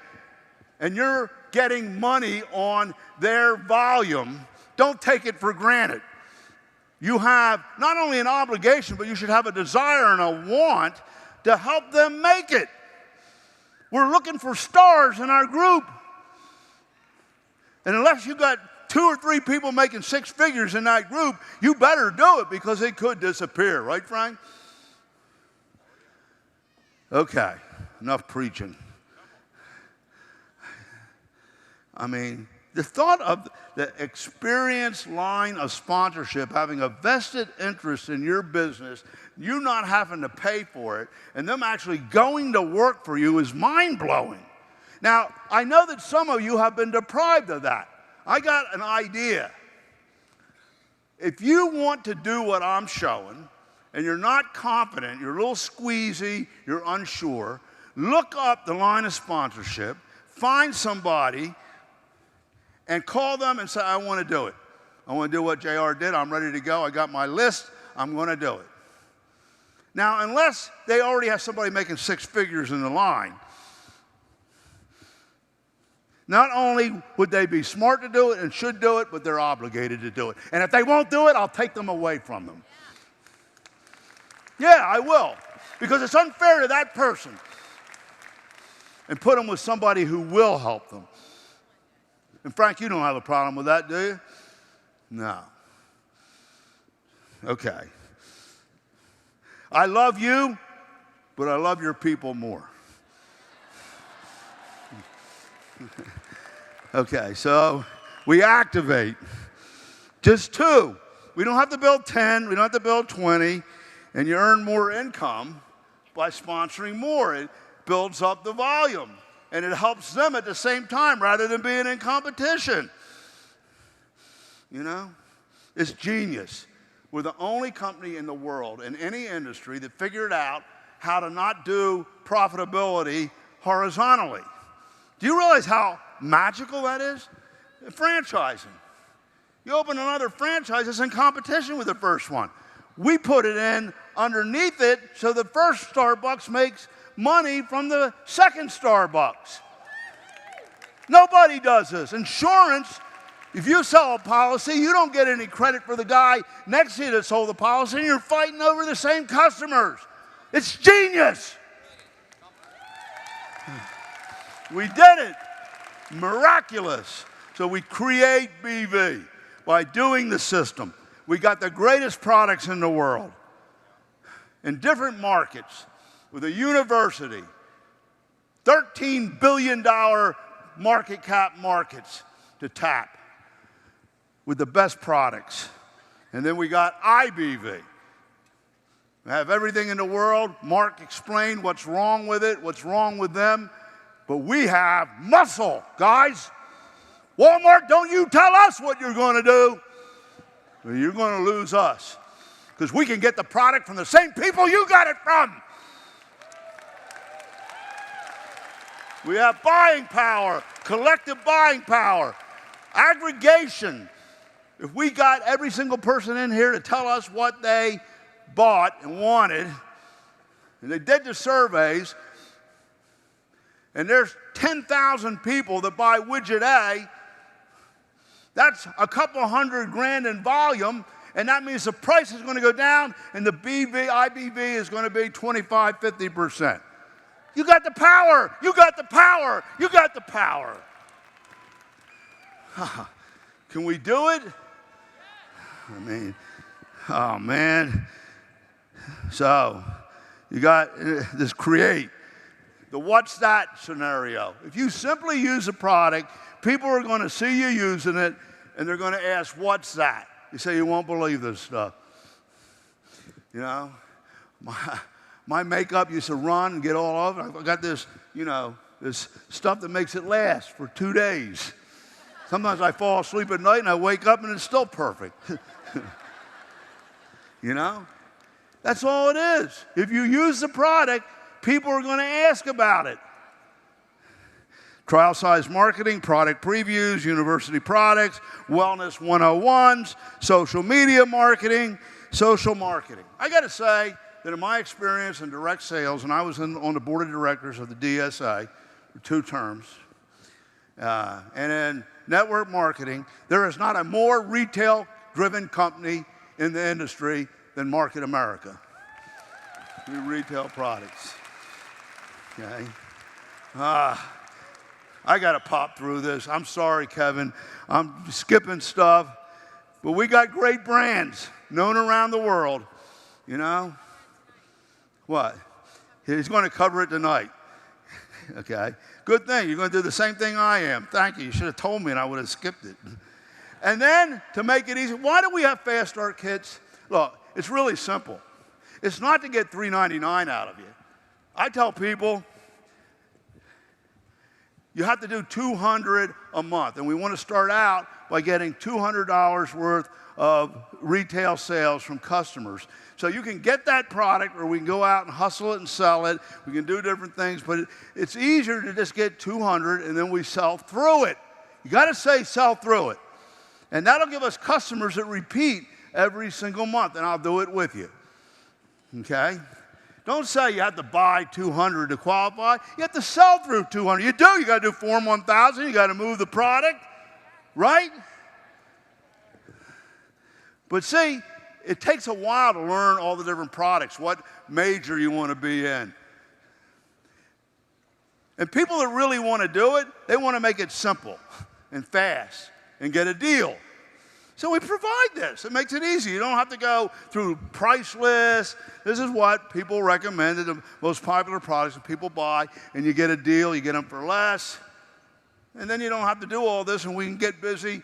and you're getting money on their volume, don't take it for granted. You have not only an obligation, but you should have a desire and a want to help them make it. We're looking for stars in our group. And unless you got 2 or 3 people making 6 figures in that group, you better do it because it could disappear. Right, Frank? Okay, enough preaching. I mean, the thought of the experienced line of sponsorship having a vested interest in your business, you not having to pay for it, and them actually going to work for you is mind-blowing. Now, I know that some of you have been deprived of that. I got an idea. If you want to do what I'm showing, and you're not confident, you're a little squeezy, you're unsure, look up the line of sponsorship, find somebody, and call them and say, I want to do it. I want to do what JR did. I'm ready to go. I got my list. I'm going to do it. Now, unless they already have somebody making 6 figures in the line, not only would they be smart to do it and should do it, but they're obligated to do it. And if they won't do it, I'll take them away from them. Yeah, I will. Because it's unfair to that person. And put them with somebody who will help them. And Frank, you don't have a problem with that, do you? No. Okay. I love you, but I love your people more. Okay, so we activate. Just 2. We don't have to build 10. We don't have to build 20. And you earn more income by sponsoring more. It builds up the volume. and it helps them at the same time rather than being in competition. You know? It's genius. We're the only company in the world, in any industry, that figured out how to not do profitability horizontally. Do you realize how magical that is? Franchising. You open another franchise, it's in competition with the first one. We put it in underneath it so the first Starbucks makes money from the second Starbucks. Nobody does this. Insurance, if you sell a policy, you don't get any credit for the guy next to you that sold the policy, and you're fighting over the same customers. It's genius. We did it. Miraculous. So we create BV by doing the system. We got the greatest products in the world in different markets with a university, $13 billion market cap markets to tap with the best products. And then we got IBV. We have everything in the world. Mark explained what's wrong with it, what's wrong with them. But we have muscle, guys. Walmart, don't you tell us what you're going to do. Well, you're going to lose us because we can get the product from the same people you got it from. We have buying power, collective buying power, aggregation. If we got every single person in here to tell us what they bought and wanted, and they did the surveys, and there's 10,000 people that buy widget A, that's a couple $100,000 in volume, and that means the price is going to go down, and the IBV is going to be 25, 50%. You got the power. You got the power. You got the power. Can we do it? I mean, oh, man. So you got this create. The what's that scenario. If you simply use a product, people are going to see you using it, and they're going to ask, what's that? You say, you won't believe this stuff. You know, my makeup used to run and get all over. I got this, you know, this stuff that makes it last for 2 days. Sometimes I fall asleep at night and I wake up and it's still perfect. You know? That's all it is. If you use the product, people are going to ask about it. Trial size marketing, product previews, university products, wellness 101s, social media marketing, social marketing. I got to say that in my experience in direct sales, and I was on the board of directors of the DSA for 2 terms, and in network marketing, there is not a more retail-driven company in the industry than Market America. We retail products. Okay. I got to pop through this. I'm sorry, Kevin. I'm skipping stuff. But we got great brands known around the world. You know? What? He's going to cover it tonight. Okay. Good thing. You're going to do the same thing I am. Thank you. You should have told me and I would have skipped it. And then, to make it easy, why do we have fast start kits? Look, it's really simple. It's not to get $3.99 out of you. I tell people, you have to do $200 a month, and we want to start out by getting $200 worth of retail sales from customers. So you can get that product, or we can go out and hustle it and sell it. We can do different things, but it's easier to just get $200, and then we sell through it. You got to say sell through it. And that'll give us customers that repeat every single month, and I'll do it with you. Okay? Don't say you have to buy 200 to qualify. You have to sell through 200. You do. You got to do Form 1000. You got to move the product, right? But see, it takes a while to learn all the different products, what major you want to be in. And people that really want to do it, they want to make it simple and fast and get a deal. So we provide this. It makes it easy. You don't have to go through price lists. This is what people recommend, the most popular products that people buy, and you get a deal, you get them for less. And then you don't have to do all this, and we can get busy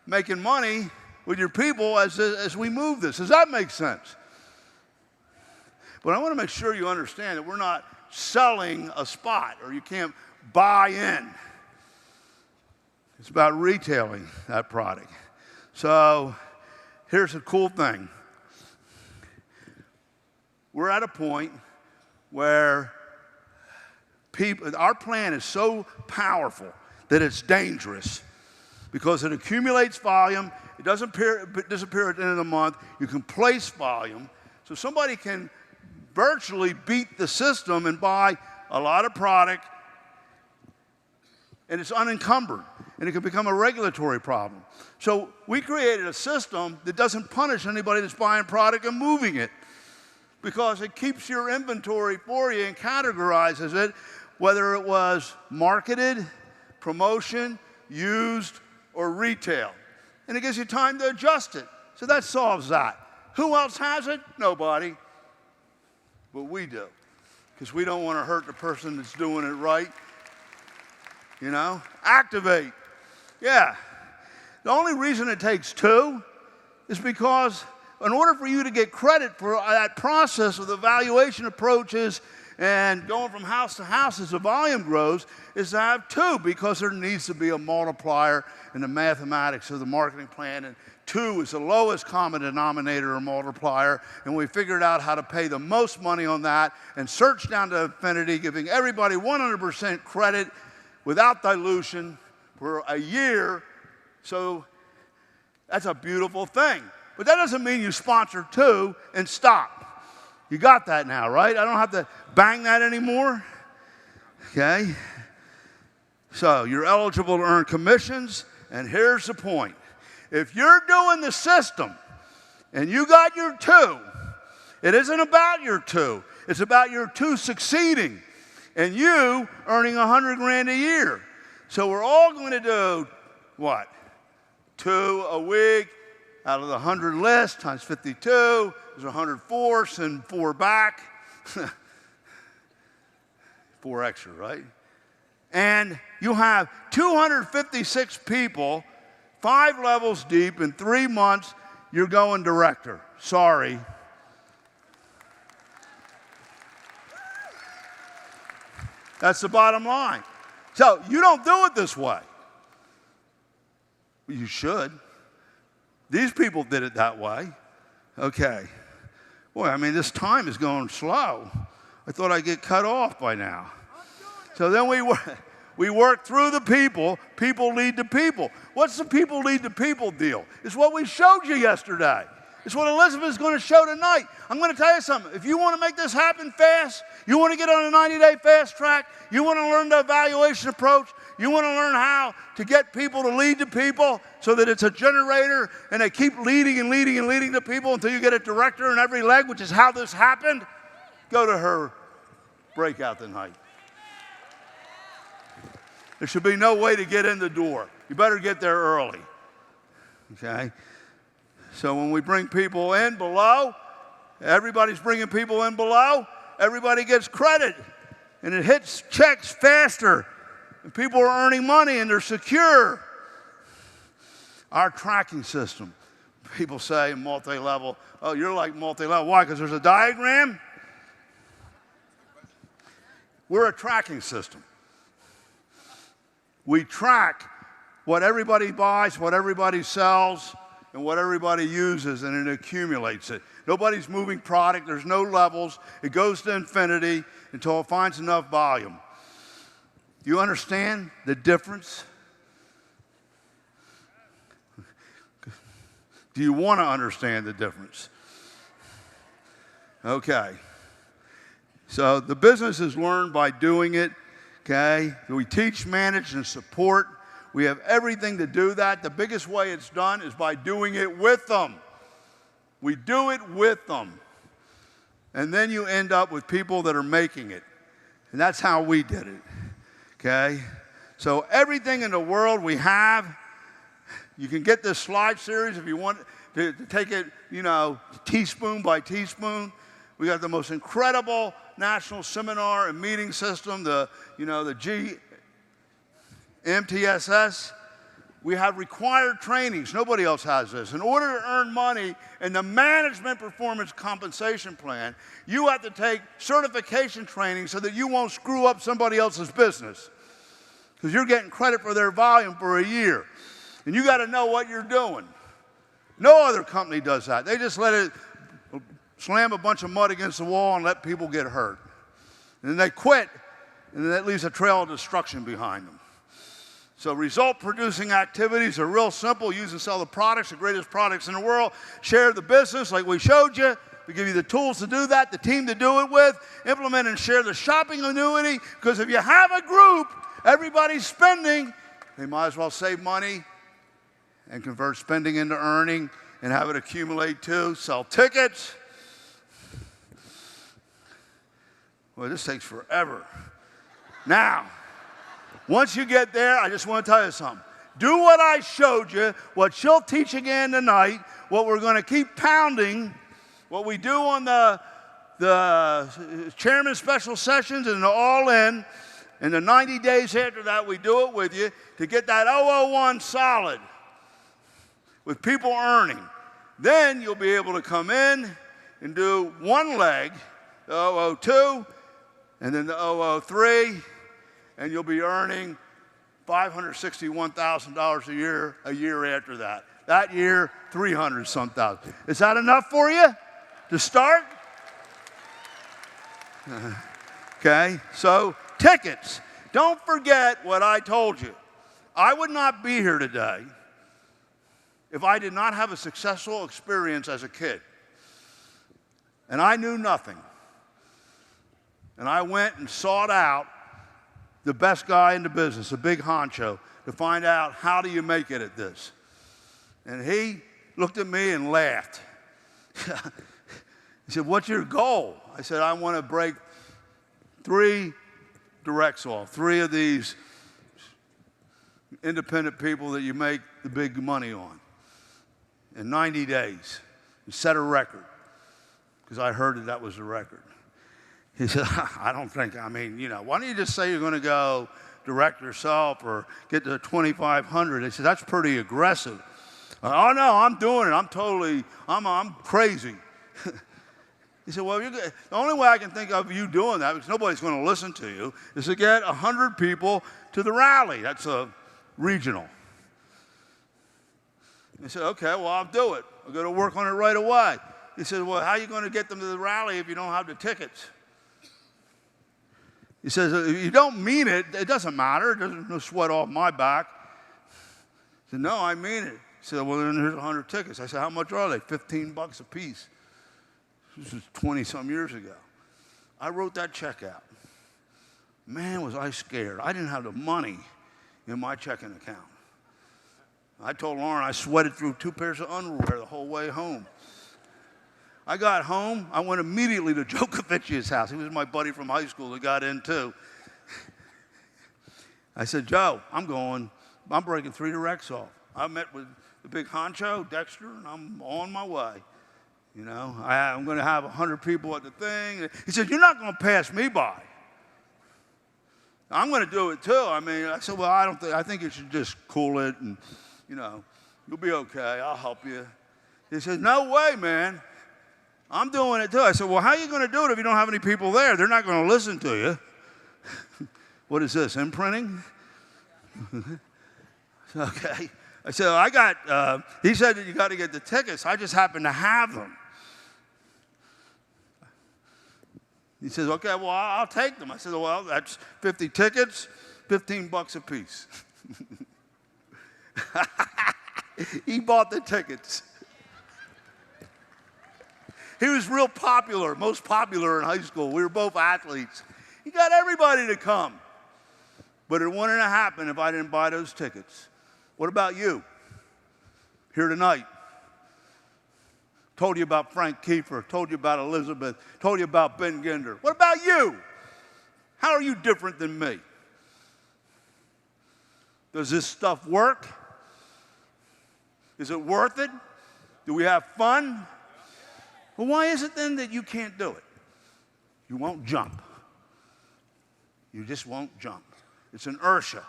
making money with your people as we move this. Does that make sense? But I want to make sure you understand that we're not selling a spot, or you can't buy in. It's about retailing that product. So here's a cool thing. We're at a point where our plan is so powerful that it's dangerous because it accumulates volume. It doesn't disappear at the end of the month. You can place volume. So somebody can virtually beat the system and buy a lot of product, and it's unencumbered, and it can become a regulatory problem. So we created a system that doesn't punish anybody that's buying product and moving it, because it keeps your inventory for you and categorizes it, whether it was marketed, promotion, used, or retail. And it gives you time to adjust it. So that solves that. Who else has it? Nobody. But we do, because we don't want to hurt the person that's doing it right. You know? Activate. Yeah. The only reason it takes 2 is because in order for you to get credit for that process of the valuation approaches and going from house to house as the volume grows, is to have 2, because there needs to be a multiplier in the mathematics of the marketing plan. And 2 is the lowest common denominator or multiplier. And we figured out how to pay the most money on that and search down to infinity, giving everybody 100% credit without dilution for a year. So that's a beautiful thing. But that doesn't mean you sponsor 2 and stop. You got that now, right? I don't have to bang that anymore. Okay? So you're eligible to earn commissions, and here's the point. If you're doing the system and you got your 2, it isn't about your 2. It's about your 2 succeeding and you earning $100,000 a year. So we're all going to do what? 2 a week. Out of the 100 list times 52, there's 104, send 4 back. 4 extra, right? And you have 256 people, 5 levels deep. In 3 months, you're going director. Sorry. That's the bottom line. So you don't do it this way. You should. These people did it that way. Okay. Boy, I mean, this time is going slow. I thought I'd get cut off by now. So then we work through the people. People lead to people. What's the people lead to people deal? It's what we showed you yesterday. It's what Elizabeth's going to show tonight. I'm going to tell you something. If you want to make this happen fast, you want to get on a 90-day fast track, you want to learn the evaluation approach, you want to learn how to get people to lead to people so that it's a generator and they keep leading and leading and leading to people until you get a director in every leg, which is how this happened, go to her breakout tonight. There should be no way to get in the door. You better get there early. Okay? So when we bring people in below, everybody's bringing people in below, everybody gets credit. And it hits checks faster. And people are earning money and they're secure. Our tracking system. People say multi-level, oh, you're like multi-level. Why? Because there's a diagram? We're a tracking system. We track what everybody buys, what everybody sells, and what everybody uses, and it accumulates it. Nobody's moving product. There's no levels. It goes to infinity until it finds enough volume. Do you understand the difference? Do you want to understand the difference? Okay. So the business is learned by doing it, okay? We teach, manage, and support. We have everything to do that. The biggest way it's done is by doing it with them. We do it with them. And then you end up with people that are making it. And that's how we did it, okay? So everything in the world we have, you can get this slide series if you want to take it, you know, teaspoon by teaspoon. We got the most incredible national seminar and meeting system, the MTSS. We have required trainings. Nobody else has this. In order to earn money in the management performance compensation plan, you have to take certification training so that you won't screw up somebody else's business. Because you're getting credit for their volume for a year. And you got to know what you're doing. No other company does that. They just let it slam a bunch of mud against the wall and let people get hurt. And then they quit, and then that leaves a trail of destruction behind them. So result-producing activities are real simple. Use and sell the products, the greatest products in the world. Share the business like we showed you. We give you the tools to do that, the team to do it with. Implement and share the shopping annuity, because if you have a group, everybody's spending, they might as well save money and convert spending into earning and have it accumulate too. Sell tickets. Well, this takes forever. Now, once you get there, I just want to tell you something. Do what I showed you, what she'll teach again tonight, what we're going to keep pounding, what we do on the chairman's special sessions and the all-in, and the 90 days after that, we do it with you to get that 001 solid with people earning. Then you'll be able to come in and do one leg, the 002, and then the 003, and you'll be earning $561,000 a year after that. That year, 300-some thousand. Is that enough for you to start? Okay, so tickets. Don't forget what I told you. I would not be here today if I did not have a successful experience as a kid. And I knew nothing. And I went and sought out the best guy in the business, a big honcho, to find out how do you make it at this. And he looked at me and laughed. He said, what's your goal? I said, I want to break 3 directs off, 3 of these independent people that you make the big money on in 90 days and set a record, because I heard that was the record. He said, I don't think, why don't you just say you're going to go direct yourself or get to 2,500? He said, that's pretty aggressive. Oh, no, I'm doing it. I'm crazy. He said, well, the only way I can think of you doing that, because nobody's going to listen to you, is to get 100 people to the rally. That's a regional. He said, okay, well, I'll do it. I'll go to work on it right away. He said, well, how are you going to get them to the rally if you don't have the tickets? He says, if you don't mean it, it doesn't matter. There's no sweat off my back. I said, no, I mean it. He said, well, then here's 100 tickets. I said, how much are they? $15 a piece. This was 20-some years ago. I wrote that check out. Man, was I scared. I didn't have the money in my checking account. I told Lauren I sweated through 2 pairs of underwear the whole way home. I got home. I went immediately to Joe Kovic's house. He was my buddy from high school that got in too. I said, Joe, I'm breaking 3 directs off. I met with the big honcho, Dexter, and I'm on my way. You know, I'm going to have 100 people at the thing. He said, you're not going to pass me by. I'm going to do it too. I said, well, I think you should just cool it and, you'll be okay. I'll help you. He said, no way, man. I'm doing it too. I said, well, how are you going to do it if you don't have any people there? They're not going to listen to you. What is this, imprinting? Okay. I said, he said that you got to get the tickets. I just happen to have them. He says, okay, well, I'll take them. I said, well, that's 50 tickets, $15 a piece. He bought the tickets. He was real popular, most popular in high school. We were both athletes. He got everybody to come. But it wouldn't have happened if I didn't buy those tickets. What about you? Here tonight. Told you about Frank Kiefer, told you about Elizabeth, told you about Ben Ginder. What about you? How are you different than me? Does this stuff work? Is it worth it? Do we have fun? Well, why is it then that you can't do it? You won't jump. You just won't jump. It's inertia.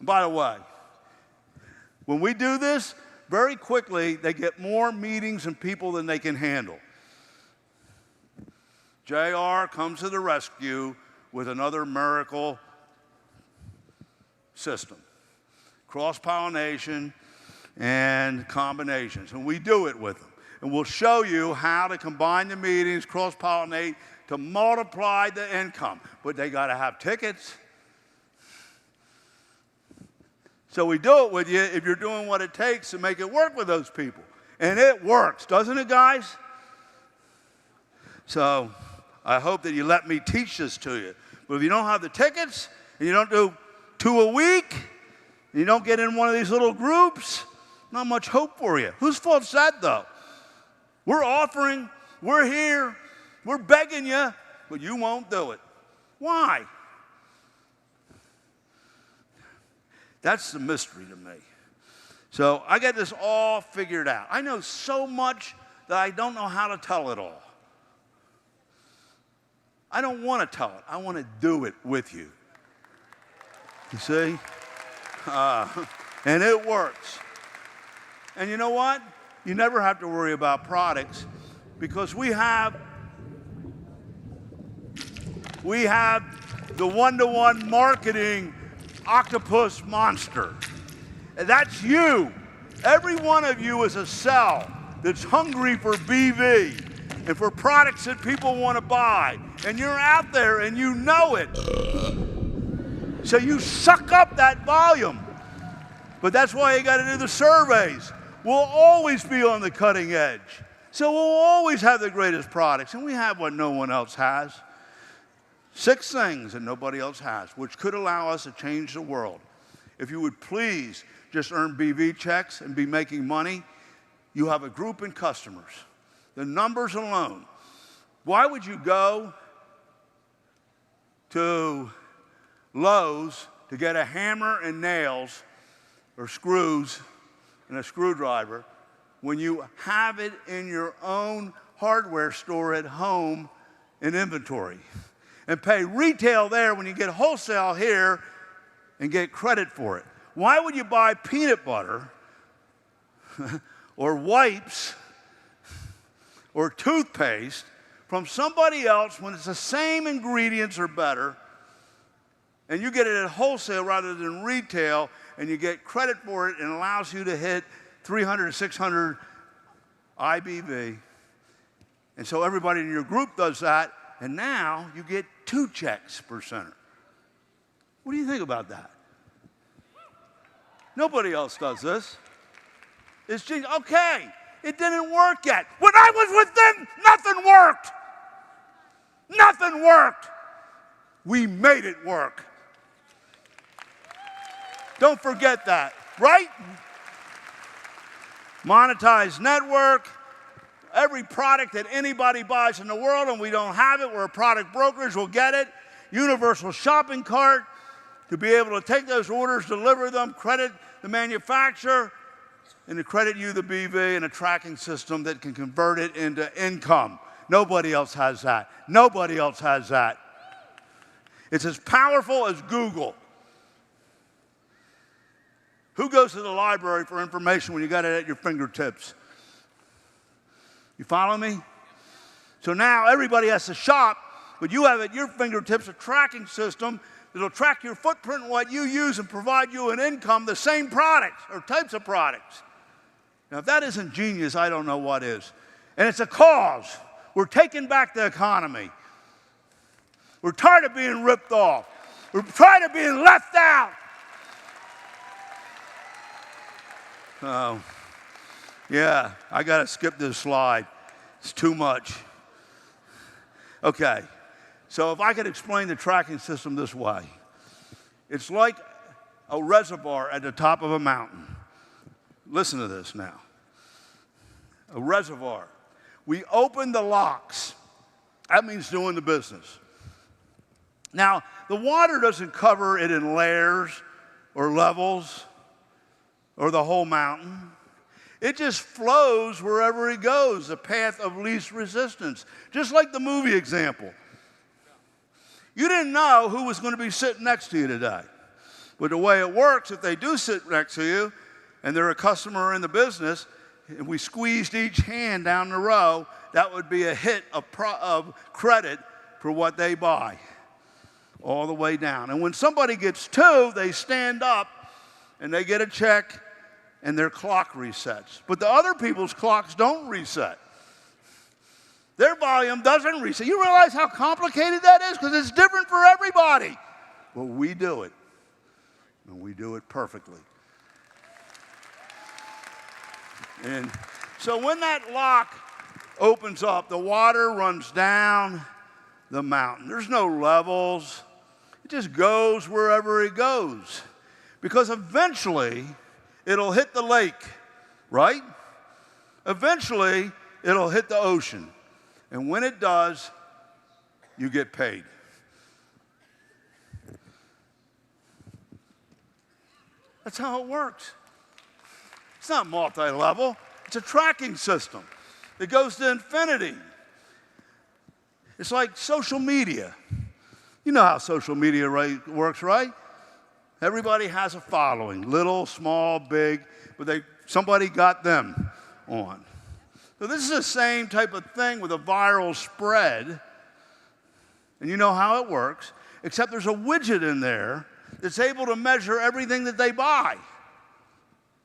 And by the way, When we do this, very quickly, they get more meetings and people than they can handle. JR comes to the rescue with another miracle system. Cross-pollination and combinations. And we do it with them. And we'll show you how to combine the meetings, cross-pollinate, to multiply the income. But they got to have tickets. So we do it with you if you're doing what it takes to make it work with those people. And it works, doesn't it, guys? So I hope that you let me teach this to you. But if you don't have the tickets, and you don't do 2 a week, and you don't get in one of these little groups, not much hope for you. Whose fault's that, though? We're offering, we're here, we're begging you, but you won't do it. Why? That's the mystery to me. So I got this all figured out. I know so much that I don't know how to tell it all. I don't want to tell it. I want to do it with you. You see? And it works. And you know what? You never have to worry about products because we have the one-to-one marketing octopus monster. And that's you. Every one of you is a cell that's hungry for BV and for products that people want to buy. And you're out there and you know it. So you suck up that volume. But that's why you got to do the surveys. We'll always be on the cutting edge. So we'll always have the greatest products. And we have what no one else has. 6 things that nobody else has, which could allow us to change the world. If you would please just earn BV checks and be making money, you have a group in customers. The numbers alone. Why would you go to Lowe's to get a hammer and nails or screws and a screwdriver when you have it in your own hardware store at home in inventory? And pay retail there when you get wholesale here and get credit for it. Why would you buy peanut butter or wipes or toothpaste from somebody else when it's the same ingredients or better, and you get it at wholesale rather than retail, and you get credit for it and allows you to hit 300 to 600 IBV. And so everybody in your group does that, and now you get 2 checks per center. What do you think about that? Nobody else does this. It's genius. Okay, it didn't work yet. When I was with them, nothing worked. Nothing worked. We made it work. Don't forget that, right? Monetized network. Every product that anybody buys in the world and we don't have it, we're a product brokerage, we'll get it. Universal shopping cart to be able to take those orders, deliver them, credit the manufacturer, and to credit you the BV and a tracking system that can convert it into income. Nobody else has that. Nobody else has that. It's as powerful as Google. Who goes to the library for information when you got it at your fingertips? You follow me? So now everybody has to shop, but you have at your fingertips a tracking system that'll track your footprint and what you use and provide you an income, the same products or types of products. Now, if that isn't genius, I don't know what is. And it's a cause. We're taking back the economy. We're tired of being ripped off. We're tired of being left out. Oh. Yeah, I got to skip this slide. It's too much. Okay, so if I could explain the tracking system this way. It's like a reservoir at the top of a mountain. Listen to this now. A reservoir. We open the locks. That means doing the business. Now, the water doesn't cover it in layers or levels or the whole mountain. It just flows wherever it goes, the path of least resistance. Just like the movie example. You didn't know who was going to be sitting next to you today. But the way it works, if they do sit next to you, and they're a customer in the business, and we squeezed each hand down the row, that would be a hit of credit for what they buy, all the way down. And when somebody gets 2, they stand up, and they get a check, and their clock resets. But the other people's clocks don't reset. Their volume doesn't reset. You realize how complicated that is? Because it's different for everybody. Well, we do it, and we do it perfectly. And so when that lock opens up, the water runs down the mountain. There's no levels. It just goes wherever it goes. Because eventually, it'll hit the lake, right? Eventually, it'll hit the ocean. And when it does, you get paid. That's how it works. It's not multi-level. It's a tracking system that goes to infinity. It's like social media. You know how social media works, right? Everybody has a following, little, small, big, but somebody got them on. So this is the same type of thing with a viral spread, and you know how it works, except there's a widget in there that's able to measure everything that they buy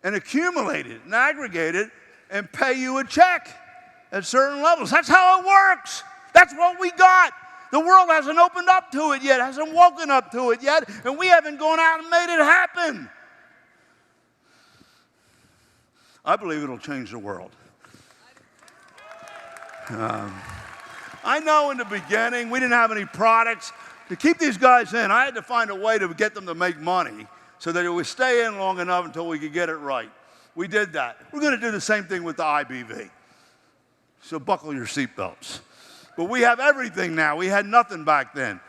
and accumulate it and aggregate it and pay you a check at certain levels. That's how it works. That's what we got. The world hasn't opened up to it yet, hasn't woken up to it yet, and we haven't gone out and made it happen. I believe it'll change the world. I know in the beginning we didn't have any products. To keep these guys in, I had to find a way to get them to make money so that it would stay in long enough until we could get it right. We did that. We're going to do the same thing with the IBV. So buckle your seatbelts. But we have everything now. We had nothing back then.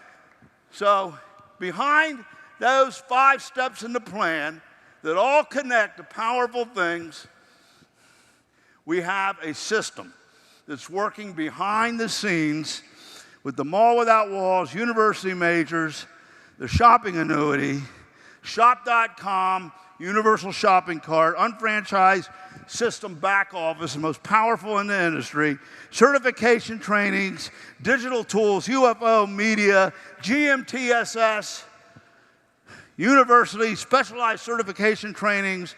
So behind those 5 steps in the plan that all connect to powerful things, we have a system that's working behind the scenes with the Mall Without Walls, university majors, the shopping annuity, shop.com, universal shopping cart, unfranchised system back office, the most powerful in the industry, certification trainings, digital tools, UFO media, GMTSS, university, specialized certification trainings,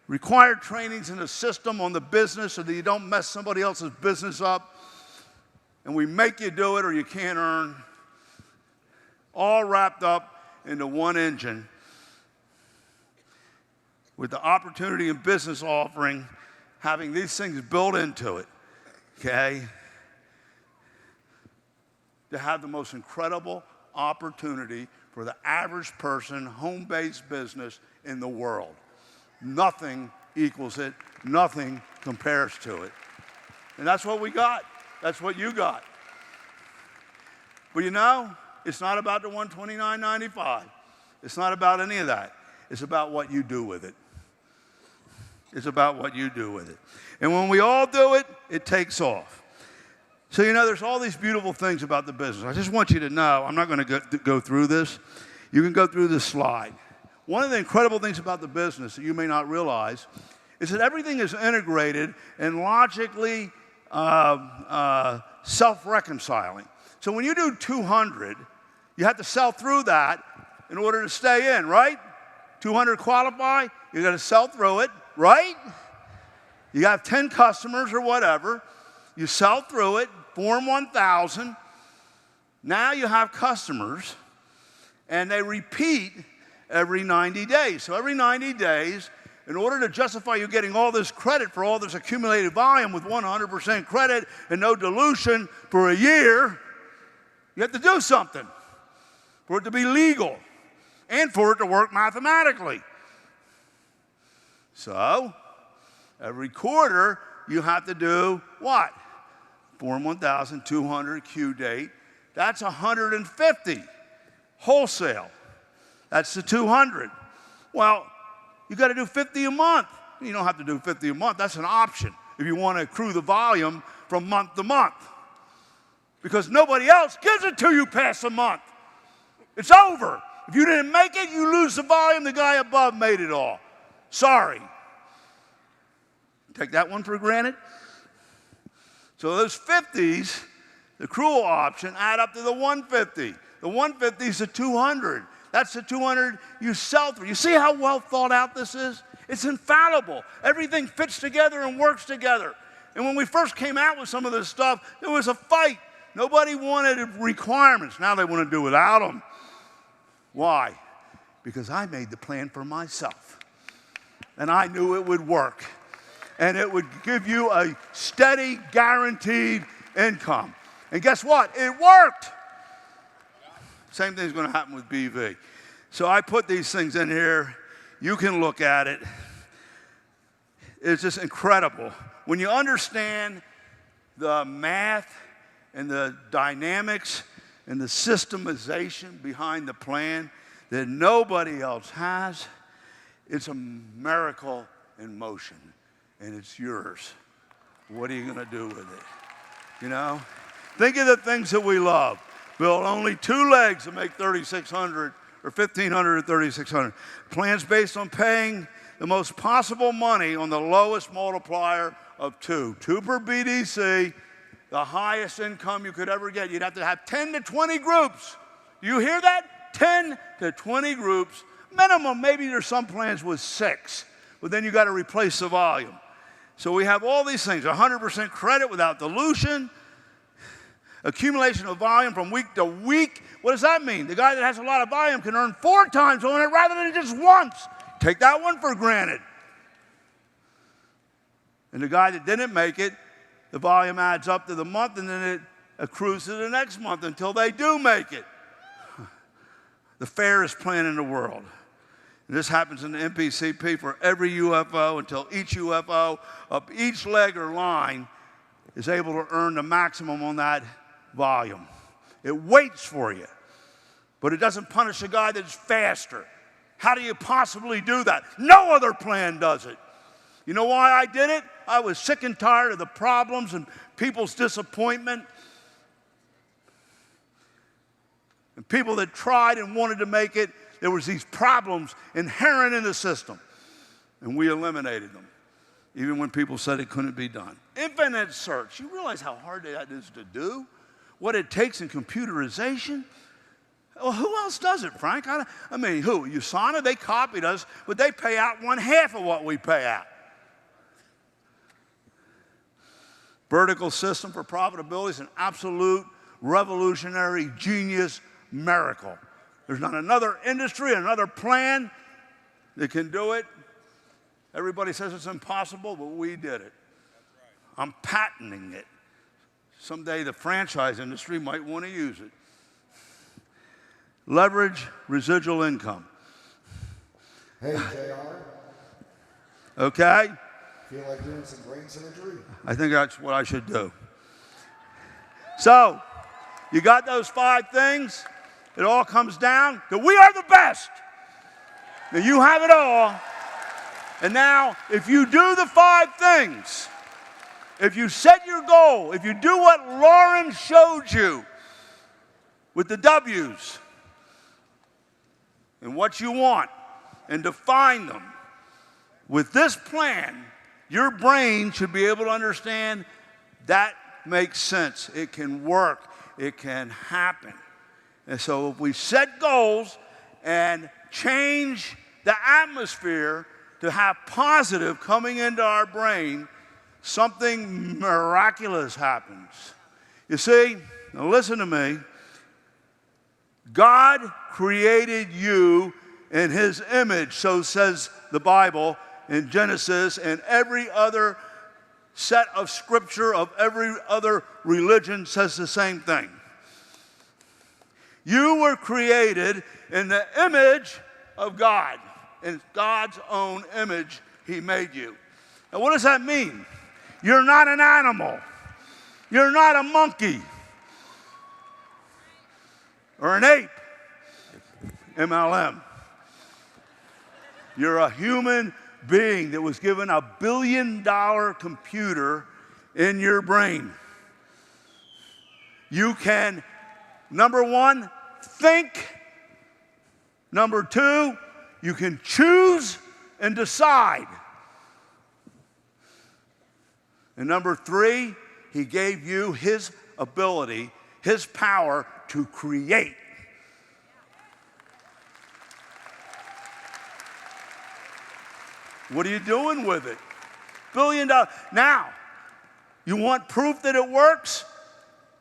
required trainings in the system on the business so that you don't mess somebody else's business up. And we make you do it or you can't earn. All wrapped up into one engine with the opportunity and business offering, having these things built into it, okay? To have the most incredible opportunity for the average person, home-based business in the world. Nothing equals it. Nothing compares to it. And that's what we got. That's what you got. But you know, it's not about the $129.95. It's not about any of that. It's about what you do with it. It's about what you do with it. And when we all do it, it takes off. So, you know, there's all these beautiful things about the business. I just want you to know, I'm not going to go through this. You can go through this slide. One of the incredible things about the business that you may not realize is that everything is integrated and logically self-reconciling. So when you do 200, you have to sell through that in order to stay in, right? 200 qualify, you got to sell through it, right? You got 10 customers or whatever. You sell through it, form 1,000. Now you have customers, and they repeat every 90 days. So every 90 days, in order to justify you getting all this credit for all this accumulated volume with 100% credit and no dilution for a year, you have to do something for it to be legal and for it to work mathematically. So every quarter, you have to do what? Form 1,200 Q date. That's 150 wholesale. That's the 200. Well, you got to do 50 a month. You don't have to do 50 a month. That's an option if you want to accrue the volume from month to month. Because nobody else gives it to you past a month. It's over. If you didn't make it, you lose the volume. The guy above made it all. Sorry. Take that one for granted. So those 50s, the accrual option, add up to the 150. The 150 is the 200. That's the 200 you sell through. You see how well thought out this is? It's infallible. Everything fits together and works together. And when we first came out with some of this stuff, there was a fight. Nobody wanted requirements. Now they want to do without them. Why? Because I made the plan for myself. And I knew it would work. And it would give you a steady, guaranteed income. And guess what? It worked. Same thing's going to happen with BV. So I put these things in here. You can look at it. It's just incredible. When you understand the math and the dynamics and the systemization behind the plan that nobody else has, it's a miracle in motion, and it's yours. What are you going to do with it? You know? Think of the things that we love. Build only 2 legs to make 3,600 or 1,500 or 3,600. Plans based on paying the most possible money on the lowest multiplier of 2. 2 per BDC, the highest income you could ever get. You'd have to have 10 to 20 groups. Do you hear that? 10 to 20 groups. Minimum, maybe there's some plans with 6, but then you got to replace the volume. So we have all these things, 100% credit without dilution, accumulation of volume from week to week. What does that mean? The guy that has a lot of volume can earn 4 times on it rather than just once. Take that one for granted. And the guy that didn't make it, the volume adds up to the month, and then it accrues to the next month until they do make it. The fairest plan in the world. And this happens in the MPCP for every UFO until each UFO up each leg or line is able to earn the maximum on that volume. It waits for you, but it doesn't punish the guy that's faster. How do you possibly do that? No other plan does it. You know why I did it? I was sick and tired of the problems and people's disappointment. And people that tried and wanted to make it, there was these problems inherent in the system. And we eliminated them, even when people said it couldn't be done. Infinite search. You realize how hard that is to do? What it takes in computerization? Well, who else does it, Frank? I mean, who? USANA, they copied us, but they pay out 1/2 of what we pay out. Vertical system for profitability is an absolute revolutionary genius miracle. There's not another industry, another plan that can do it. Everybody says it's impossible, but we did it. I'm patenting it. Someday the franchise industry might want to use it. Leverage residual income. Hey, JR. Okay? Feel like doing some brain symmetry? I think that's what I should do. So, you got those 5 things? It all comes down to we are the best. Now you have it all. And now, if you do the 5 things, if you set your goal, if you do what Lauren showed you with the W's and what you want and define them, with this plan, your brain should be able to understand that makes sense. It can work. It can happen. And so if we set goals and change the atmosphere to have positive coming into our brain, something miraculous happens. You see, now listen to me. God created you in his image, so says the Bible in Genesis, and every other set of scripture of every other religion says the same thing. You were created in the image of God. In God's own image, he made you. Now, what does that mean? You're not an animal. You're not a monkey or an ape, MLM. You're a human being that was given a $1 billion computer in your brain. You can, number 1, think. Number 2, you can choose and decide. And number 3, he gave you his ability, his power to create. What are you doing with it? $1 billion. Now, you want proof that it works?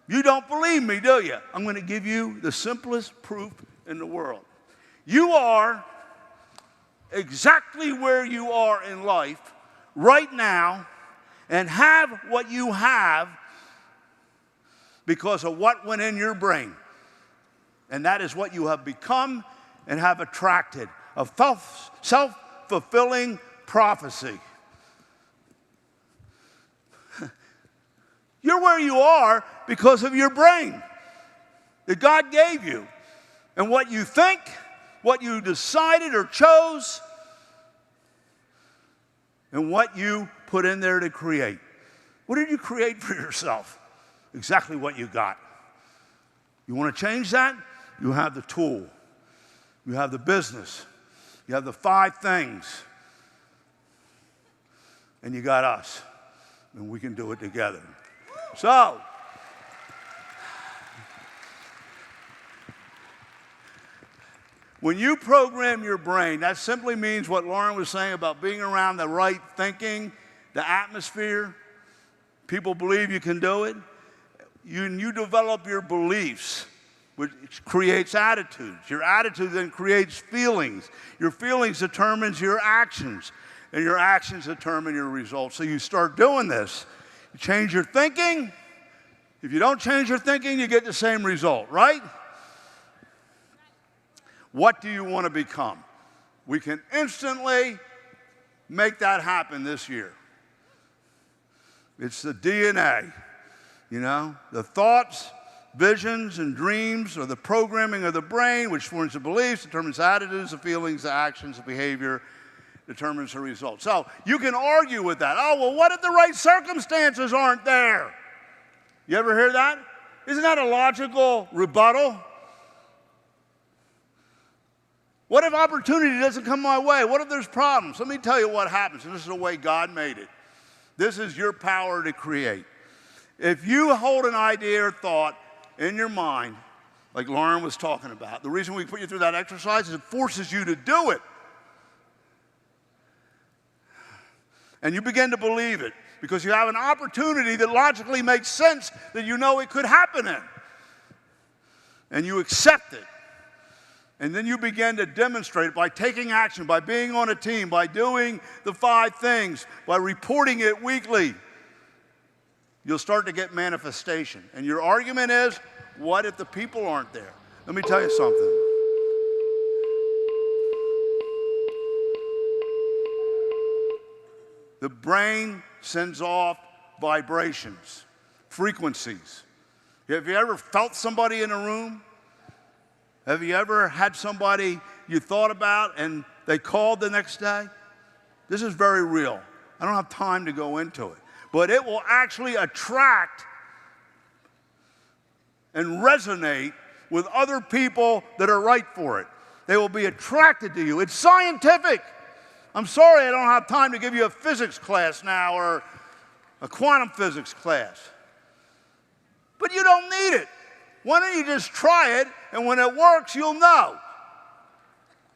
You don't believe me, do you? I'm going to give you the simplest proof in the world. You are exactly where you are in life right now and have what you have because of what went in your brain. And that is what you have become and have attracted, a self-fulfilling prophecy. You're where you are because of your brain that God gave you. And what you think, what you decided or chose, and what you put in there to create. What did you create for yourself? Exactly what you got. You want to change that? You have the tool. You have the business. You have the 5 things. And you got us. And we can do it together. So, when you program your brain, that simply means what Lauren was saying about being around the right thinking, the atmosphere. People believe you can do it. You develop your beliefs, which creates attitudes. Your attitude then creates feelings. Your feelings determines your actions, and your actions determine your results. So you start doing this. You change your thinking. If you don't change your thinking, you get the same result, right? What do you want to become? We can instantly make that happen this year. It's the DNA, you know? The thoughts, visions, and dreams are the programming of the brain, which forms the beliefs, determines the attitudes, the feelings, the actions, the behavior, determines the result. So you can argue with that. Oh, well, what if the right circumstances aren't there? You ever hear that? Isn't that a logical rebuttal? What if opportunity doesn't come my way? What if there's problems? Let me tell you what happens, and this is the way God made it. This is your power to create. If you hold an idea or thought in your mind, like Lauren was talking about, the reason we put you through that exercise is it forces you to do it. And you begin to believe it because you have an opportunity that logically makes sense that you know it could happen in. And you accept it. And then you begin to demonstrate it by taking action, by being on a team, by doing the 5 things, by reporting it weekly. You'll start to get manifestation. And your argument is, what if the people aren't there? Let me tell you something. The brain sends off vibrations, frequencies. Have you ever felt somebody in a room? Have you ever had somebody you thought about and they called the next day? This is very real. I don't have time to go into it. But it will actually attract and resonate with other people that are right for it. They will be attracted to you. It's scientific. I'm sorry I don't have time to give you a physics class now or a quantum physics class. But you don't need it. Why don't you just try it, and when it works, you'll know.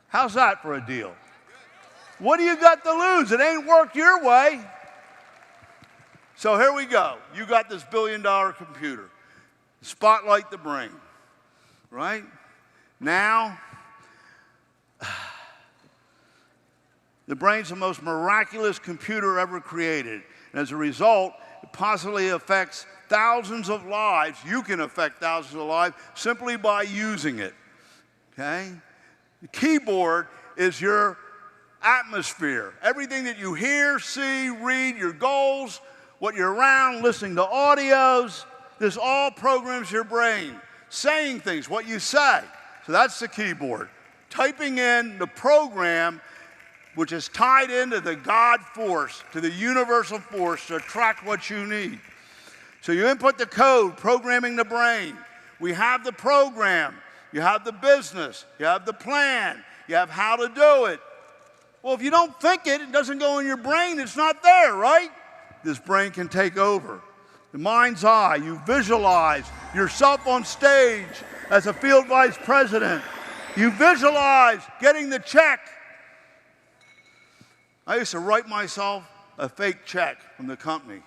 How's that for a deal? What do you got to lose? It ain't worked your way. So here we go. You got this $1 billion computer. Spotlight the brain, right? Now, the brain's the most miraculous computer ever created. And as a result, it positively affects thousands of lives. You can affect thousands of lives simply by using it, okay? The keyboard is your atmosphere. Everything that you hear, see, read, your goals, what you're around, listening to audios, this all programs your brain. Saying things, what you say. So that's the keyboard. Typing in the program which is tied into the God force, to the universal force to attract what you need. So you input the code, programming the brain. We have the program. You have the business. You have the plan. You have how to do it. Well, if you don't think it, it doesn't go in your brain, it's not there, right? this brain can take over. The mind's eye, you visualize yourself on stage as a field vice president. You visualize getting the check. I used to write myself a fake check from the company.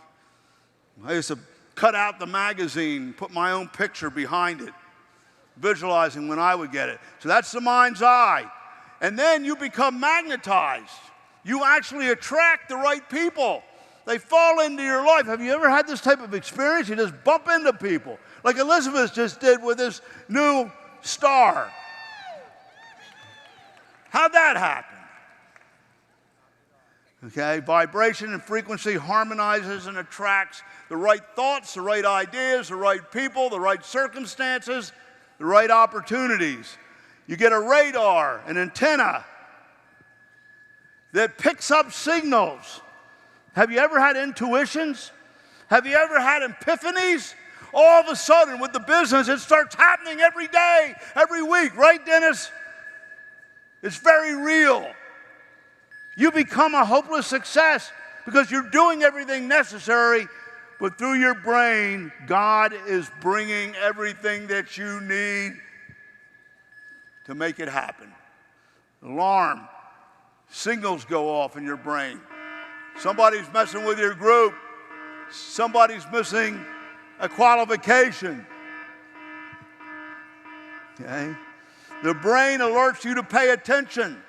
I used to cut out the magazine, put my own picture behind it, visualizing when I would get it. So that's the mind's eye. And then you become magnetized. You actually attract the right people. They fall into your life. Have you ever had this type of experience? You just bump into people, like Elizabeth just did with this new star. How'd that happen? Okay, vibration and frequency harmonizes and attracts the right thoughts, the right ideas, the right people, the right circumstances, the right opportunities. You get a radar, an antenna that picks up signals. Have you ever had intuitions? Have you ever had epiphanies? All of a sudden, with the business, it starts happening every day, every week, right, Dennis? It's very real. You become a hopeless success because you're doing everything necessary, but through your brain, God is bringing everything that you need to make it happen. Alarm, signals go off in your brain. Somebody's messing with your group. Somebody's missing a qualification. Okay? The brain alerts you to pay attention.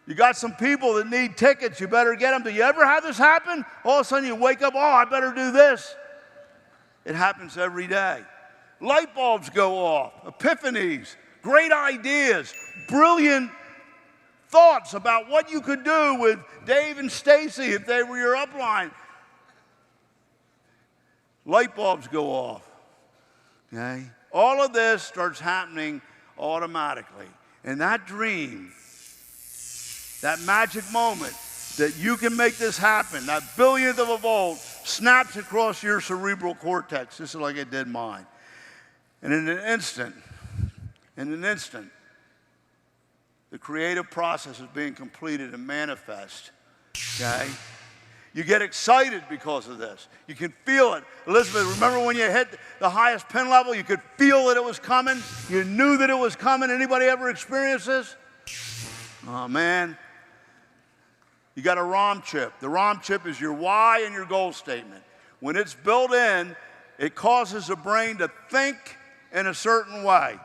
You got some people that need tickets. You better get them. Do you ever have this happen? All of a sudden you wake up, oh, I better do this. It happens every day. Light bulbs go off. Epiphanies. Great ideas. Brilliant thoughts about what you could do with Dave and Stacy if they were your upline. Light bulbs go off. Okay? All of this starts happening automatically. And that dream, that magic moment that you can make this happen, that billionth of a volt snaps across your cerebral cortex, just like it did mine. And in an instant, the creative process is being completed and manifest, okay? You get excited because of this. You can feel it. Elizabeth, remember when you hit the highest pin level, you could feel that it was coming? You knew that it was coming. Anybody ever experienced this? Oh, man. You got a ROM chip. The ROM chip is your why and your goal statement. When it's built in, it causes the brain to think in a certain way.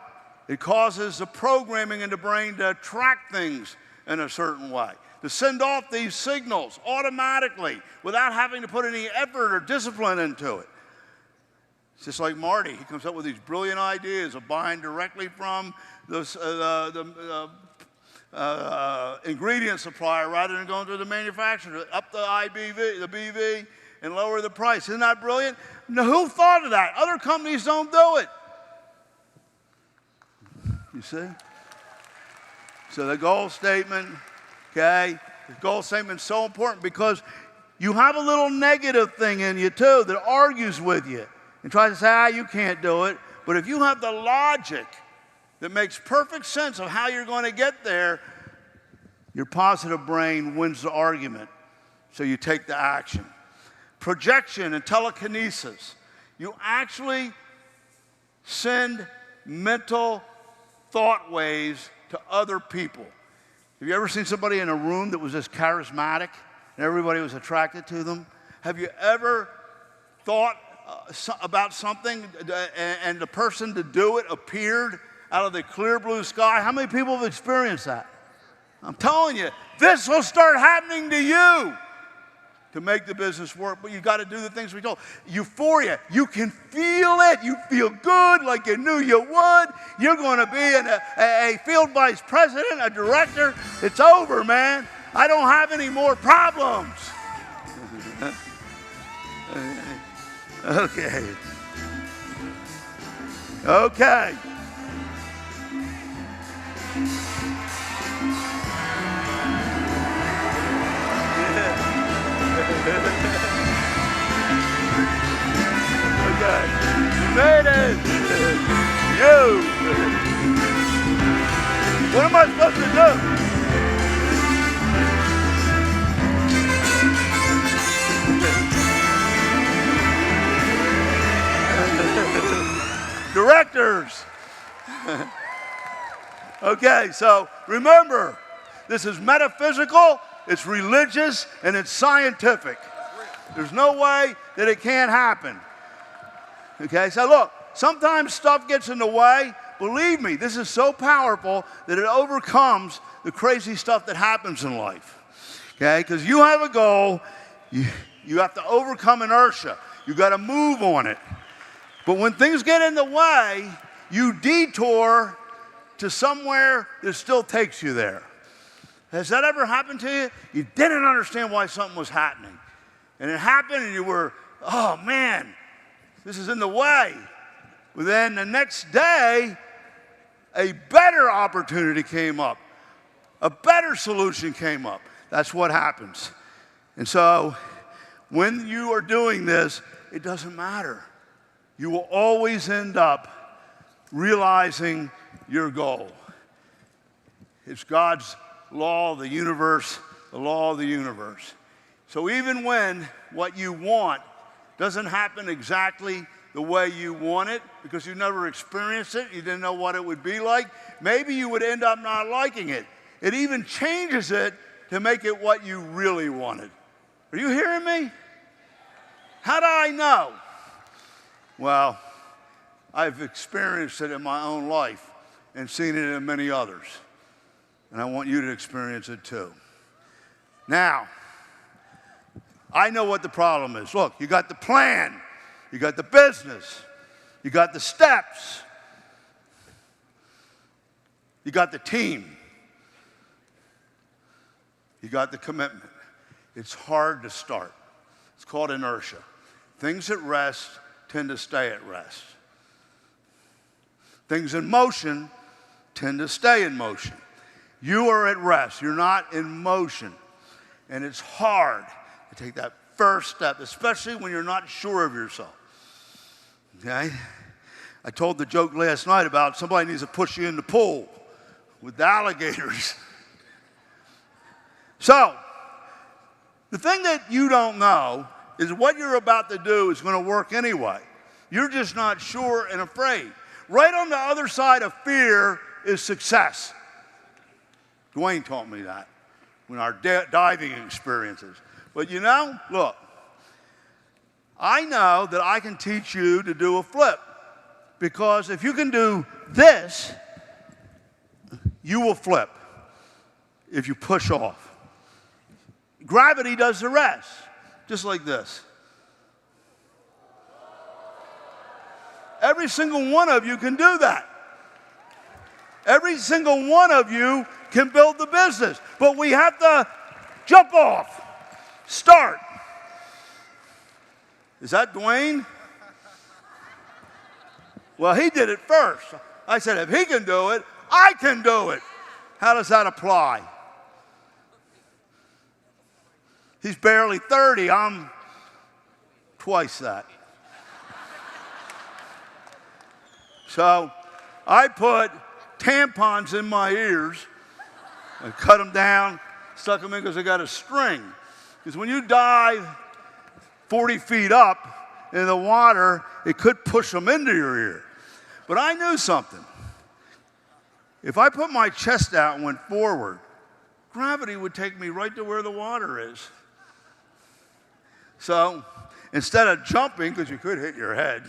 It causes the programming in the brain to attract things in a certain way, to send off these signals automatically without having to put any effort or discipline into it. It's just like Marty. He comes up with these brilliant ideas of buying directly from the ingredient supplier rather than going to the manufacturer, up the IBV, the BV, and lower the price. Isn't that brilliant? Now, who thought of that? Other companies don't do it. You see? So the goal statement, okay? The goal statement is so important because you have a little negative thing in you too that argues with you and tries to say, you can't do it. But if you have the logic that makes perfect sense of how you're going to get there, your positive brain wins the argument. So you take the action. Projection and telekinesis. You actually send mental thought waves to other people. Have you ever seen somebody in a room that was just charismatic and everybody was attracted to them? Have you ever thought about something and the person to do it appeared out of the clear blue sky? How many people have experienced that? I'm telling you, this will start happening to you to make the business work, but you got to do the things we told. Euphoria, you can feel it. You feel good like you knew you would. You're going to be a field vice president, a director. It's over, man. I don't have any more problems. Okay. Okay. Okay. You made it. You. What am I supposed to do? Okay, so remember, this is metaphysical, it's religious, and it's scientific. There's no way that it can't happen. Okay, so look, sometimes stuff gets in the way. Believe me, this is so powerful that it overcomes the crazy stuff that happens in life. Okay, because you have a goal, you have to overcome inertia. You got to move on it. But when things get in the way, you detour to somewhere that still takes you there. Has that ever happened to you? You didn't understand why something was happening. And it happened and you were, oh man, this is in the way. But then the next day, a better opportunity came up. A better solution came up. That's what happens. And so when you are doing this, it doesn't matter. You will always end up realizing your goal. It's God's law of the universe, the law of the universe. So even when what you want doesn't happen exactly the way you want it, because you never experienced it, you didn't know what it would be like, maybe you would end up not liking it. It even changes it to make it what you really wanted. Are you hearing me? How do I know? Well, I've experienced it in my own life and seen it in many others. And I want you to experience it too. Now, I know what the problem is. Look, you got the plan, you got the business, you got the steps, you got the team, you got the commitment. It's hard to start. It's called inertia. Things at rest tend to stay at rest. Things in motion tend to stay in motion. You are at rest. You're not in motion. And it's hard to take that first step, especially when you're not sure of yourself. Okay? I told the joke last night about somebody needs to push you in the pool with the alligators. So, the thing that you don't know is what you're about to do is going to work anyway. You're just not sure and afraid. Right on the other side of fear is success. Dwayne taught me that in our diving experiences. But you know, look, I know that I can teach you to do a flip, because if you can do this, you will flip if you push off. Gravity does the rest, just like this. Every single one of you can do that. Every single one of you can build the business, but we have to jump off, start. Is that Dwayne? Well, he did it first. I said, if he can do it, I can do it. How does that apply? He's barely 30. I'm twice that. So I put tampons in my ears. I cut them down, stuck them in because I got a string. Because when you dive 40 feet up in the water, it could push them into your ear. But I knew something. If I put my chest out and went forward, gravity would take me right to where the water is. So instead of jumping, because you could hit your head,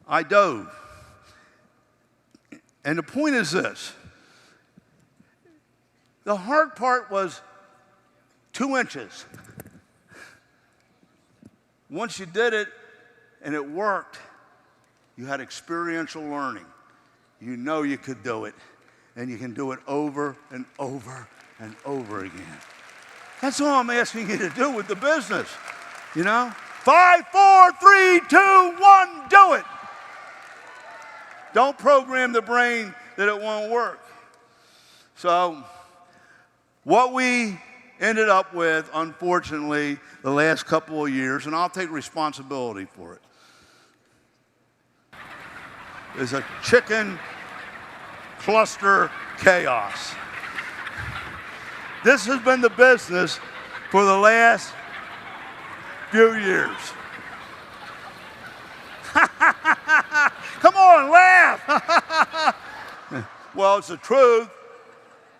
I dove. And the point is this. The hard part was 2 inches. Once you did it and it worked, you had experiential learning. You know you could do it, and you can do it over and over and over again. That's all I'm asking you to do with the business, you know? 5, 4, 3, 2, 1, do it. Don't program the brain that it won't work. So what we ended up with, unfortunately, the last couple of years, and I'll take responsibility for it, is a chicken cluster chaos. This has been the business for the last few years. Come on, laugh. Well, it's the truth.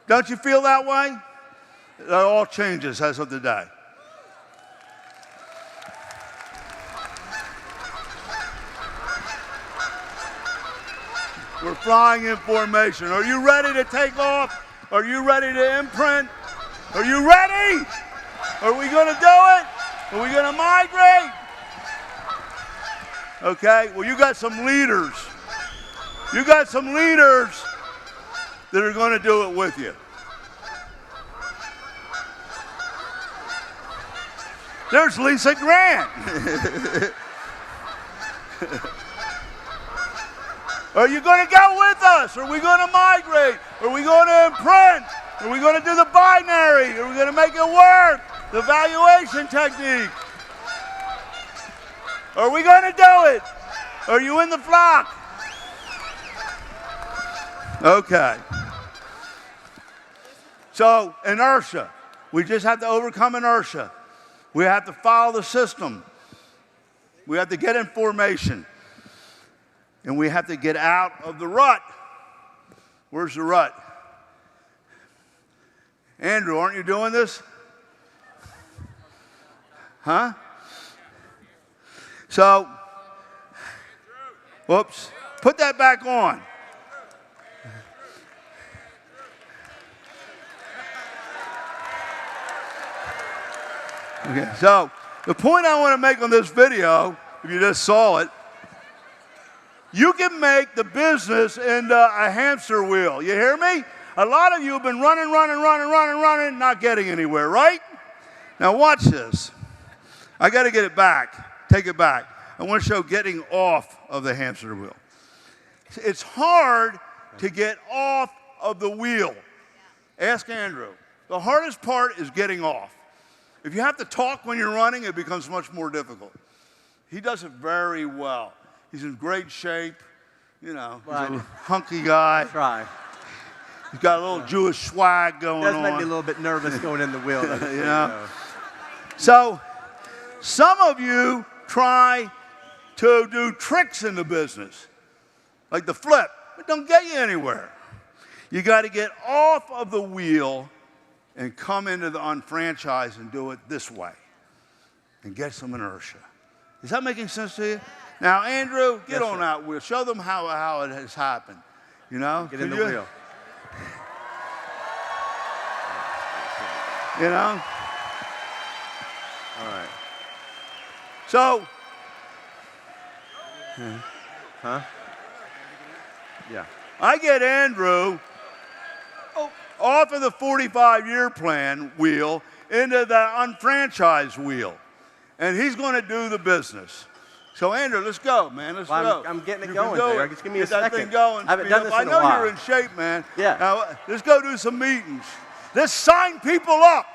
Don't you feel that way? That all changes as of today. We're flying in formation. Are you ready to take off? Are you ready to imprint? Are you ready? Are we going to do it? Are we going to migrate? Okay, well, you got some leaders. You got some leaders that are going to do it with you. There's Lisa Grant. Are you going to go with us? Are we going to migrate? Are we going to imprint? Are we going to do the binary? Are we going to make it work? The valuation technique. Are we going to do it? Are you in the flock? Okay. So, inertia. We just have to overcome inertia. We have to follow the system. We have to get in formation. And we have to get out of the rut. Where's the rut? Andrew, aren't you doing this? Huh? So, whoops, put that back on. Okay, so the point I want to make on this video, if you just saw it, you can make the business into a hamster wheel. You hear me? A lot of you have been running, not getting anywhere, right? Now watch this. I got to get it back, take it back. I want to show getting off of the hamster wheel. It's hard to get off of the wheel. Ask Andrew. The hardest part is getting off. If you have to talk when you're running, it becomes much more difficult. He does it very well. He's in great shape. You know, he's a hunky guy. Try. He's got a little Jewish swag going on. It does make me a little bit nervous going in the wheel. You know? So, some of you try to do tricks in the business, like the flip. It don't get you anywhere. You got to get off of the wheel and come into the unfranchise and do it this way and get some inertia. Is that making sense to you? Now, Andrew, get on that wheel. Show them how it has happened. You know? Get in the wheel. You know? All right. So. Huh? Yeah. I get Andrew off of the 45-year plan wheel into the unfranchised wheel. And he's going to do the business. So, Andrew, let's go, man. Let's go. I'm getting it You going, can do JR. it. Just give me Get a second. that thing going. I haven't Speed done up. this I in a know while. you're in shape, man. Yeah. Now, let's go do some meetings. Let's sign people up.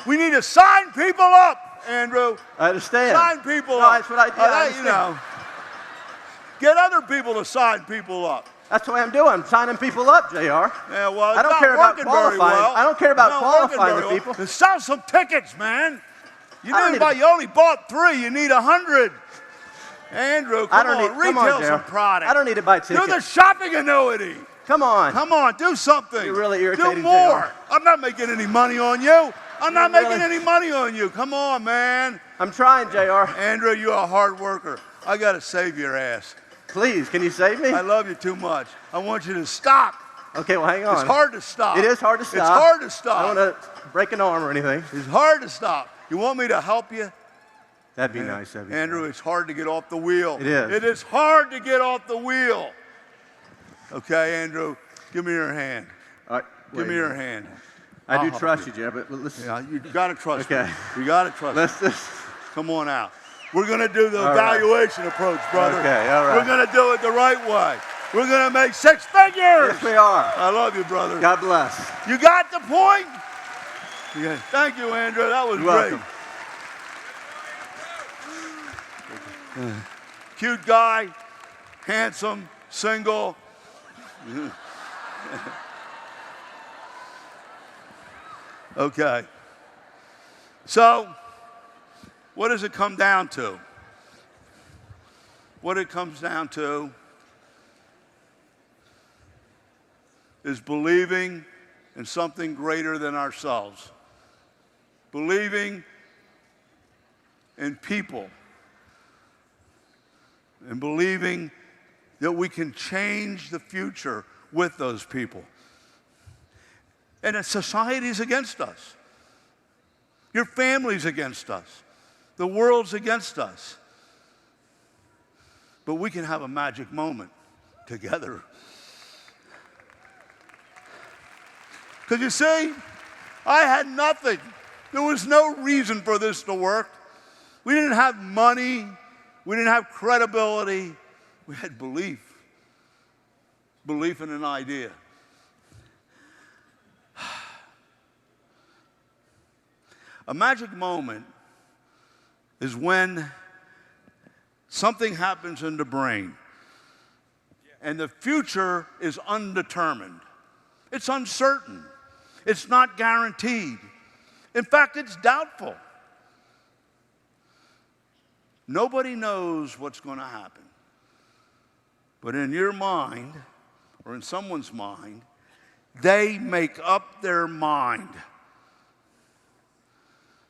We need to sign people up, Andrew. I understand. Sign people No, up. that's what I do. I You know, get other people to sign people up. That's what I'm doing. I'm signing people up, JR. Yeah, well, I don't care about qualifying. I don't care about qualifying the people. Let's sell some tickets, man. You You only bought 3. You need 100. Andrew, come on, retail some product. I don't need to buy tickets. Do the shopping annuity. Come on. Come on, do something. You're really irritating, Do more. JR. I'm not making any money on you. I'm not making any money on you. Come on, man. I'm trying, JR. Andrew, you're a hard worker. I got to save your ass. Please, can you save me? I love you too much. I want you to stop. Okay, well, hang on. It's hard to stop. It is hard to stop. It's hard to stop. I don't want to break an arm or anything. It's hard to stop. You want me to help you? That'd be nice. Andrew, it's hard to get off the wheel. It is. It is hard to get off the wheel. Okay, Andrew, give me your hand. All right, Give me your hand. I do I'll trust help you, Jeb, but let's... Yeah, you got to trust Okay. me. You got to trust Let's me. just... Come on out. We're going to do the All right. valuation approach, brother. Okay, all right. We're going to do it the right way. We're going to make 6 figures. Yes, we are. I love you, brother. God bless. You got the point? Yeah. Thank you, Andrew. That was You're great. welcome. Cute guy, handsome, single. Okay. So, what does it come down to? What it comes down to is believing in something greater than ourselves. Believing in people. And believing that we can change the future with those people. And that society's against us. Your family's against us. The world's against us. But we can have a magic moment together. Because you see, I had nothing. There was no reason for this to work. We didn't have money. We didn't have credibility. We had belief. Belief in an idea. A magic moment is when something happens in the brain and the future is undetermined. It's uncertain. It's not guaranteed. In fact, it's doubtful. Nobody knows what's going to happen. But in your mind, or in someone's mind, they make up their mind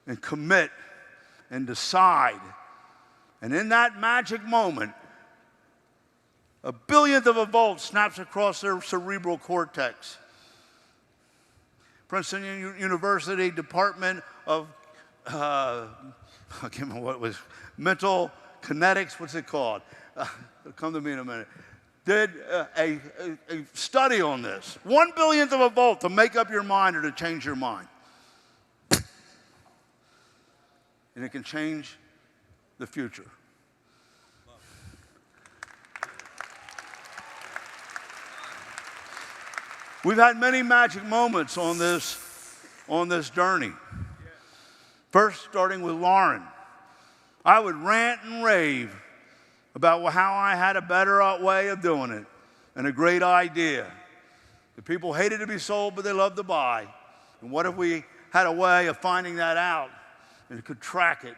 and commit and decide. And in that magic moment, a billionth of a volt snaps across their cerebral cortex. Princeton University Department of, I can't remember what it was, mental kinetics, what's it called? It'll come to me in a minute. Did a study on this. 1 billionth of a volt to make up your mind or to change your mind. And it can change the future. We've had many magic moments on this journey. First, starting with Lauren. I would rant and rave about how I had a better way of doing it and a great idea. The people hated to be sold, but they loved to buy. And what if we had a way of finding that out and could track it?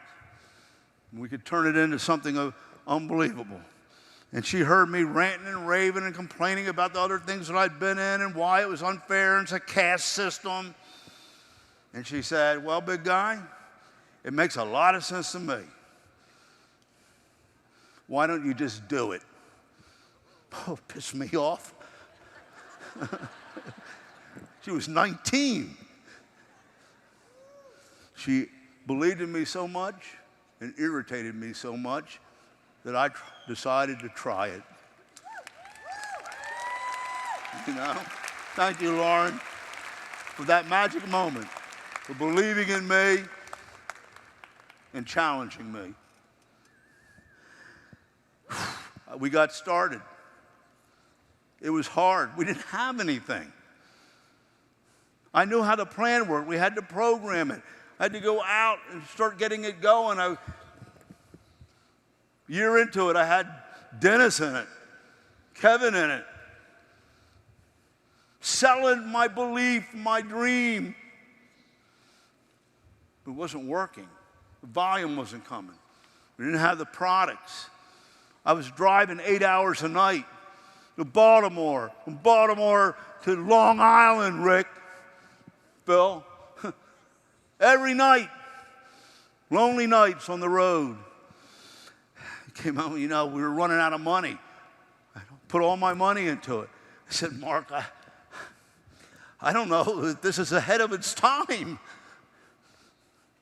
And we could turn it into something unbelievable. And she heard me ranting and raving and complaining about the other things that I'd been in and why it was unfair and it's a caste system. And she said, well, big guy, it makes a lot of sense to me. Why don't you just do it? Oh, pissed me off. She was 19. She believed in me so much and irritated me so much that I decided to try it. You know? Thank you, Lauren, for that magic moment, for believing in me and challenging me. We got started. It was hard. We didn't have anything. I knew how the plan worked. We had to program it. I had to go out and start getting it going. A year into it, I had Dennis in it, Kevin in it, selling my belief, my dream. It wasn't working. The volume wasn't coming. We didn't have the products. I was driving 8 hours a night to Baltimore, from Baltimore to Long Island, Rick, Phil. Every night, lonely nights on the road. It came out, you know, we were running out of money. I put all my money into it. I said, Mark, I don't know if this is ahead of its time.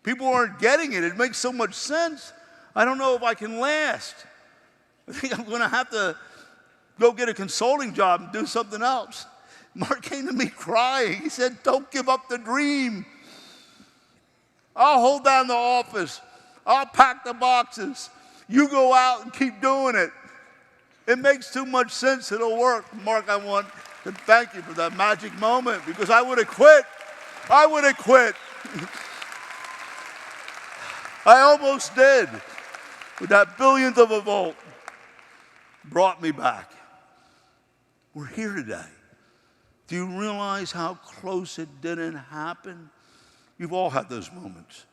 People aren't getting it. It makes so much sense. I don't know if I can last. I think I'm going to have to go get a consulting job and do something else. Mark came to me crying. He said, don't give up the dream. I'll hold down the office. I'll pack the boxes. You go out and keep doing it. It makes too much sense. It'll work. Mark, I want to thank you for that magic moment because I would have quit. I would have quit. I almost did. But that billionth of a volt brought me back. We're here today. Do you realize how close it didn't happen? You've all had those moments.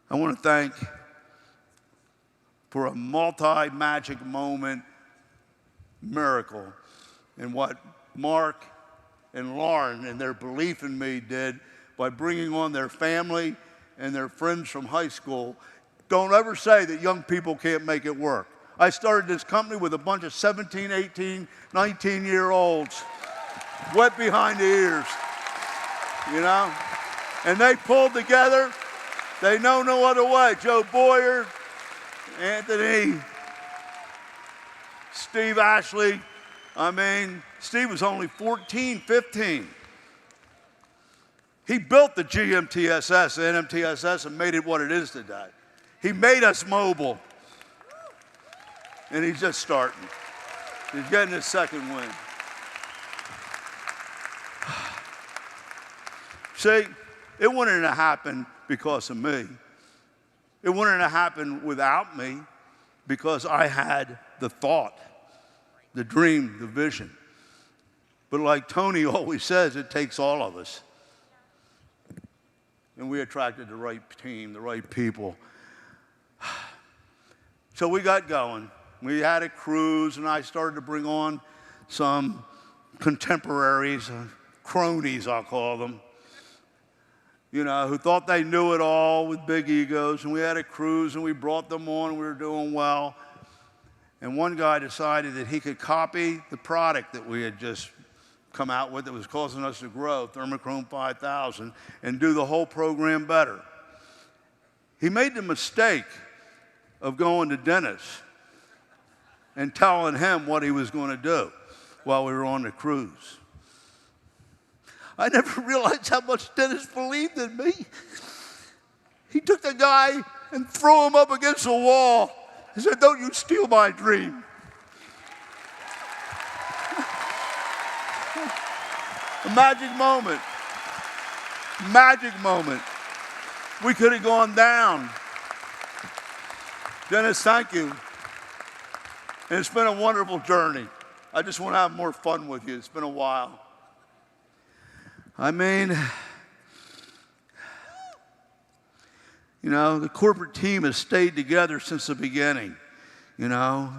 I want to thank for a multi-magic moment miracle. And what Mark and Lauren and their belief in me did by bringing on their family and their friends from high school. Don't ever say that young people can't make it work. I started this company with a bunch of 17, 18, 19-year-olds, wet behind the ears, you know? And they pulled together. They know no other way. Joe Boyer, Anthony, Steve Ashley. I mean, Steve was only 14, 15. He built the GMTSS, the NMTSS, and made it what it is today. He made us mobile. And he's just starting. He's getting his second win. See, it wouldn't have happened because of me. It wouldn't have happened without me because I had the thought, the dream, the vision. But like Tony always says, it takes all of us. And we attracted the right team, the right people. So we got going. We had a cruise, and I started to bring on some contemporaries, cronies, I'll call them, you know, who thought they knew it all with big egos. And we had a cruise, and we brought them on, and we were doing well. And one guy decided that he could copy the product that we had just come out with that was causing us to grow, Thermochrome 5000, and do the whole program better. He made the mistake of going to Dennis and telling him what he was going to do while we were on the cruise. I never realized how much Dennis believed in me. He took the guy and threw him up against the wall. He said, "Don't you steal my dream." A magic moment. Magic moment. We could have gone down. Dennis, thank you. And it's been a wonderful journey. I just want to have more fun with you. It's been a while. I mean, you know, the corporate team has stayed together since the beginning, you know.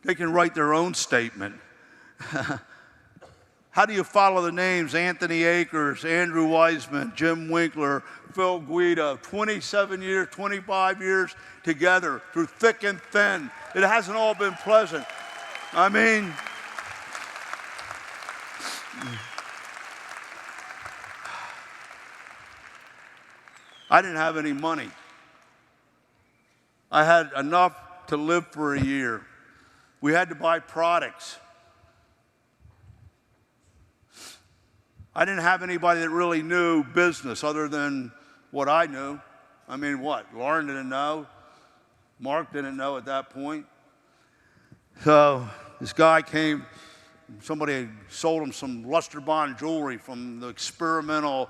They can write their own statement. How do you follow the names Anthony Akers, Andrew Wiseman, Jim Winkler, Phil Guido, 27 years, 25 years together through thick and thin. It hasn't all been pleasant. I mean, I didn't have any money. I had enough to live for a year. We had to buy products. I didn't have anybody that really knew business other than what I knew. I mean, what? Lauren didn't know. Mark didn't know at that point. So this guy came, somebody had sold him some luster bond jewelry from the experimental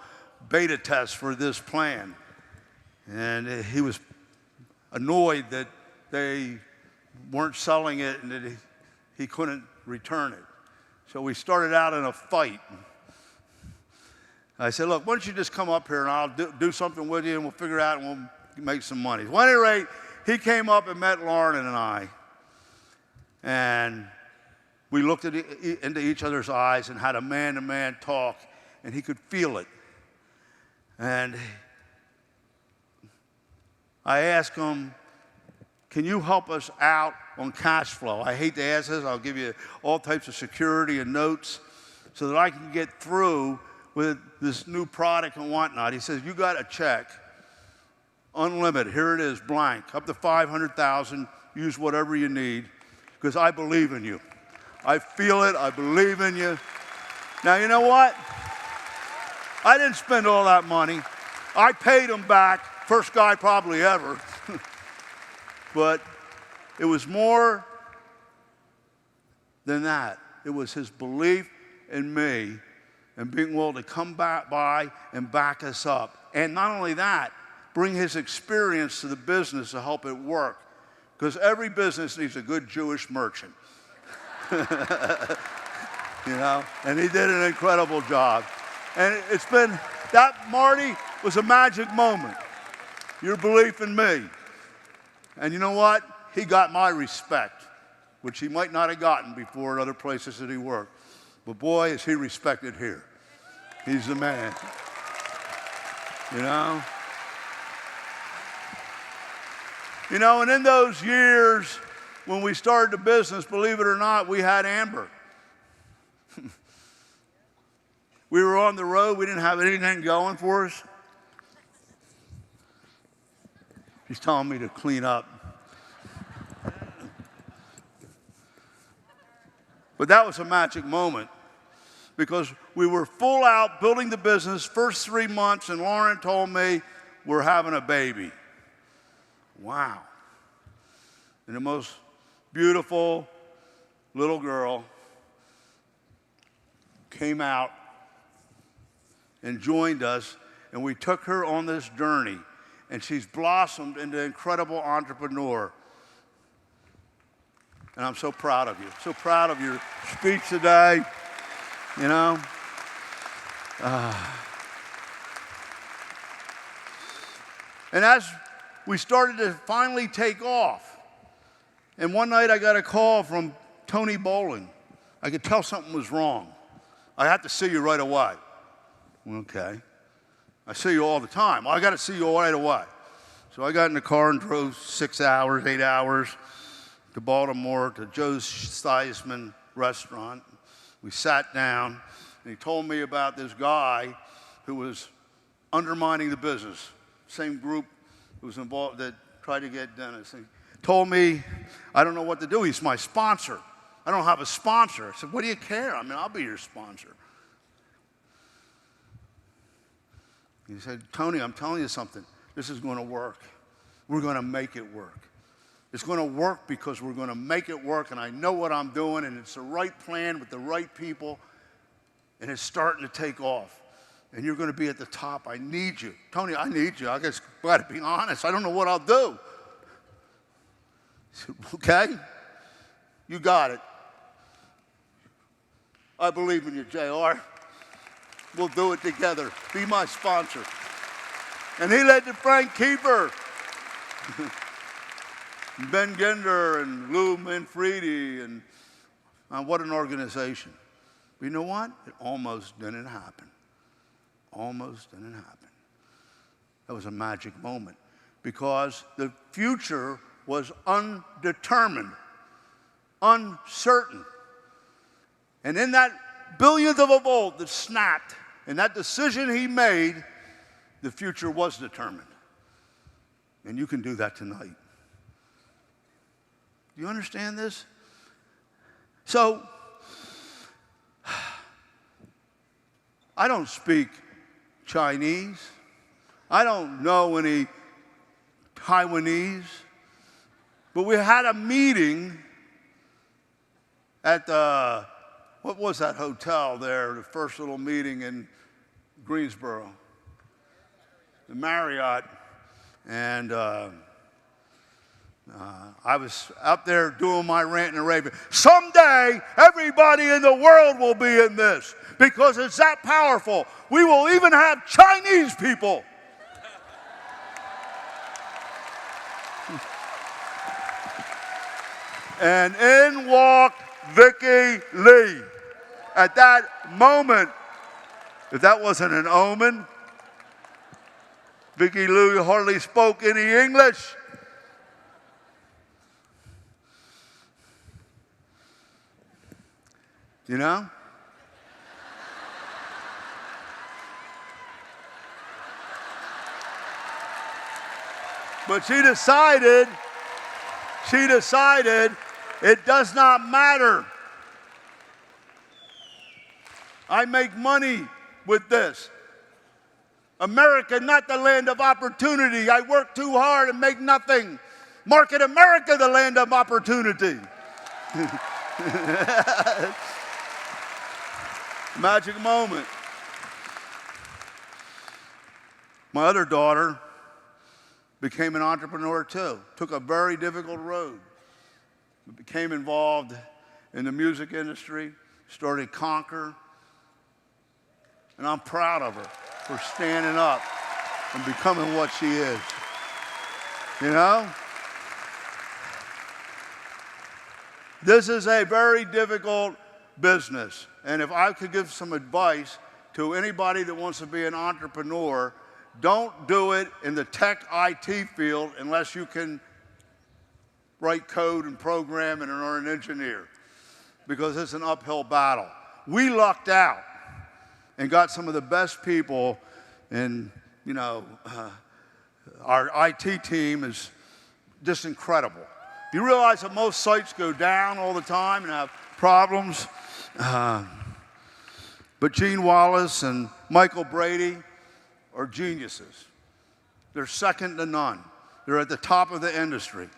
beta test for this plan. And he was annoyed that they weren't selling it and that he couldn't return it. So we started out in a fight. I said, "Look, why don't you just come up here and I'll do something with you and we'll figure it out and we'll make some money." Well, at any rate, he came up and met Lauren and I. And we looked into each other's eyes and had a man-to-man talk, and he could feel it. And I asked him, "Can you help us out on cash flow? I hate to ask this. I'll give you all types of security and notes so that I can get through with this new product and whatnot." He says, "You got a check, unlimited. Here it is, blank, up to $500,000. Use whatever you need, because I believe in you. I feel it. I believe in you." Now, you know what? I didn't spend all that money. I paid him back, first guy probably ever. But it was more than that. It was his belief in me and being willing to come back by and back us up. And not only that, bring his experience to the business to help it work. Because every business needs a good Jewish merchant. You know, and he did an incredible job. And it's been, that Marty was a magic moment. your belief in me. And you know what? He got my respect, which he might not have gotten before in other places that he worked. But boy, is he respected here. He's the man. You know? You know, and in those years when we started the business, believe it or not, we had Amber. We were on the road. We didn't have anything going for us. She's telling me to clean up. But that was a magic moment because we were full out building the business first 3 months, and Lauren told me we're having a baby. Wow. And the most beautiful little girl came out and joined us, and we took her on this journey, and she's blossomed into an incredible entrepreneur. And I'm so proud of you. So proud of your speech today, you know. And as we started to finally take off, and one night I got a call from Tony Bowling. I could tell something was wrong. I have to see you right away. Okay. I see you all the time. Well, I got to see you right away. So I got in the car and drove 6 hours, 8 hours to Baltimore to Joe's Theismann restaurant. We sat down, and he told me about this guy who was undermining the business. Same group who was involved that tried to get Dennis. He told me, I don't know what to do. He's my sponsor. I don't have a sponsor. I said, what do you care? I mean, I'll be your sponsor. He said, Tony, I'm telling you something. This is going to work. We're going to make it work. It's going to work because we're going to make it work, and I know what I'm doing, and it's the right plan with the right people, and it's starting to take off. And you're going to be at the top. I need you. Tony, I need you. I just got to be honest. I don't know what I'll do. He said, okay, you got it. I believe in you, JR. We'll do it together. Be my sponsor. And he led to Frank Keeper, Ben Ginder, and Lou Manfredi, and what an organization. But you know what? It almost didn't happen. Almost didn't happen. That was a magic moment because the future was undetermined, uncertain. And in that billionth of a volt that snapped, and that decision he made, the future was determined. And you can do that tonight. Do you understand this? So, I don't speak Chinese. I don't know any Taiwanese. But we had a meeting at the, what was that hotel there, the first little meeting in Greensboro? The Marriott. And I was out there doing my rant and raving. Someday, everybody in the world will be in this because it's that powerful. We will even have Chinese people. And in walked Vicki Lee. At that moment, if that wasn't an omen, Vicki Lee hardly spoke any English. You know? But she decided it does not matter. I make money with this. America, not the land of opportunity. I work too hard and make nothing. Market America, the land of opportunity. Magic moment. My other daughter became an entrepreneur too. Took a very difficult road. Became involved in the music industry. Started Conquer. And I'm proud of her for standing up and becoming what she is. You know? This is a very difficult business. And if I could give some advice to anybody that wants to be an entrepreneur, don't do it in the tech IT field unless you can write code and program and are an engineer, because it's an uphill battle. We lucked out and got some of the best people, and our IT team is just incredible. You realize that most sites go down all the time and have problems, but Gene Wallace and Michael Brady are geniuses. They're second to none. They're at the top of the industry,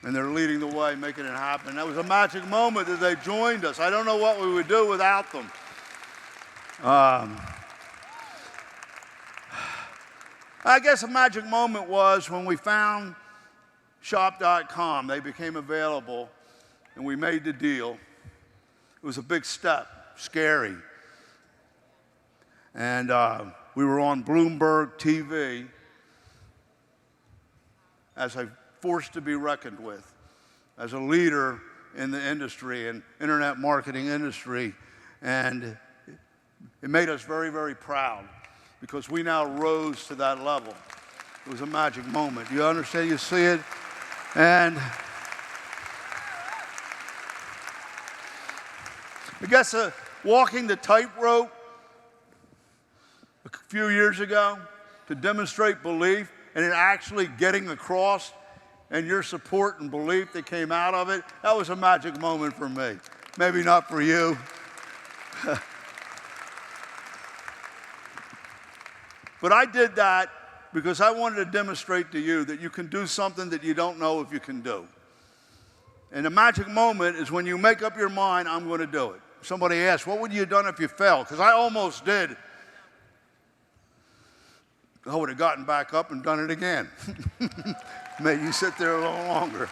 and they're leading the way, making it happen. That was a magic moment that they joined us. I don't know what we would do without them. I guess a magic moment was when we found shop.com. They became available, and we made the deal. It was a big step, scary. And we were on Bloomberg TV as a force to be reckoned with, as a leader in the industry and internet marketing industry. And it made us very, very proud because we now rose to that level. It was a magic moment. You understand? You see it? And I guess walking the tightrope a few years ago to demonstrate belief and it actually getting across and your support and belief that came out of it, that was a magic moment for me. Maybe not for you. But I did that because I wanted to demonstrate to you that you can do something that you don't know if you can do. And the magic moment is when you make up your mind, I'm going to do it. Somebody asked, what would you have done if you failed? Because I almost did. I would have gotten back up and done it again. Made you sit there a little longer.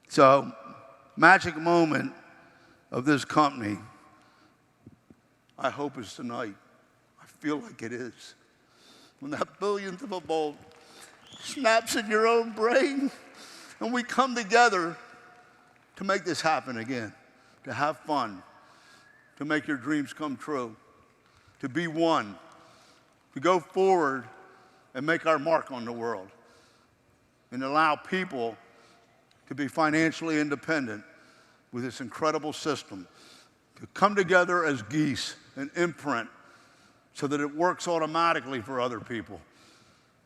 So, magic moment of this company, I hope is tonight. I feel like it is. When that billionth of a bolt snaps in your own brain, and we come together to make this happen again, to have fun, to make your dreams come true, to be one, to go forward and make our mark on the world, and allow people to be financially independent with this incredible system, to come together as geese and imprint so that it works automatically for other people.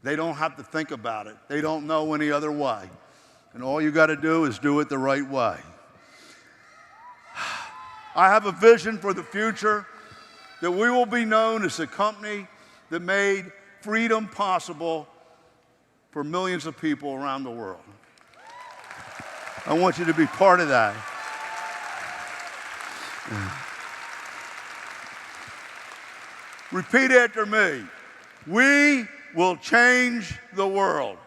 They don't have to think about it. They don't know any other way. And all you got to do is do it the right way. I have a vision for the future that we will be known as the company that made freedom possible for millions of people around the world. I want you to be part of that. Repeat after me. We will change the world.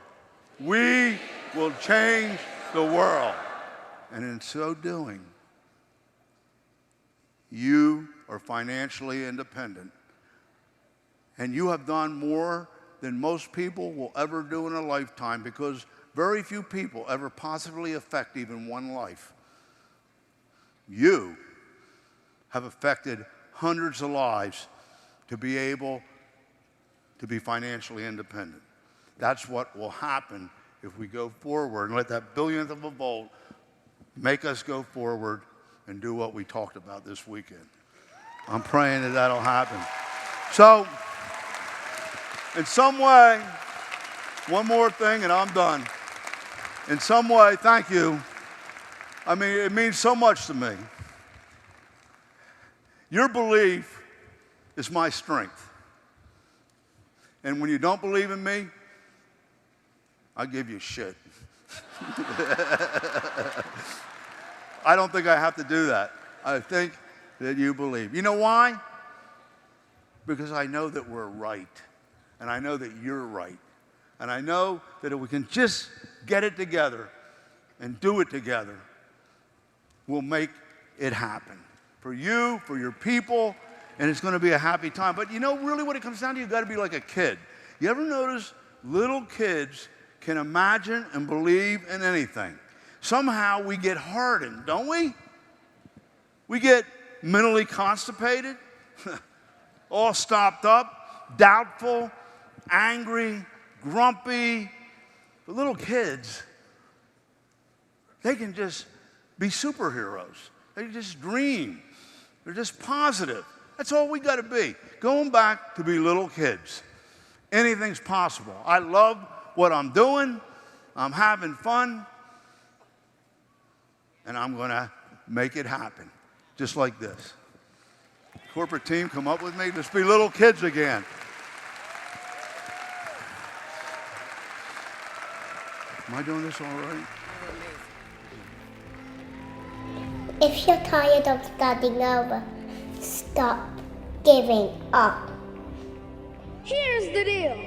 We will change the world. And in so doing, you are financially independent. And you have done more than most people will ever do in a lifetime, because very few people ever positively affect even one life. You have affected hundreds of lives to be able to be financially independent. That's what will happen if we go forward and let that billionth of a volt make us go forward and do what we talked about this weekend. I'm praying that that'll happen. So, in some way, one more thing and I'm done. In some way, thank you. I mean, it means so much to me. Your belief is my strength. And when you don't believe in me, I give you shit. I don't think I have to do that. I think that you believe. You know why? Because I know that we're right. And I know that you're right. And I know that if we can just get it together and do it together, we'll make it happen. For you, for your people, and it's going to be a happy time. But you know really what it comes down to? You've got to be like a kid. You ever notice little kids can imagine and believe in anything? Somehow we get hardened, don't we? We get mentally constipated, all stopped up, doubtful, angry, grumpy. But little kids, they can just be superheroes. They just dream. They're just positive. That's all we got to be. Going back to be little kids. Anything's possible. I love what I'm doing. I'm having fun. And I'm going to make it happen. Just like this. Corporate team, come up with me. Let's be little kids again. Am I doing this all right? If you're tired of starting over, stop giving up. Here's the deal.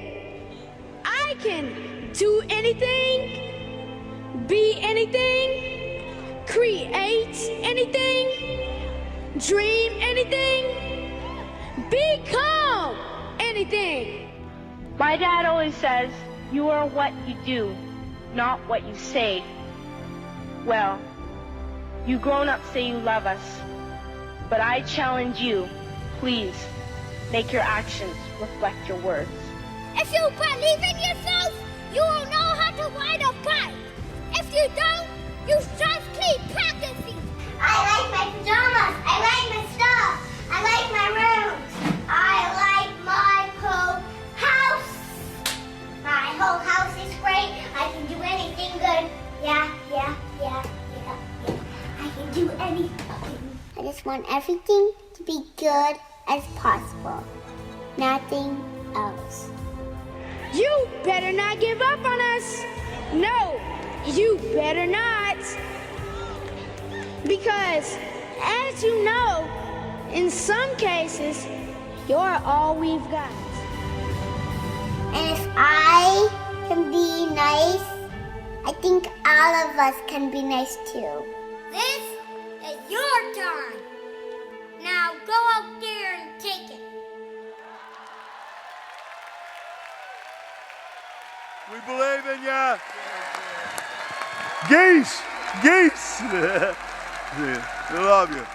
I can do anything, be anything, create anything, dream anything, become anything. My dad always says, you are what you do, not what you say. Well, you grown-ups say you love us, but I challenge you, please, make your actions reflect your words. If you believe in yourself, you will know how to ride a bike. If you don't, you just keep practicing. I like my pajamas. I like my stuff. I like my rooms. I like my whole house. My whole house is great. I can do anything good. Yeah. I can do anything. I just want everything to be good as possible. Nothing else. You better not give up on us. No, you better not. Because, as you know, in some cases, you're all we've got. And if I can be nice, I think all of us can be nice too. This is your turn. Now go out there and take it. We believe in you. Geese. We love you.